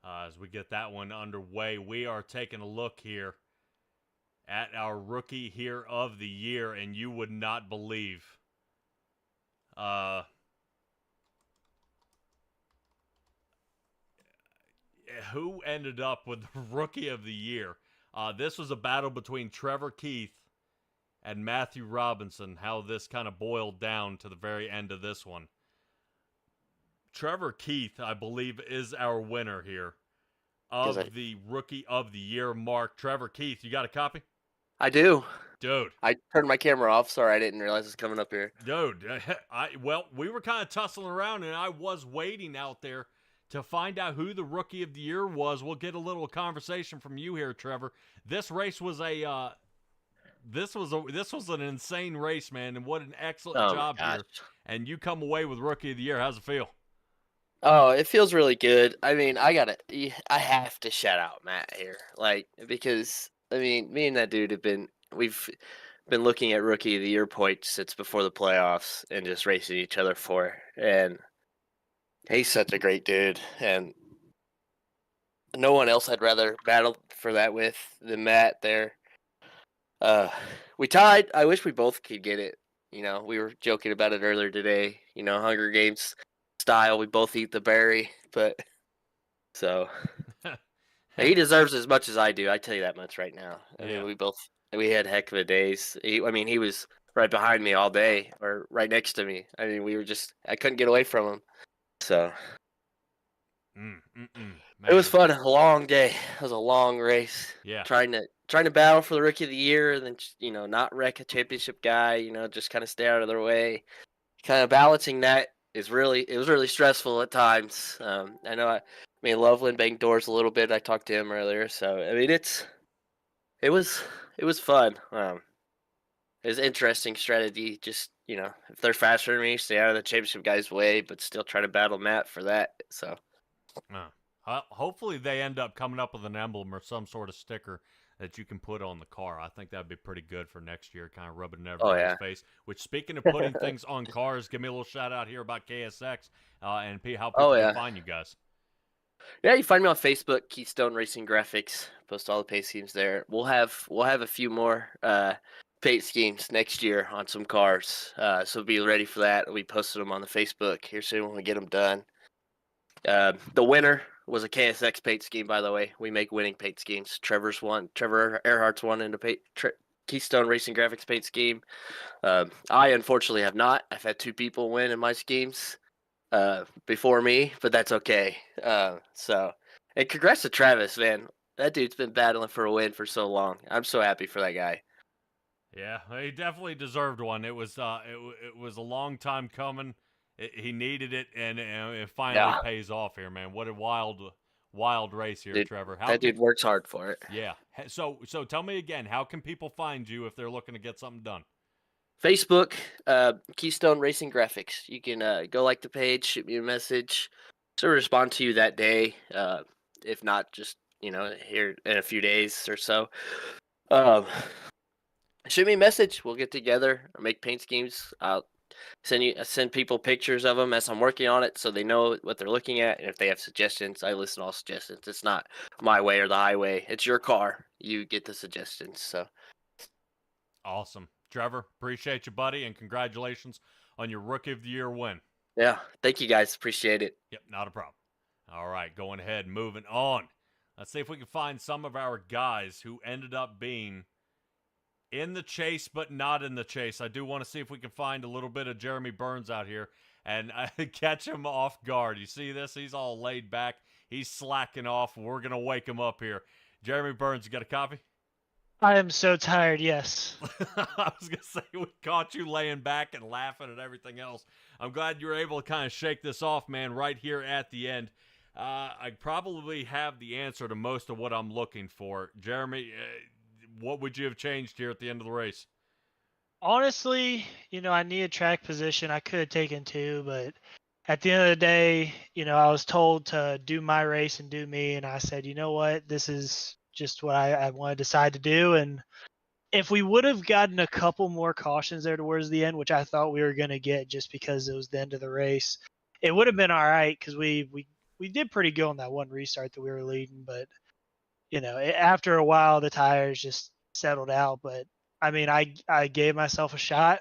D: As we get that one underway, we are taking a look here at our rookie here of the year, and you would not believe who ended up with the rookie of the year. This was a battle between Trevor Keith and Matthew Robinson, how this kind of boiled down to the very end of this one. Trevor Keith, I believe, is our winner here of the Rookie of the Year mark. Trevor Keith, you got a copy?
L: I do.
D: Dude.
L: I turned my camera off. Sorry, I didn't realize it was coming up here.
D: Dude, we were kind of tussling around, and I was waiting out there to find out who the Rookie of the Year was. We'll get a little conversation from you here, Trevor. This race was this was an insane race, man, and what an excellent job here. And you come away with Rookie of the Year. How's it feel?
L: Oh, it feels really good. I mean, I have to shout out Matt here, because me and that dude we've been looking at Rookie of the Year points since before the playoffs and just racing each other for, and he's such a great dude, and no one else I'd rather battle for that with than Matt there. We tied. I wish we both could get it. We were joking about it earlier today. Hunger Games style. We both eat the berry, but so. He deserves as much as I do. I tell you that much right now. I
D: Yeah.
L: mean, we had heck of a days. He was right behind me all day, or right next to me. I mean, I couldn't get away from him. So it was fun. A long day. It was a long race.
D: Yeah.
L: Trying to battle for the rookie of the year, and then not wreck a championship guy. Just kind of stay out of their way. Kind of balancing that it was really stressful at times. I know. I mean, Loveland banged doors a little bit. I talked to him earlier, so I mean, it was fun. It was interesting strategy. Just if they're faster than me, stay out of the championship guy's way, but still try to battle Matt for that. So.
D: Hopefully they end up coming up with an emblem or some sort of sticker that you can put on the car. I think that'd be pretty good for next year, kind of rubbing it in everybody's face. Which, speaking of putting things on cars, give me a little shout out here about KSX and how people can find you guys.
L: Yeah, you find me on Facebook, Keystone Racing Graphics. Post all the paint schemes there. We'll have a few more paint schemes next year on some cars. So be ready for that. We'll be posting them on the Facebook here soon when we get them done. The winner was a KSX paint scheme, by the way. We make winning paint schemes. Trevor Earhart's won in the Keystone Racing Graphics paint scheme. I unfortunately have not. I've had 2 people win in my schemes before me, but that's okay. And congrats to Travis, man. That dude's been battling for a win for so long. I'm so happy for that guy.
D: Yeah, he definitely deserved one. It was a long time coming. He needed it, and it finally pays off here, man. What a wild race here,
L: dude,
D: Trevor.
L: That dude works hard for it.
D: Yeah. So tell me again, how can people find you if they're looking to get something done?
L: Facebook, Keystone Racing Graphics. You can go like the page, shoot me a message. So respond to you that day. If not, just here in a few days or so. Shoot me a message. We'll get together. I'll make paint schemes. I'll send people pictures of them as I'm working on it, so they know what they're looking at. And if they have suggestions, I listen to all suggestions. It's not my way or the highway. It's your car. You get the suggestions. So
D: awesome, Trevor. Appreciate you, buddy, and congratulations on your Rookie of the Year win.
L: Yeah, thank you guys. Appreciate it.
D: Yep, not a problem. All right, going ahead, moving on. Let's see if we can find some of our guys who ended up being in the chase, but not in the chase. I do want to see if we can find a little bit of Jeremy Burns out here and catch him off guard. You see this? He's all laid back. He's slacking off. We're going to wake him up here. Jeremy Burns, you got a copy?
E: I am so tired, yes.
D: I was going to say, we caught you laying back and laughing at everything else. I'm glad you were able to kind of shake this off, man, right here at the end. I probably have the answer to most of what I'm looking for. Jeremy, what would you have changed here at the end of the race?
E: Honestly, I needed track position. I could have taken 2, but at the end of the day, I was told to do my race and do me, and I said, you know what, this is just what I want to decide to do. And if we would have gotten a couple more cautions there towards the end, which I thought we were going to get just because it was the end of the race, it would have been all right because we did pretty good on that one restart that we were leading, but after a while, the tires just settled out. But, I mean, I gave myself a shot.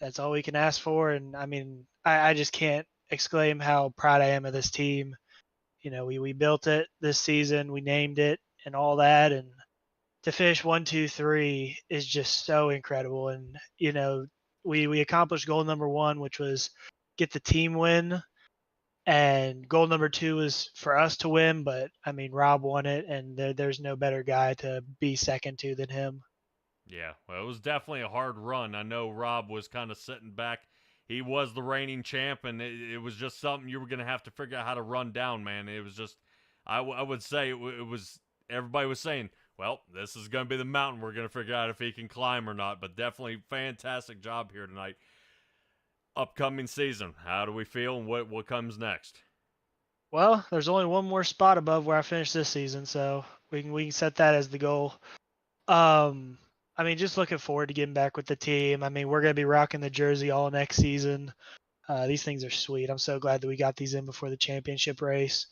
E: That's all we can ask for. And, I mean, I just can't exclaim how proud I am of this team. We built it this season. We named it and all that. And to finish 1, 2, 3 is just so incredible. And, we accomplished goal number 1, which was get the team win. And goal number 2 was for us to win, but I mean, Rob won it, and there's no better guy to be second to than him.
D: Yeah, well, it was definitely a hard run. I know Rob was kind of sitting back. He was the reigning champ, and it was just something you were going to have to figure out how to run down, man. It was just, I would say it was, everybody was saying, well, this is going to be the mountain we're going to figure out if he can climb or not, but definitely fantastic job here tonight. Upcoming season, how do we feel and what comes next?
E: Well, there's only one more spot above where I finished this season, so we can set that as the goal. I mean, just looking forward to getting back with the team. I mean, we're gonna be rocking the jersey all next season. These things are sweet. I'm so glad that we got these in before the championship race.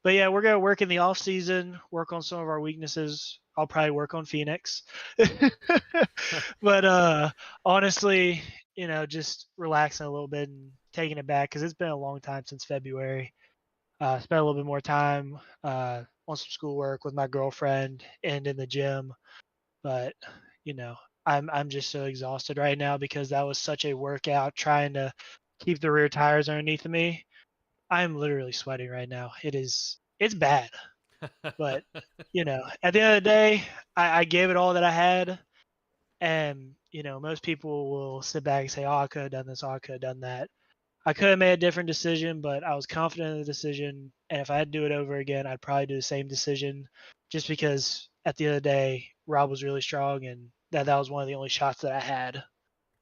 E: But yeah, we're gonna work in the off season, work on some of our weaknesses. I'll probably work on Phoenix. But honestly, just relaxing a little bit and taking it back because it's been a long time since February. spend a little bit more time on some schoolwork with my girlfriend and in the gym. But you know, I'm just so exhausted right now because that was such a workout trying to keep the rear tires underneath of me. I'm literally sweating right now. It's bad. But at the end of the day, I gave it all that I had. And most people will sit back and say, "Oh, I could have done this. Oh, I could have done that." I could have made a different decision, but I was confident in the decision. And if I had to do it over again, I'd probably do the same decision, just because at the end of the day, Rob was really strong, and that was one of the only shots that I had.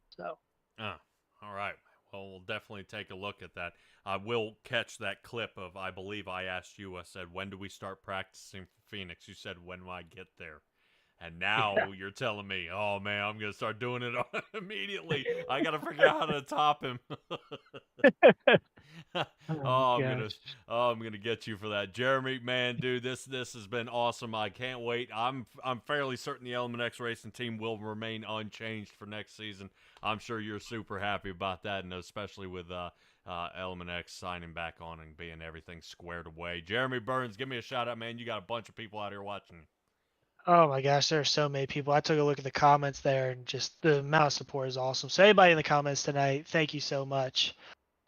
E: So.
D: All right. Well, we'll definitely take a look at that. I will catch that clip of, I believe I asked you, I said, when do we start practicing for Phoenix? You said, when I get there. And now you're telling me, oh, man, I'm going to start doing it immediately. I got to figure out how to top him. I'm gonna get you for that, Jeremy. Man, dude, this has been awesome. I can't wait. I'm fairly certain the Element X Racing team will remain unchanged for next season. I'm sure you're super happy about that, and especially with Element X signing back on and being everything squared away. Jeremy Burns, give me a shout out, man. You got a bunch of people out here watching.
E: Oh my gosh, there are so many people. I took a look at the comments there, and just the amount of support is awesome. So anybody in the comments tonight, thank you so much.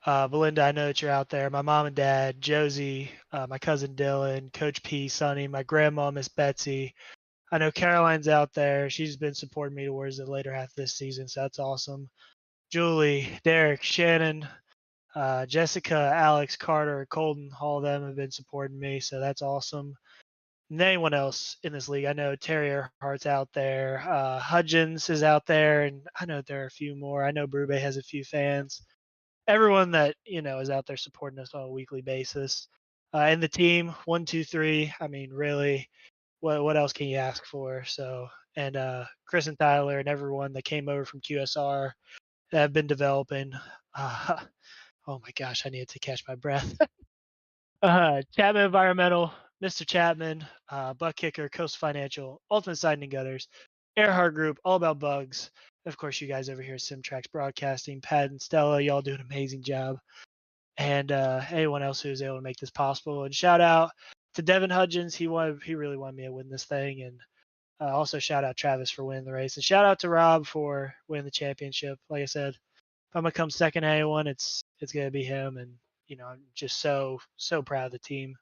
E: Belinda, I know that you're out there. My mom and dad, Josie, my cousin Dylan, Coach P, Sonny, my grandma, Miss Betsy. I know Caroline's out there. She's been supporting me towards the later half of this season, so that's awesome. Julie, Derek, Shannon, Jessica, Alex, Carter, Colton, all of them have been supporting me, so that's awesome. And anyone else in this league, I know Terry Earhart's out there. Hudgens is out there, and I know there are a few more. I know Brube has a few fans. Everyone that is out there supporting us on a weekly basis, and the team 1, 2, 3. I mean, really, what else can you ask for? So, and Chris and Tyler and everyone that came over from QSR that have been developing. Oh my gosh, I needed to catch my breath. Chapman Environmental, Mr. Chapman, Buck Kicker, Coast Financial, Ultimate Siding and Gutters, Earhart Group, All About Bugs. Of course, you guys over here at Simtrax Broadcasting, Pat and Stella, y'all do an amazing job. And anyone else who was able to make this possible. And shout out to Devin Hudgens. He really wanted me to win this thing. And also shout out Travis for winning the race. And shout out to Rob for winning the championship. Like I said, if I'm gonna come second to anyone, it's gonna be him. And I'm just so proud of the team.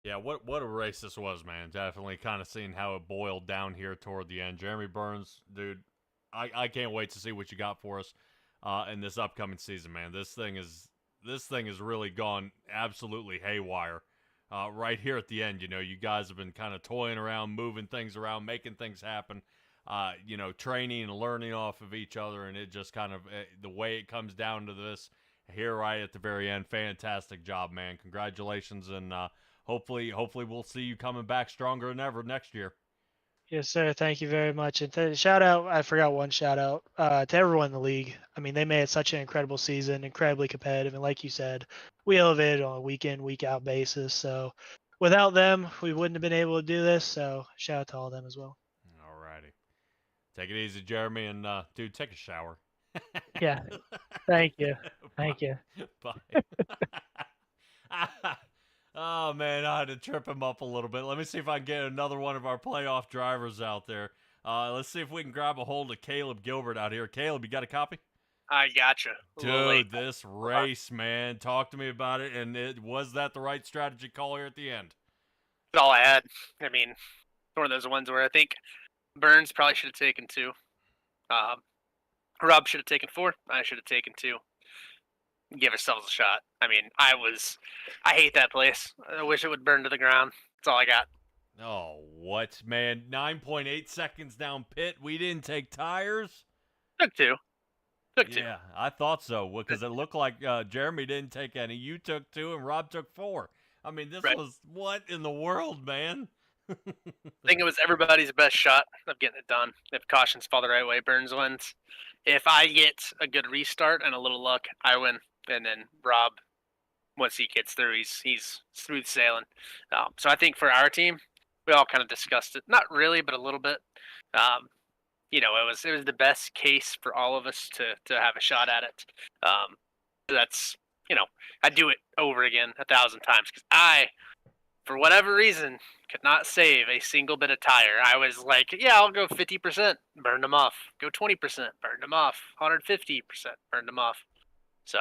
D: Yeah, what a race this was, man. Definitely kind of seeing how it boiled down here toward the end. Jeremy Burns, dude, I can't wait to see what you got for us in this upcoming season, man. This thing has really gone absolutely haywire. Right here at the end, you guys have been kind of toying around, moving things around, making things happen. Training and learning off of each other, and it just kind of the way it comes down to this here right at the very end. Fantastic job, man. Congratulations, and hopefully we'll see you coming back stronger than ever next year.
E: Yes, sir. Thank you very much. And shout out, I forgot one shout out to everyone in the league. I mean, they made it such an incredible season, incredibly competitive. And like you said, we elevated on a week in, week out basis. So without them, we wouldn't have been able to do this. So shout out to all of them as well.
D: All righty. Take it easy, Jeremy. And, dude, take a shower.
E: Yeah. Thank you. Thank you.
D: Bye. Oh, man, I had to trip him up a little bit. Let me see if I can get another one of our playoff drivers out there. Let's see if we can grab a hold of Caleb Gilbert out here. Caleb, you got a copy?
H: I gotcha.
D: Dude, this race, man. Talk to me about it. And was that the right strategy call here at the end?
H: That's all I had. I mean, one of those ones where I think Burns probably should have taken 2. Rob should have taken 4. I should have taken 2. Give ourselves a shot. I mean, I hate that place. I wish it would burn to the ground. That's all I got.
D: Oh, what, man? 9.8 seconds down pit. We didn't take tires?
H: Took 2.
D: Yeah, I thought so, because it looked like Jeremy didn't take any. You took 2, and Rob took 4. I mean, this was what in the world, man?
H: I think it was everybody's best shot of getting it done. If cautions fall the right way, Burns wins. If I get a good restart and a little luck, I win. And then Rob, once he gets through, he's smooth sailing. So I think for our team, we all kind of discussed it. Not really, but a little bit. It was the best case for all of us to have a shot at it. that's, I'd do it over again 1,000 times because I, for whatever reason, could not save a single bit of tire. I was like, yeah, I'll go 50%, burned them off. Go 20%, burned them off. 150%, burned them off. So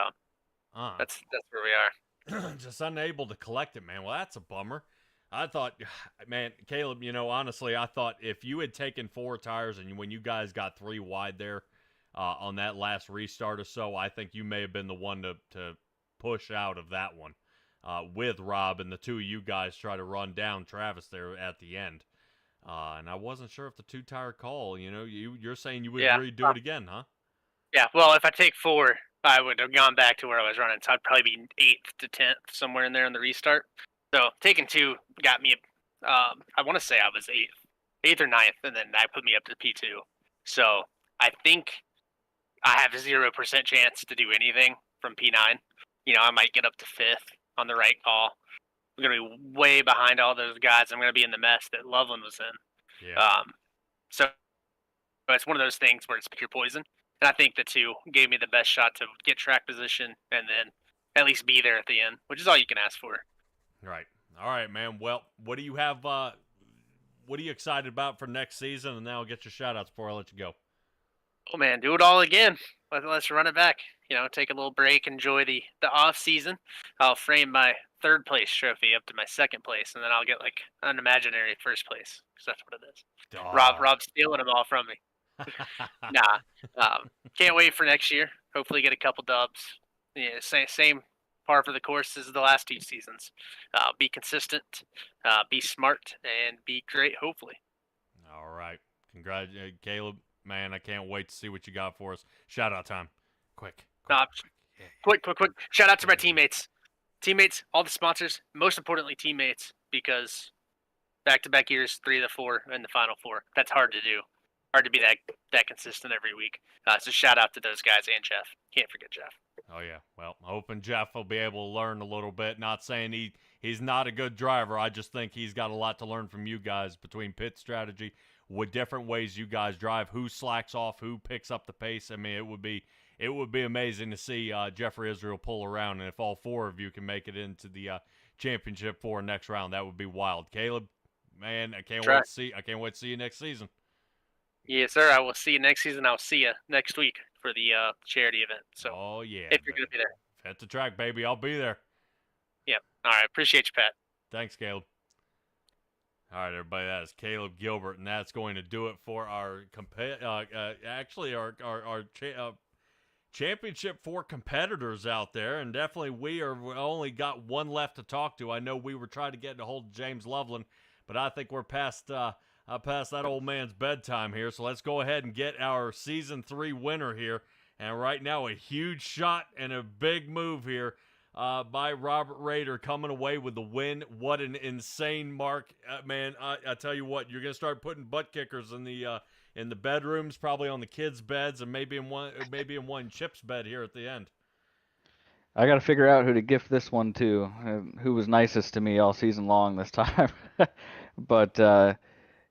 H: that's where we are.
D: Just unable to collect it, man. Well, that's a bummer. I thought, man, Caleb, honestly, I thought if you had taken 4 tires and when you guys got 3 wide there on that last restart or so, I think you may have been the one to push out of that one with Rob, and the two of you guys try to run down Travis there at the end. And I wasn't sure if the 2-tire call, you're saying you would redo it again, huh?
H: Yeah, well, if I take 4, I would have gone back to where I was running, so I'd probably be 8th to 10th, somewhere in there in the restart. So taking 2 got me, I want to say I was 8th or 9th, and then that put me up to P2. So I think I have 0% chance to do anything from P9. I might get up to 5th on the right call. I'm going to be way behind all those guys. I'm going to be in the mess that Loveland was in.
D: Yeah.
H: So it's one of those things where it's pick your poison. And I think the 2 gave me the best shot to get track position and then at least be there at the end, which is all you can ask for.
D: Right. All right, man. Well, what do you have? What are you excited about for next season? And then I'll get your shout-outs before I let you go.
H: Oh, man, do it all again. Let's run it back. Take a little break, enjoy the off season. I'll frame my 3rd place trophy up to my 2nd place, and then I'll get like an imaginary 1st place because that's what it is.
D: Oh.
H: Rob's stealing them all from me. Nah, can't wait for next year. Hopefully, get a couple dubs. Yeah, same par for the course as the last 2 seasons. Be consistent, be smart, and be great. Hopefully.
D: All right, Caleb. Man, I can't wait to see what you got for us. Shout out time, quick.
H: Quick. Shout out to my teammates, all the sponsors. Most importantly, teammates, because back-to-back years, 3 of the 4 in the Final 4. That's hard to do. Hard to be that consistent every week. So shout out to those guys and Jeff. Can't forget Jeff.
D: Oh yeah. Well, hoping Jeff will be able to learn a little bit. Not saying he's not a good driver. I just think he's got a lot to learn from you guys between pit strategy, with different ways you guys drive, who slacks off, who picks up the pace. I mean, it would be amazing to see Jeffrey Israel pull around, and if all 4 of you can make it into the championship for next round, that would be wild. Caleb, man, I can't wait to see you next season.
H: Yes, sir. I will see you next season. I'll see you next week for the charity event. So,
D: oh yeah,
H: if you're gonna be there,
D: at the track, baby, I'll be there.
H: Yeah. All right. Appreciate you, Pat.
D: Thanks, Caleb. All right, everybody. That is Caleb Gilbert, and that's going to do it for our championship 4 competitors out there. And definitely, we only got one left to talk to. I know we were trying to get a hold of James Loveland, but I think we're past that old man's bedtime here. So let's go ahead and get our Season 3 winner here. And right now, a huge shot and a big move here by Robert Roeder, coming away with the win. What an insane mark, man! I tell you what, you're gonna start putting butt kickers in the bedrooms, probably on the kids' beds, and maybe in one Chip's bed here at the end.
F: I got to figure out who to gift this one to. Who was nicest to me all season long this time? But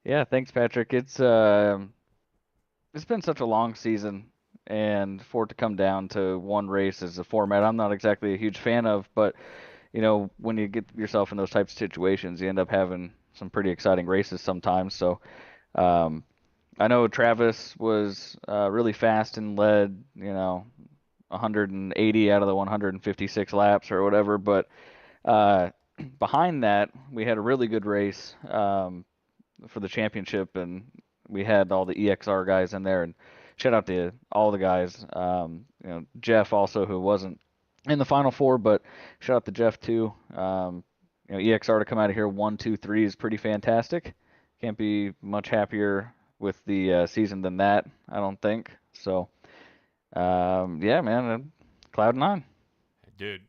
F: yeah, thanks, Patrick. It's been such a long season. And for it to come down to one race as a format I'm not exactly a huge fan of, but when you get yourself in those types of situations, you end up having some pretty exciting races sometimes. So I know Travis was really fast and led 180 out of the 156 laps or whatever, but behind that we had a really good race for the championship, and we had all the EXR guys in there, and shout out to all the guys. Jeff also, who wasn't in the Final 4, but shout out to Jeff too. EXR to come out of here 1, 2, 3 is pretty fantastic. Can't be much happier with the season than that, I don't think. So, yeah, man, cloud 9.
D: Dude,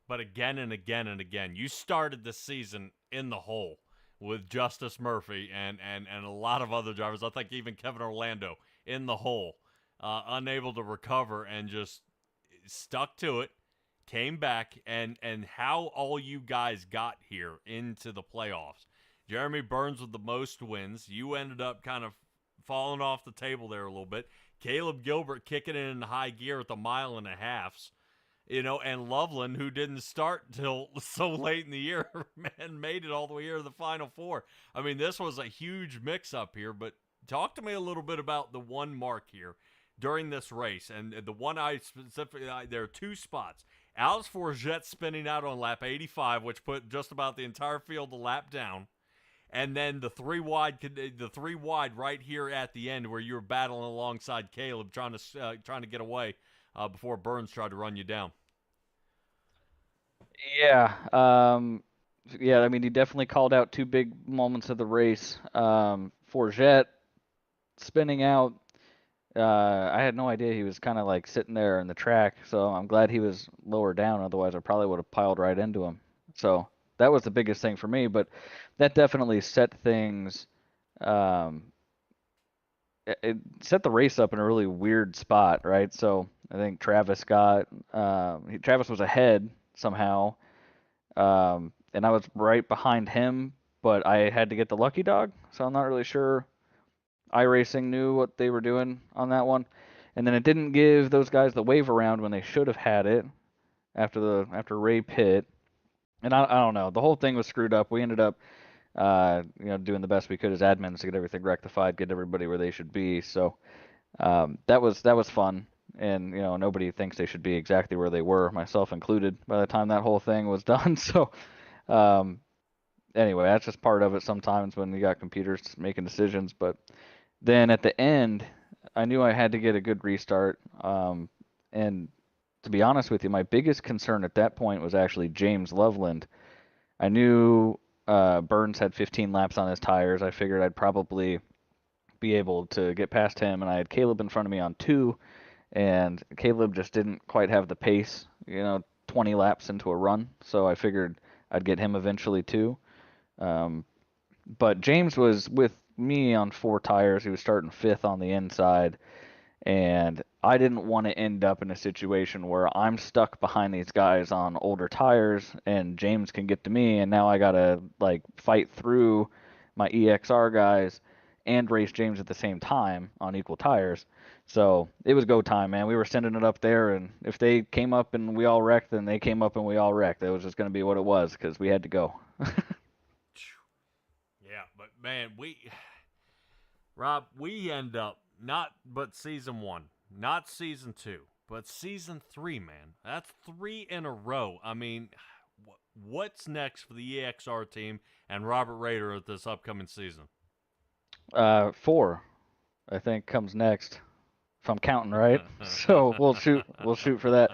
D: but again and again and again, you started the season in the hole with Justice Murphy and a lot of other drivers. I think even Kevin Orlando in the hole, unable to recover, and just stuck to it, came back, and how all you guys got here into the playoffs. Jeremy Burns with the most wins. You ended up kind of falling off the table there a little bit. Caleb Gilbert kicking it in high gear at the 1.5 miles. and Loveland, who didn't start till so late in the year, and made it all the way here to the Final Four. I mean, this was a huge mix-up here, but talk to me a little bit about the one mark here during this race, and the one I specifically, there are two spots. Alex Forget spinning out on lap 85, which put just about the entire field a lap down. And then the three wide right here at the end, where you were battling alongside Caleb, trying to get away before Burns tried to run you down.
F: Yeah, yeah. I mean, he definitely called out two big moments of the race. Forget spinning out. I had no idea he was kind of like sitting there in the track, so I'm glad he was lower down. Otherwise, I probably would have piled right into him. So that was the biggest thing for me, but that definitely set things. It set the race up in a really weird spot, right? So I think Travis was ahead somehow, and I was right behind him, but I had to get the lucky dog, so I'm not really sure iRacing knew what they were doing on that one. And then it didn't give those guys the wave around when they should have had it after Ray pit. And I don't know. The whole thing was screwed up. We ended up doing the best we could as admins to get everything rectified, get everybody where they should be. So that was fun. And nobody thinks they should be exactly where they were, myself included, by the time that whole thing was done. So anyway, that's just part of it sometimes when you got computers making decisions. But then at the end, I knew I had to get a good restart. And to be honest with you, my biggest concern at that point was actually James Loveland. I knew Burns had 15 laps on his tires. I figured I'd probably be able to get past him, and I had Caleb in front of me on 2, and Caleb just didn't quite have the pace, 20 laps into a run, so I figured I'd get him eventually too. But James was with me on 4 tires. He was starting 5th on the inside, and I didn't want to end up in a situation where I'm stuck behind these guys on older tires and James can get to me, and now I gotta fight through my EXR guys and race James at the same time on equal tires. So it was go time, man. We were sending it up there, and if they came up and we all wrecked, then they came up and we all wrecked. It was just going to be what it was because we had to go.
D: Yeah, but man, Rob, we end up not but season 1, not season 2, but season 3, man. That's 3 in a row. I mean, what's next for the EXR team and Robert Roeder at this upcoming season?
F: 4, I think, comes next, if I'm counting right. So we'll shoot for that.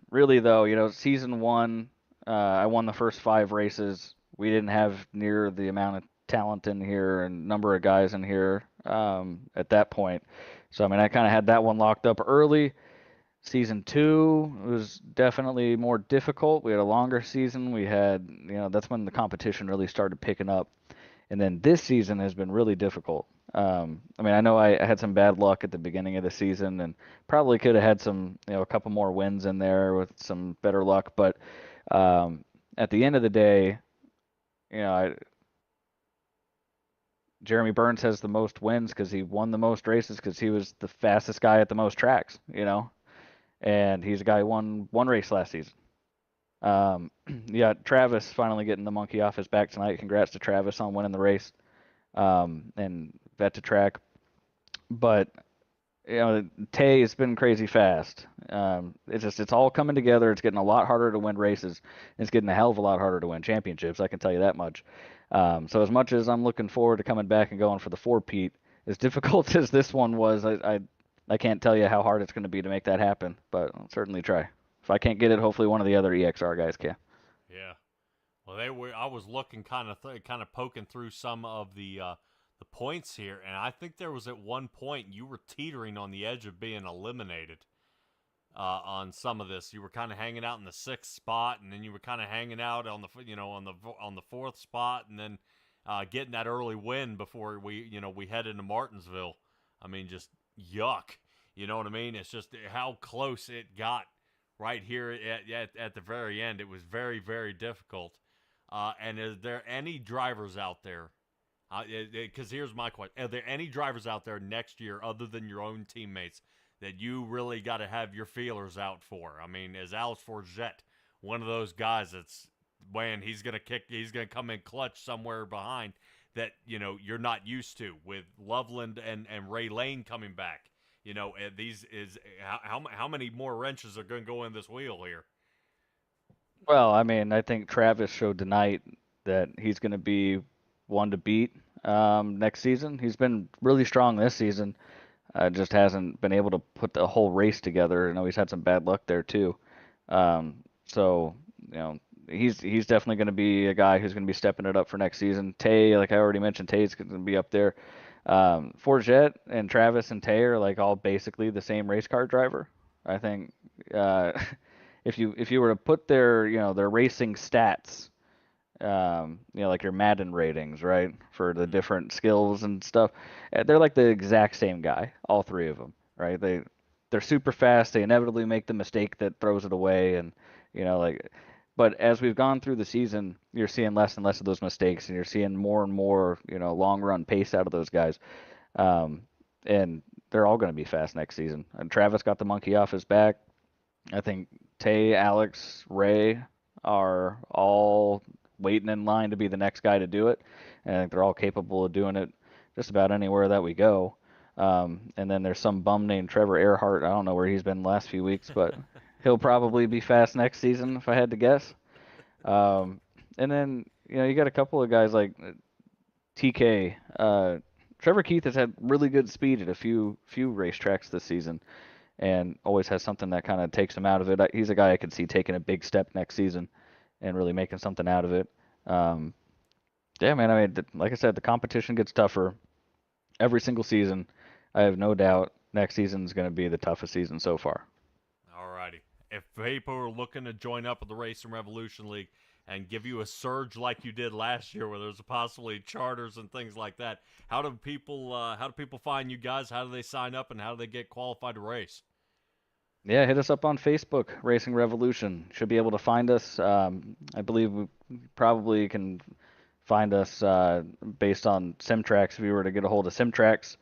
F: Really though, season 1, I won the first 5 races. We didn't have near the amount of talent in here and number of guys in here at that point. So I mean, I kind of had that one locked up early. Season 2 was definitely more difficult. We had a longer season. We had, that's when the competition really started picking up. And then this season has been really difficult. I mean, I know I had some bad luck at the beginning of the season and probably could have had some, a couple more wins in there with some better luck. But at the end of the day, Jeremy Burns has the most wins because he won the most races because he was the fastest guy at the most tracks, and he's a guy who won 1 race last season. Yeah, Travis finally getting the monkey off his back tonight. Congrats to Travis on winning the race and vet to track. But Tay has been crazy fast. It's all coming together. It's getting a lot harder to win races. It's getting a hell of a lot harder to win championships. I can tell you that much. So as much as I'm looking forward to coming back and going for the 4-peat, as difficult as this one was, I can't tell you how hard it's going to be to make that happen. But I'll certainly try. If I can't get it, hopefully one of the other EXR guys can.
D: Yeah. Well, I was looking kind of poking through some of the points here, and I think there was at one point you were teetering on the edge of being eliminated on some of this. You were kind of hanging out in the 6th spot, and then you were kind of hanging out on the on the 4th spot, and then getting that early win before we head into Martinsville. I mean, just yuck. You know what I mean? It's just how close it got right here at the very end. It was very, very difficult. And is there any drivers out there? Because here's my question. Are there any drivers out there next year other than your own teammates that you really got to have your feelers out for? I mean, is Alex Forget one of those guys that's, man, he's going to come in clutch somewhere behind that, you're not used to, with Loveland and Ray Lane coming back? How many more wrenches are going to go in this wheel here?
F: Well, I mean, I think Travis showed tonight that he's going to be one to beat next season. He's been really strong this season. Just hasn't been able to put the whole race together. I know he's had some bad luck there too. So he's definitely going to be a guy who's going to be stepping it up for next season. Tay, like I already mentioned, Tay's going to be up there. Forget and Travis and Tay are like all basically the same race car driver. I think if you were to put their their racing stats, like your Madden ratings, right, for the different skills and stuff, they're like the exact same guy, all three of them, right? They're super fast. They inevitably make the mistake that throws it away, and but as we've gone through the season, you're seeing less and less of those mistakes, and you're seeing more and more, long run pace out of those guys. And they're all going to be fast next season. And Travis got the monkey off his back. I think Tay, Alex, Ray are all waiting in line to be the next guy to do it. And I think they're all capable of doing it just about anywhere that we go. And then there's some bum named Trevor Earhart. I don't know where he's been the last few weeks, but he'll probably be fast next season if I had to guess. And then, you got a couple of guys like TK. Trevor Keith has had really good speed at a few racetracks this season, and always has something that kind of takes him out of it. He's a guy I could see taking a big step next season and really making something out of it. Yeah, man, I mean, like I said, the competition gets tougher every single season. I have no doubt next season is going to be the toughest season so far.
D: All righty. If people are looking to join up with the Racing Revolution League and give you a surge like you did last year, where there's possibly charters and things like that, how do people find you guys? How do they sign up, and how do they get qualified to race?
F: Yeah, hit us up on Facebook, Racing Revolution. Should be able to find us. I believe we probably can find us based on Simtrax. If you were to get a hold of Simtrax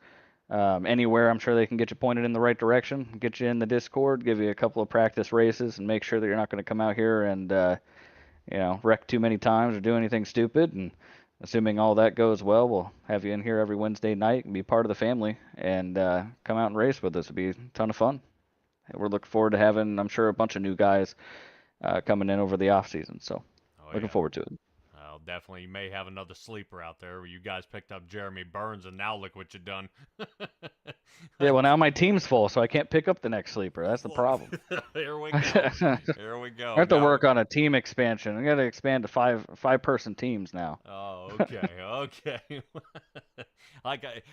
F: anywhere, I'm sure they can get you pointed in the right direction, get you in the Discord, give you a couple of practice races, and make sure that you're not going to come out here and wreck too many times or do anything stupid. And assuming all that goes well, we'll have you in here every Wednesday night and be part of the family and come out and race with us. It'll be a ton of fun. We're looking forward to having, I'm sure, a bunch of new guys coming in over the off season. So looking forward to it.
D: Definitely. You may have another sleeper out there where you guys picked up Jeremy Burns, and now look what you've done.
F: Yeah, well, now my team's full, so I can't pick up the next sleeper. That's the problem.
D: Here we go. Here we go.
F: I have to work on a team expansion. I got to expand to five-person teams now.
D: Oh, okay, okay.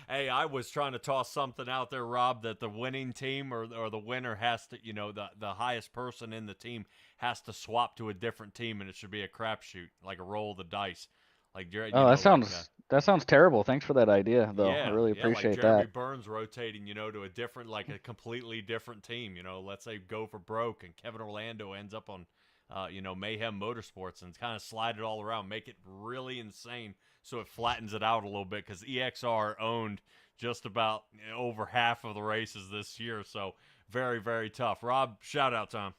D: I was trying to toss something out there, Rob, that the winning team or the winner has to, the highest person in the team has to swap to a different team, and it should be a crapshoot, like a roll of the dice.
F: That sounds terrible. Thanks for that idea, though.
D: Yeah,
F: I really appreciate
D: like Jeremy
F: that.
D: Burns rotating, to a different, like a completely different team. Let's say go for broke, and Kevin Orlando ends up on, Mayhem Motorsports, and kind of slide it all around, make it really insane, so it flattens it out a little bit, because EXR owned just about over half of the races this year. So very, very tough. Rob, shout out time.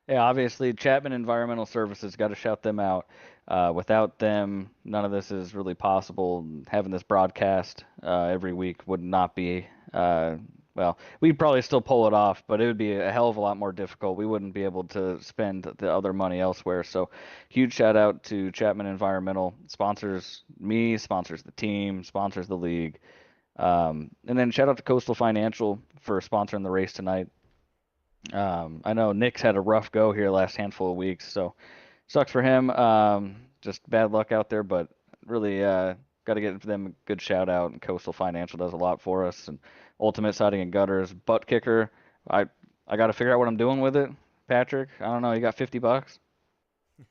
F: Yeah, obviously Chapman Environmental Services, got to shout them out. Without them, none of this is really possible. Having this broadcast every week would not be, well, we'd probably still pull it off, but it would be a hell of a lot more difficult. We wouldn't be able to spend the other money elsewhere. So huge shout out to Chapman Environmental. Sponsors me, sponsors the team, sponsors the league. And then shout out to Coastal Financial for sponsoring the race tonight. I know Nick's had a rough go here last handful of weeks, so sucks for him. Just bad luck out there, but really got to give them a good shout out. And Coastal Financial does a lot for us. And Ultimate Siding and Gutters, butt kicker. I got to figure out what I'm doing with it, Patrick. I don't know. You got $50?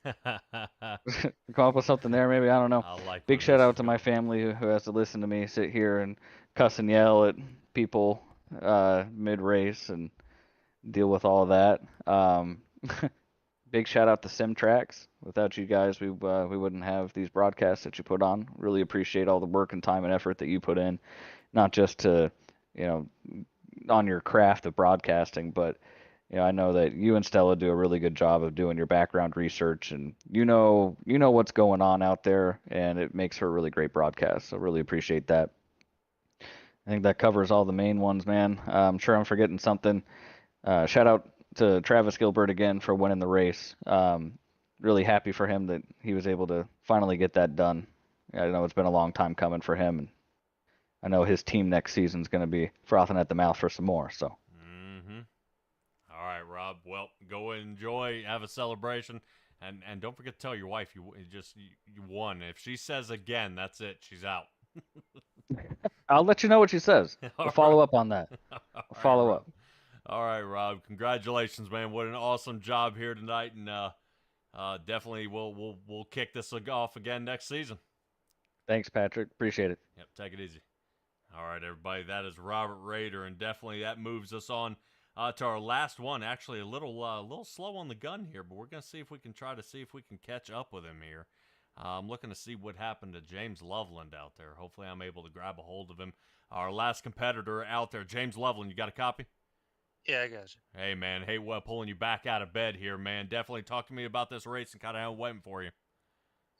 F: Come up with something there, maybe. I don't know. Big shout out to my family who has to listen to me sit here and cuss and yell at people mid race and deal with all of that. Big shout out to Simtrax. Without you guys, we wouldn't have these broadcasts that you put on. Really appreciate all the work and time and effort that you put in, not just to on your craft of broadcasting, but I know that you and Stella do a really good job of doing your background research, and you know what's going on out there, and it makes for a really great broadcast. So really appreciate that. I think that covers all the main ones, man. I'm sure I'm forgetting something. Shout out to Travis Gilbert again for winning the race. Really happy for him that he was able to finally get that done. I know it's been a long time coming for him, and I know his team next season is going to be frothing at the mouth for some more. So.
D: Mm-hmm. All right, Rob. Well, go enjoy, have a celebration, and don't forget to tell your wife you won. If she says again, that's it. She's out.
F: I'll let you know what she says. We'll follow up on that. We'll follow up.
D: All right, Rob. Congratulations, man. What an awesome job here tonight, and definitely we'll kick this off again next season.
F: Thanks, Patrick. Appreciate it.
D: Yep. Take it easy. All right, everybody. That is Robert Roeder, and definitely that moves us on to our last one. Actually, a little slow on the gun here, but we're gonna see if we can catch up with him here. I'm looking to see what happened to James Loveland out there. Hopefully, I'm able to grab a hold of him. Our last competitor out there, James Loveland. You got a copy?
G: Yeah, I got you.
D: Hey, man. Hey, well, pulling you back out of bed here, man. Definitely talk to me about this race and kind of how it went for you.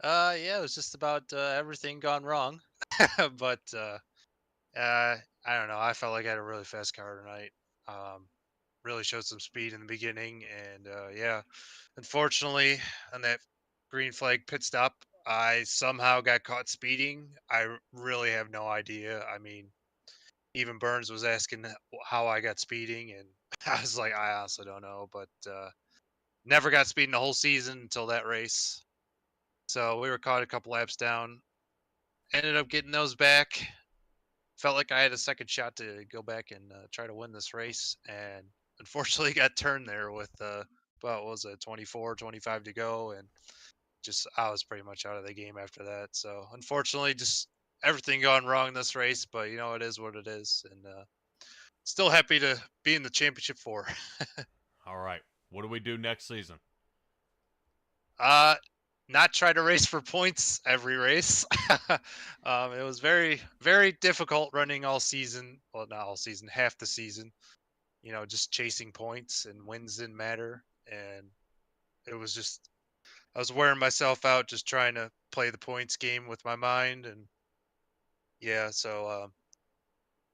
G: Yeah, it was just about everything gone wrong, but I don't know. I felt like I had a really fast car tonight. Really showed some speed in the beginning, and yeah, unfortunately, on that green flag pit stop, I somehow got caught speeding. I really have no idea. I mean, even Burns was asking how I got speeding, and I was like, I honestly don't know, but never got speeding the whole season until that race. So we were caught a couple laps down. Ended up getting those back. Felt like I had a second shot to go back and try to win this race, and unfortunately got turned there with what was it, 24, 25 to go, and just I was pretty much out of the game after that. So unfortunately, just everything gone wrong in this race, but it is what it is, and still happy to be in the championship four.
D: All right, what do we do next season?
G: Not try to race for points every race. It was very, very difficult running all season. Well, not all season, half the season. Just chasing points, and wins didn't matter. And it was just, I was wearing myself out just trying to play the points game with my mind. And yeah, so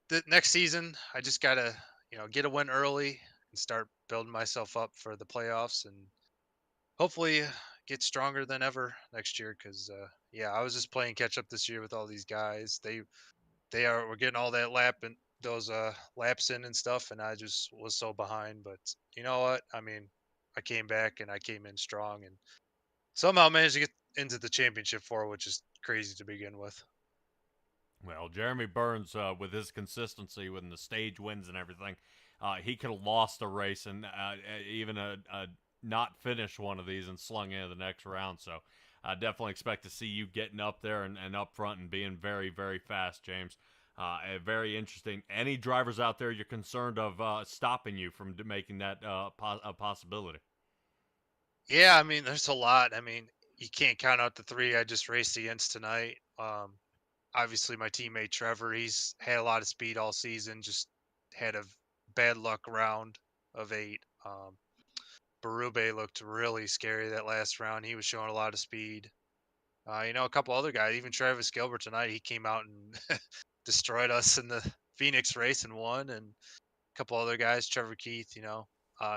G: the next season, I just got to, get a win early and start building myself up for the playoffs, and hopefully get stronger than ever next year. Because yeah, I was just playing catch up this year with all these guys. We're getting all that those laps in and stuff, and I just was so behind. But you know what? I mean, I came back and I came in strong, and somehow managed to get into the championship four, which is crazy to begin with.
D: Well, Jeremy Burns, with his consistency, with the stage wins and everything, he could have lost a race and even not finish one of these and slung into the next round. So I definitely expect to see you getting up there and up front and being very, very fast, James. Very interesting. Any drivers out there you're concerned of stopping you from making that a possibility?
G: Yeah, I mean, there's a lot. I mean, you can't count out the three I just raced against tonight. Obviously, my teammate Trevor, he's had a lot of speed all season, just had a bad luck round of 8. Berube looked really scary that last round. He was showing a lot of speed. A couple other guys, even Travis Gilbert tonight, he came out and destroyed us in the Phoenix race and won. And a couple other guys, Trevor Keith,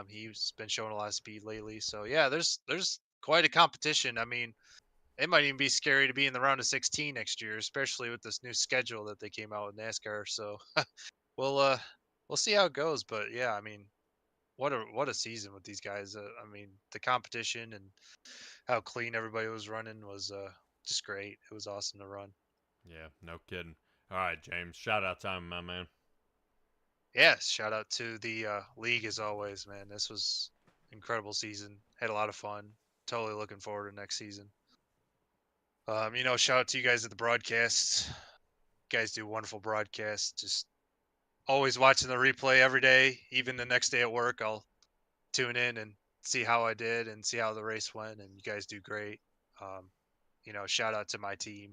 G: he's been showing a lot of speed lately. So yeah, there's quite a competition. I mean, it might even be scary to be in the round of 16 next year, especially with this new schedule that they came out with NASCAR. So we'll we'll see how it goes. But yeah, I mean, what a season with these guys. I mean, the competition and how clean everybody was running was just great. It was awesome to run.
D: Yeah, no kidding. All right, James, shout out time, my man.
G: Yes, shout out to the league as always, man. This was incredible season. Had a lot of fun. Totally looking forward to next season. Shout out to you guys at the broadcast. You guys do wonderful broadcasts. Just always watching the replay every day. Even the next day at work, I'll tune in and see how I did and see how the race went. And you guys do great. Shout out to my team.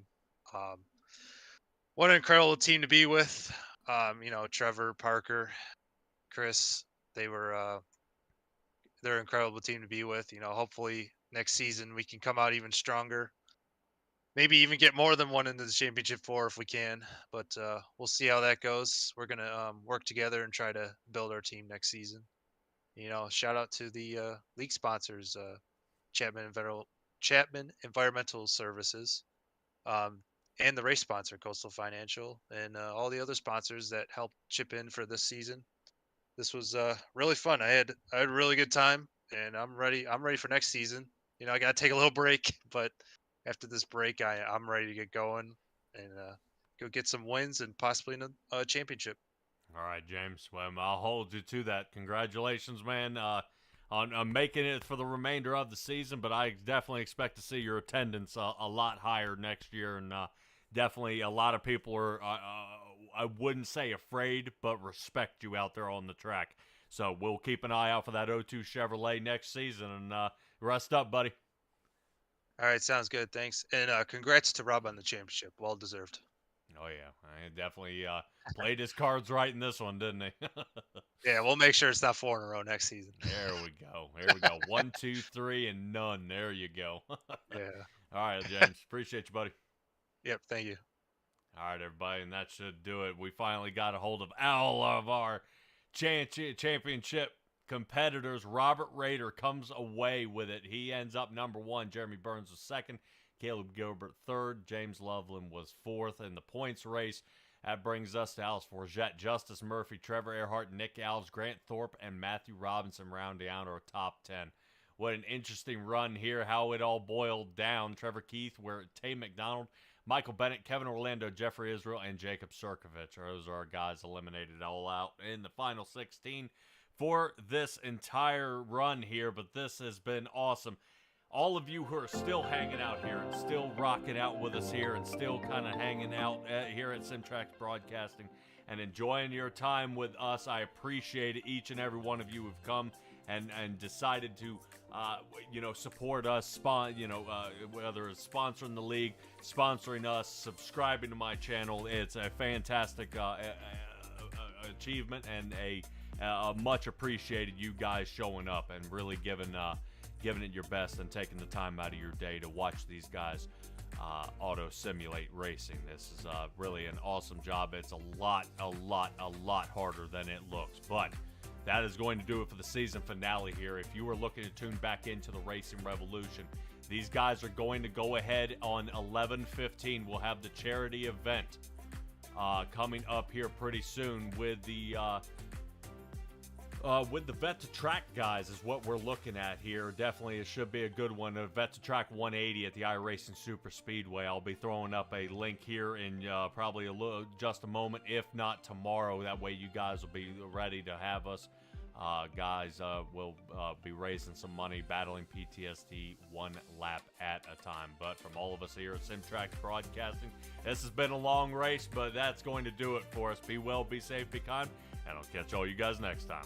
G: What an incredible team to be with. Trevor, Parker, Chris. They're an incredible team to be with. Hopefully next season we can come out even stronger. Maybe even get more than one into the championship 4 if we can. But we'll see how that goes. We're gonna work together and try to build our team next season. Shout out to the league sponsors, Chapman Environmental Services, and the race sponsor, Coastal Financial, and all the other sponsors that helped chip in for this season. This was really fun. I had a really good time, and I'm ready. I'm ready for next season. I got to take a little break, but after this break, I'm ready to get going and go get some wins and possibly a championship.
D: All right, James. Well, I'll hold you to that. Congratulations, man, on making it for the remainder of the season. But I definitely expect to see your attendance a lot higher next year, and definitely a lot of people are, I wouldn't say afraid, but respect you out there on the track. So we'll keep an eye out for that 02 Chevrolet next season, and rest up, buddy.
G: All right, sounds good. Thanks. And congrats to Rob on the championship. Well deserved.
D: Oh, yeah. I definitely played his cards right in this one, didn't he?
G: Yeah, we'll make sure it's not 4 in a row next season.
D: There we go. There we go. 1, 2, 3, and none. There you go.
G: Yeah.
D: All right, James. Appreciate you, buddy.
G: Yep, thank you.
D: All right, everybody, and that should do it. We finally got a hold of all of our championship competitors. Robert Roeder comes away with it. He ends up number 1. Jeremy Burns was 2nd. Caleb Gilbert 3rd. James Loveland was 4th in the points race. That brings us to Alice Forget, Justice Murphy, Trevor Earhart, Nick Alves, Grant Thorpe, and Matthew Robinson rounding out our top 10. What an interesting run here, how it all boiled down. Trevor Keith, Tay McDonald, Michael Bennett, Kevin Orlando, Jeffrey Israel, and Jacob Sirkovich. Those are our guys eliminated all out in the final 16 for this entire run here. But this has been awesome. All of you who are still hanging out here and still rocking out with us here and still kind of hanging out here at Simtrax Broadcasting and enjoying your time with us, I appreciate it. Each and every one of you have come and decided to support us, whether it's sponsoring the league, sponsoring us, subscribing to my channel. It's a fantastic achievement and a much appreciated you guys showing up and really giving it your best and taking the time out of your day to watch these guys auto simulate racing. This is really an awesome job. It's a lot harder than it looks, but that is going to do it for the season finale here. If you are looking to tune back into the Racing Revolution, these guys are going to go ahead on 11/15. We'll have the charity event coming up here pretty soon with the Vet to Track guys is what we're looking at here. Definitely it should be a good one. A Vet to Track 180 at the iRacing Super Speedway. I'll be throwing up a link here in probably just a moment, if not tomorrow. That way you guys will be ready to have us. Guys will be raising some money, battling PTSD one lap at a time. But from all of us here at Simtrax Broadcasting, this has been a long race, but that's going to do it for us. Be well, be safe, be kind, and I'll catch all you guys next time.